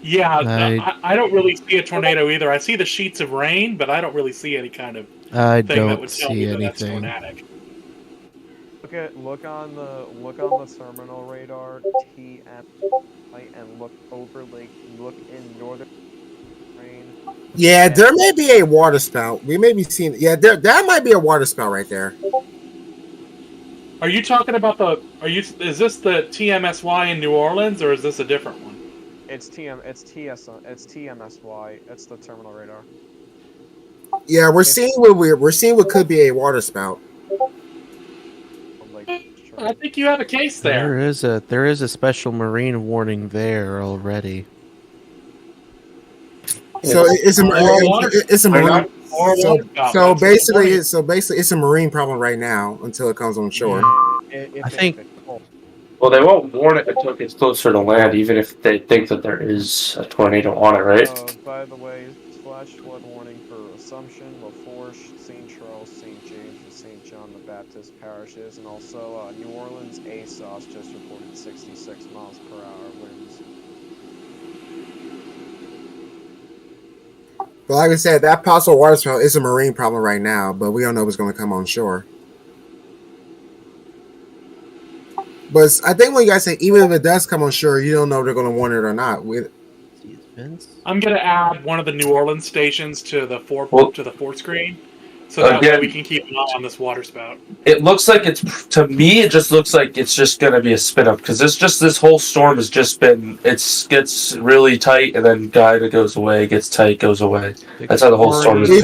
S5: Yeah, I don't really see a tornado either. I see the sheets of rain, but I don't really see any kind of
S7: I
S5: thing that
S7: don't
S5: would tell
S7: see
S5: me that that's
S7: anything.
S5: tornadic.
S8: Look on the terminal radar, TM, and look over look in northern rain.
S6: Yeah, there may be a water spout. We may be seeing. Yeah, that might be a water spout right there.
S5: Are you talking about is this the TMSY in New Orleans, or is this a different one?
S8: It's TMSY. It's the terminal radar.
S6: Yeah, we're seeing what could be a water spout.
S5: I think you have a case there.
S7: There is a special marine warning there already.
S6: So it's a marine. So basically, it's a marine problem right now until it comes on shore.
S7: I think.
S10: Well, they won't warn it until it gets closer to land, even if they think that there is a tornado on it, right?
S8: By the way, flash flood warning for Assumption, Lafourche, St. Charles, St. James, and St. John the Baptist parishes, and also New Orleans ASOS just reported 66 miles per hour winds.
S6: But like I said, that possible water spout is a marine problem right now, but we don't know what's going to come on shore. But I think when you guys say, even if it does come on shore, you don't know if they're going to warn it or not.
S5: I'm going to add one of the New Orleans stations to the fourth screen, so that way we can keep an eye on this water spout.
S10: It looks like it just looks like it's just going to be a spin up, because this whole storm has just been, gets really tight and then kind of goes away, gets tight, goes away. That's how the whole storm is.
S6: Were you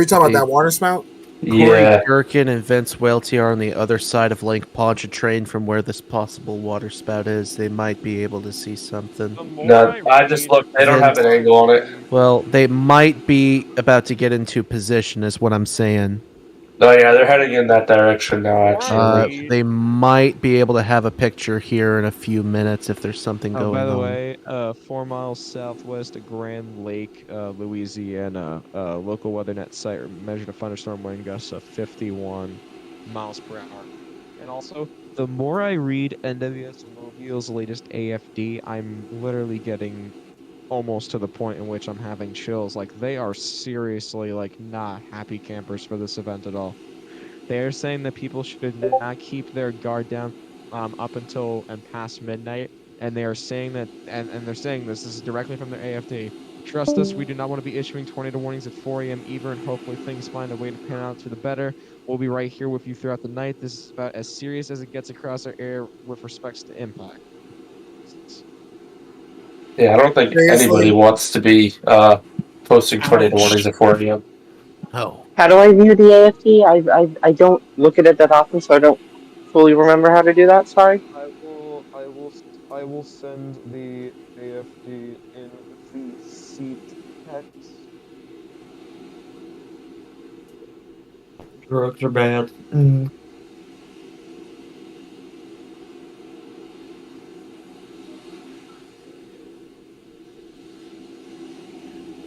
S6: talking about that water spout?
S10: Yeah.
S7: Corey Gherkin and Vince Welty are on the other side of Lake Pontchartrain from where this possible water spout is. They might be able to see something.
S10: No, I just looked. They don't have an angle on it.
S7: Well, they might be about to get into position, is what I'm saying.
S10: Oh yeah, they're heading in that direction now, actually.
S7: They might be able to have a picture here in a few minutes if there's something going on.
S8: By the way, 4 miles southwest of Grand Lake, Louisiana, local WeatherNet site measured a thunderstorm wind gusts of 51 miles per hour. And also, the more I read NWS Mobile's latest AFD, I'm literally getting almost to the point in which I'm having chills. Like, they are seriously, not happy campers for this event at all. They're saying that people should not keep their guard down up until and past midnight, and they are saying that, and they're saying this is directly from their AFD. Trust us, we do not want to be issuing tornado warnings at 4 a.m. either, and hopefully things find a way to pan out to the better. We'll be right here with you throughout the night. This is about as serious as it gets across our air with respects to impact.
S10: Yeah, I don't think anybody wants to be posting tornado warnings at 4 a.m.
S7: Oh.
S19: How do I view the AFD? I don't look at it that often, so I don't fully remember how to do that. Sorry.
S8: I will send the AFD in the seat text.
S3: Drugs are bad.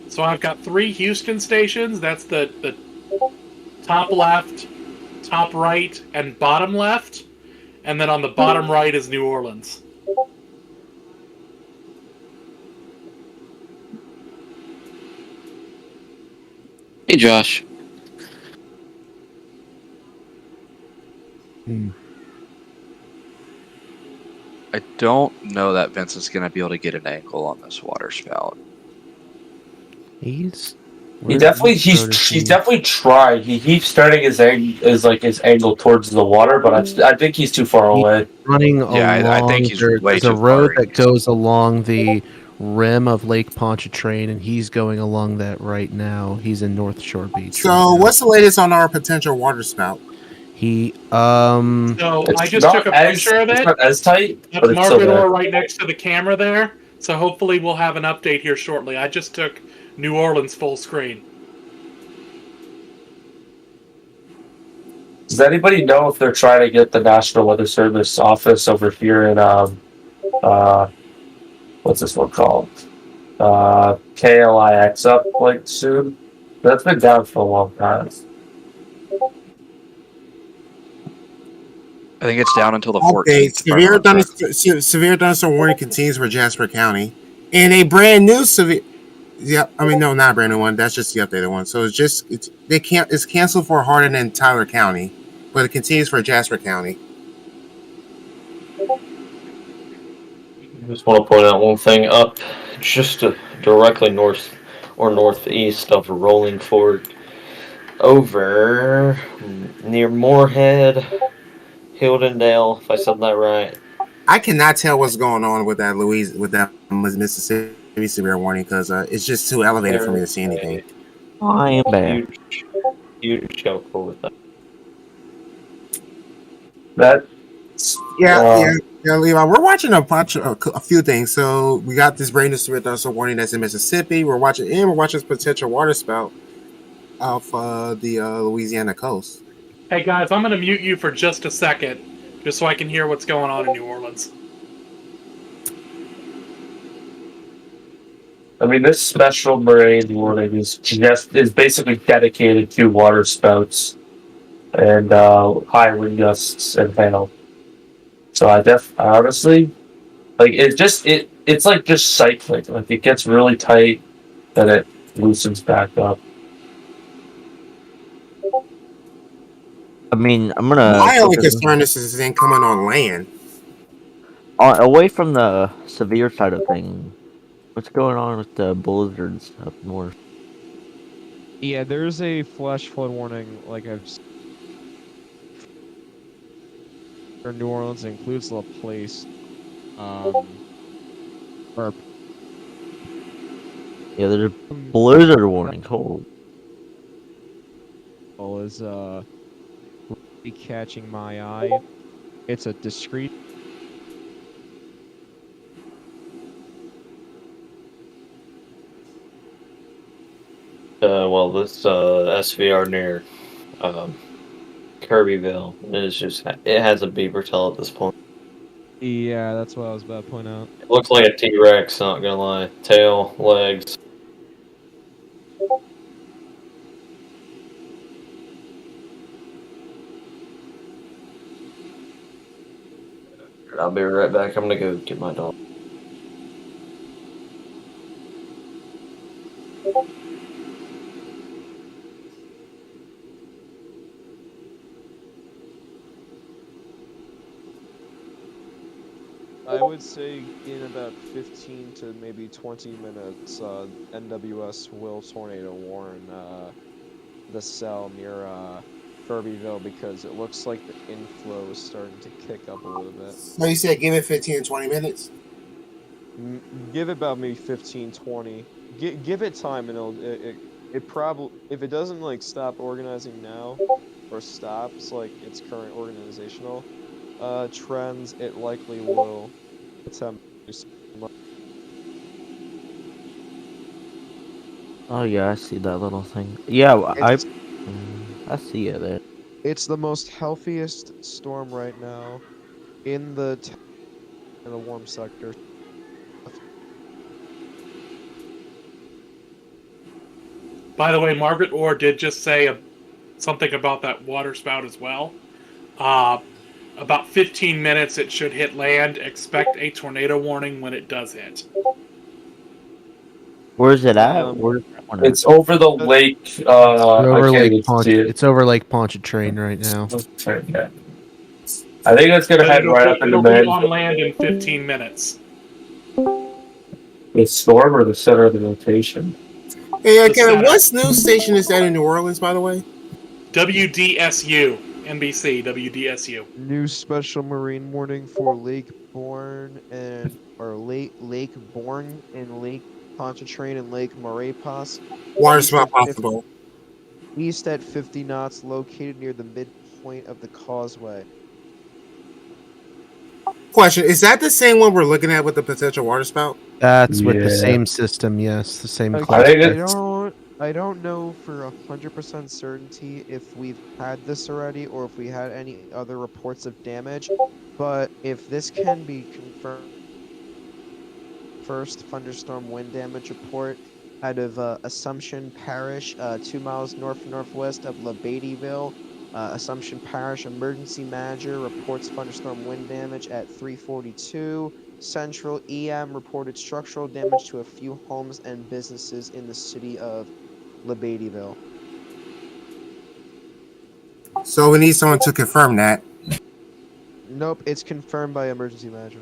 S5: So I've got 3 Houston stations. That's the top left, top right, and bottom left. And then on the bottom right is New Orleans.
S14: Hey, Josh.
S20: I don't know that Vince is going to be able to get an angle on this water spout.
S7: He's
S10: He's definitely tried. He keeps turning his angle towards the water, but I think he's too far away.
S7: Running
S20: Yeah,
S7: along.
S20: I think he's way
S7: There's
S20: too
S7: a road
S20: far
S7: that goes along the rim of Lake Pontchartrain, and he's going along that right now. He's in North Shore Beach.
S6: So, what's the latest on our potential water spout?
S7: He
S5: So I just took a picture of it.
S10: It's not as tight,
S5: That's
S10: but it's still
S5: Margaret
S10: there.
S5: Orr right next to the camera there. So hopefully we'll have an update here shortly. I just took New Orleans full screen.
S10: Does anybody know if they're trying to get the National Weather Service office over here in what's this one called? KLIX up like soon? That's been down for a long time.
S20: I think it's down until the
S6: Okay,
S20: 14th.
S6: severe thunderstorm warning continues for Jasper County, and a brand new severe. Yeah, I mean no, not a brand new one. That's just the updated one. So it's canceled for Hardin and Tyler County, but it continues for Jasper County.
S3: I just want to point out one thing up just directly north or northeast of Rolling Fork, over near Moorhead, Hildendale, if I said that right.
S6: I cannot tell what's going on with that Mississippi severe warning because it's just too elevated for me to see anything.
S4: I am bad.
S3: Huge helpful with that.
S6: Yeah, Levi. We're watching a few things. So we got this brand new severe thunderstorm warning that's in Mississippi. We're watching this potential water spout off the Louisiana coast.
S5: Hey guys, I'm going to mute you for just a second, just so I can hear what's going on in New Orleans.
S10: I mean, this special marine warning is basically dedicated to water spouts and high wind gusts and hail. So I honestly, like it's like just cycling. Like it gets really tight, then it loosens back up.
S4: I mean, I'm gonna.
S6: My only concern is then coming on land.
S4: Away from the severe side of things, what's going on with the blizzards up north?
S8: Yeah, there's a flash flood warning, like for New Orleans, includes La Place.
S4: Yeah, there's a blizzard warning. Cold.
S8: Is really catching my eye. It's a discrete.
S3: Well, this SVR near Kirbyville it has a beaver tail at this point.
S8: Yeah, that's what I was about to point out.
S3: It looks like a T-Rex, not gonna lie. Tail, legs. I'll be right back. I'm gonna go get my dog.
S8: I would say in about 15 to maybe 20 minutes, NWS will tornado warn the cell near Furbyville because it looks like the inflow is starting to kick up a little bit.
S6: So you said give it 15 to 20 minutes?
S8: Give it about maybe 15, 20. Give it time and it probably, if it doesn't like stop organizing now or stops like its current organizational trends, it likely will attempt to do something.
S4: Oh yeah, I see that little thing. Yeah, I see it there.
S8: It's the most healthiest storm right now in the warm sector.
S5: By the way, Margaret Orr did just say something about that water spout as well. About 15 minutes, it should hit land. Expect a tornado warning when it does hit.
S4: Where's it at?
S10: It's over the lake.
S7: It's over Lake Pontchartrain right now.
S10: Okay. I think it's gonna head right up into
S5: It'll be on land in 15 minutes.
S10: The storm or the center of the rotation?
S6: Hey, Kevin, what news station is that in New Orleans, by the way?
S5: WDSU, NBC, WDSU.
S8: New special marine warning for Lake Bourne and Lake Pontchartrain and Lake Maurepas.
S6: Water spout possible.
S8: East at 50 knots, located near the midpoint of the causeway.
S6: Question: is that the same one we're looking at with the potential water spout?
S7: That's with the same system, yes, the same
S8: Okay,
S7: class.
S8: I don't know for 100% certainty if we've had this already or if we had any other reports of damage, but if this can be confirmed, first thunderstorm wind damage report out of Assumption Parish, 2 miles northwest of LaBeattyville. Assumption Parish emergency manager reports thunderstorm wind damage at 3:42 Central. EM reported structural damage to a few homes and businesses in the city of LaBeattyville.
S6: So we need someone to confirm that.
S8: Nope, it's confirmed by emergency manager.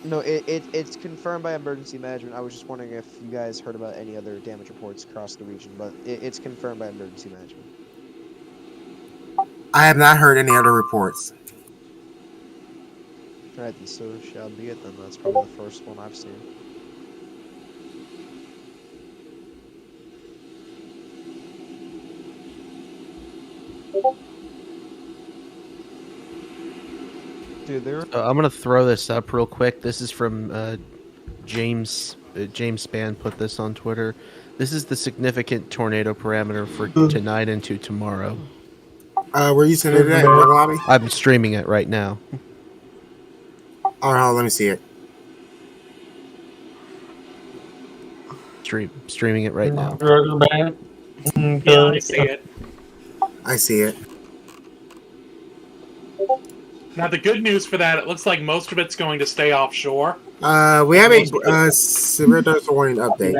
S8: No, it's confirmed by emergency management. I was just wondering if you guys heard about any other damage reports across the region, but it's confirmed by emergency management.
S6: I have not heard any other reports.
S8: Alright, then so shall be it then. That's probably the first one I've seen. Dude,
S7: I'm gonna throw this up real quick. This is from James. James Spann put this on Twitter. This is the significant tornado parameter for tonight into tomorrow.
S6: Where you sending it at? What lobby?
S7: I'm streaming it right now.
S6: All right, let me see it.
S7: Streaming it right now.
S5: Yeah, I see it.
S6: I see it.
S11: Now, the good news for that, it looks like most of it's going to stay offshore.
S6: We have a severe thunderstorm warning update.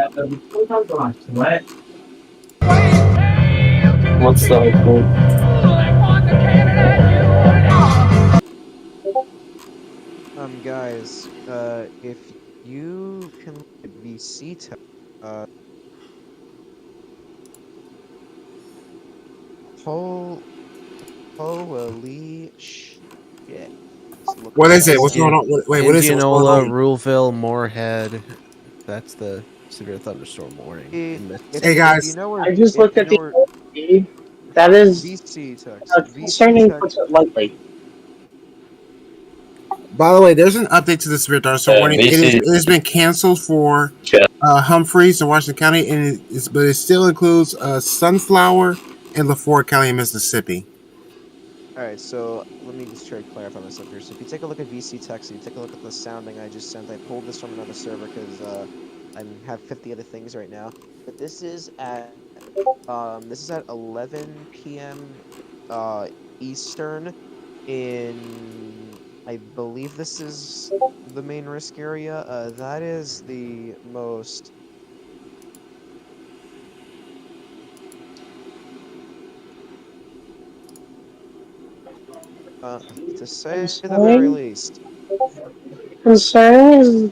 S10: What's that?
S8: Guys, if you can look at VC tech, holy shit.
S6: What is it? What's going on? Wait, what is it? What's going
S7: Indianola,
S6: on?
S7: Ruleville, Moorhead. That's the severe thunderstorm warning.
S6: Hey guys,
S19: I just looked at the feed. That is
S8: VC text.
S19: concerning, puts it lightly.
S6: by the way, there's an update to the severe thunderstorm warning. It has been canceled for Humphreys in Washington County, but it still includes Sunflower and LaForte County in Mississippi.
S8: Alright, so let me just try to clarify myself here. So if you take a look at VC text and you take a look at the sounding I just sent, I pulled this from another server because I have 50 other things right now. But this is at 11 p.m. Eastern in, I believe this is the main risk area. That is the most to say the very least.
S19: Concern is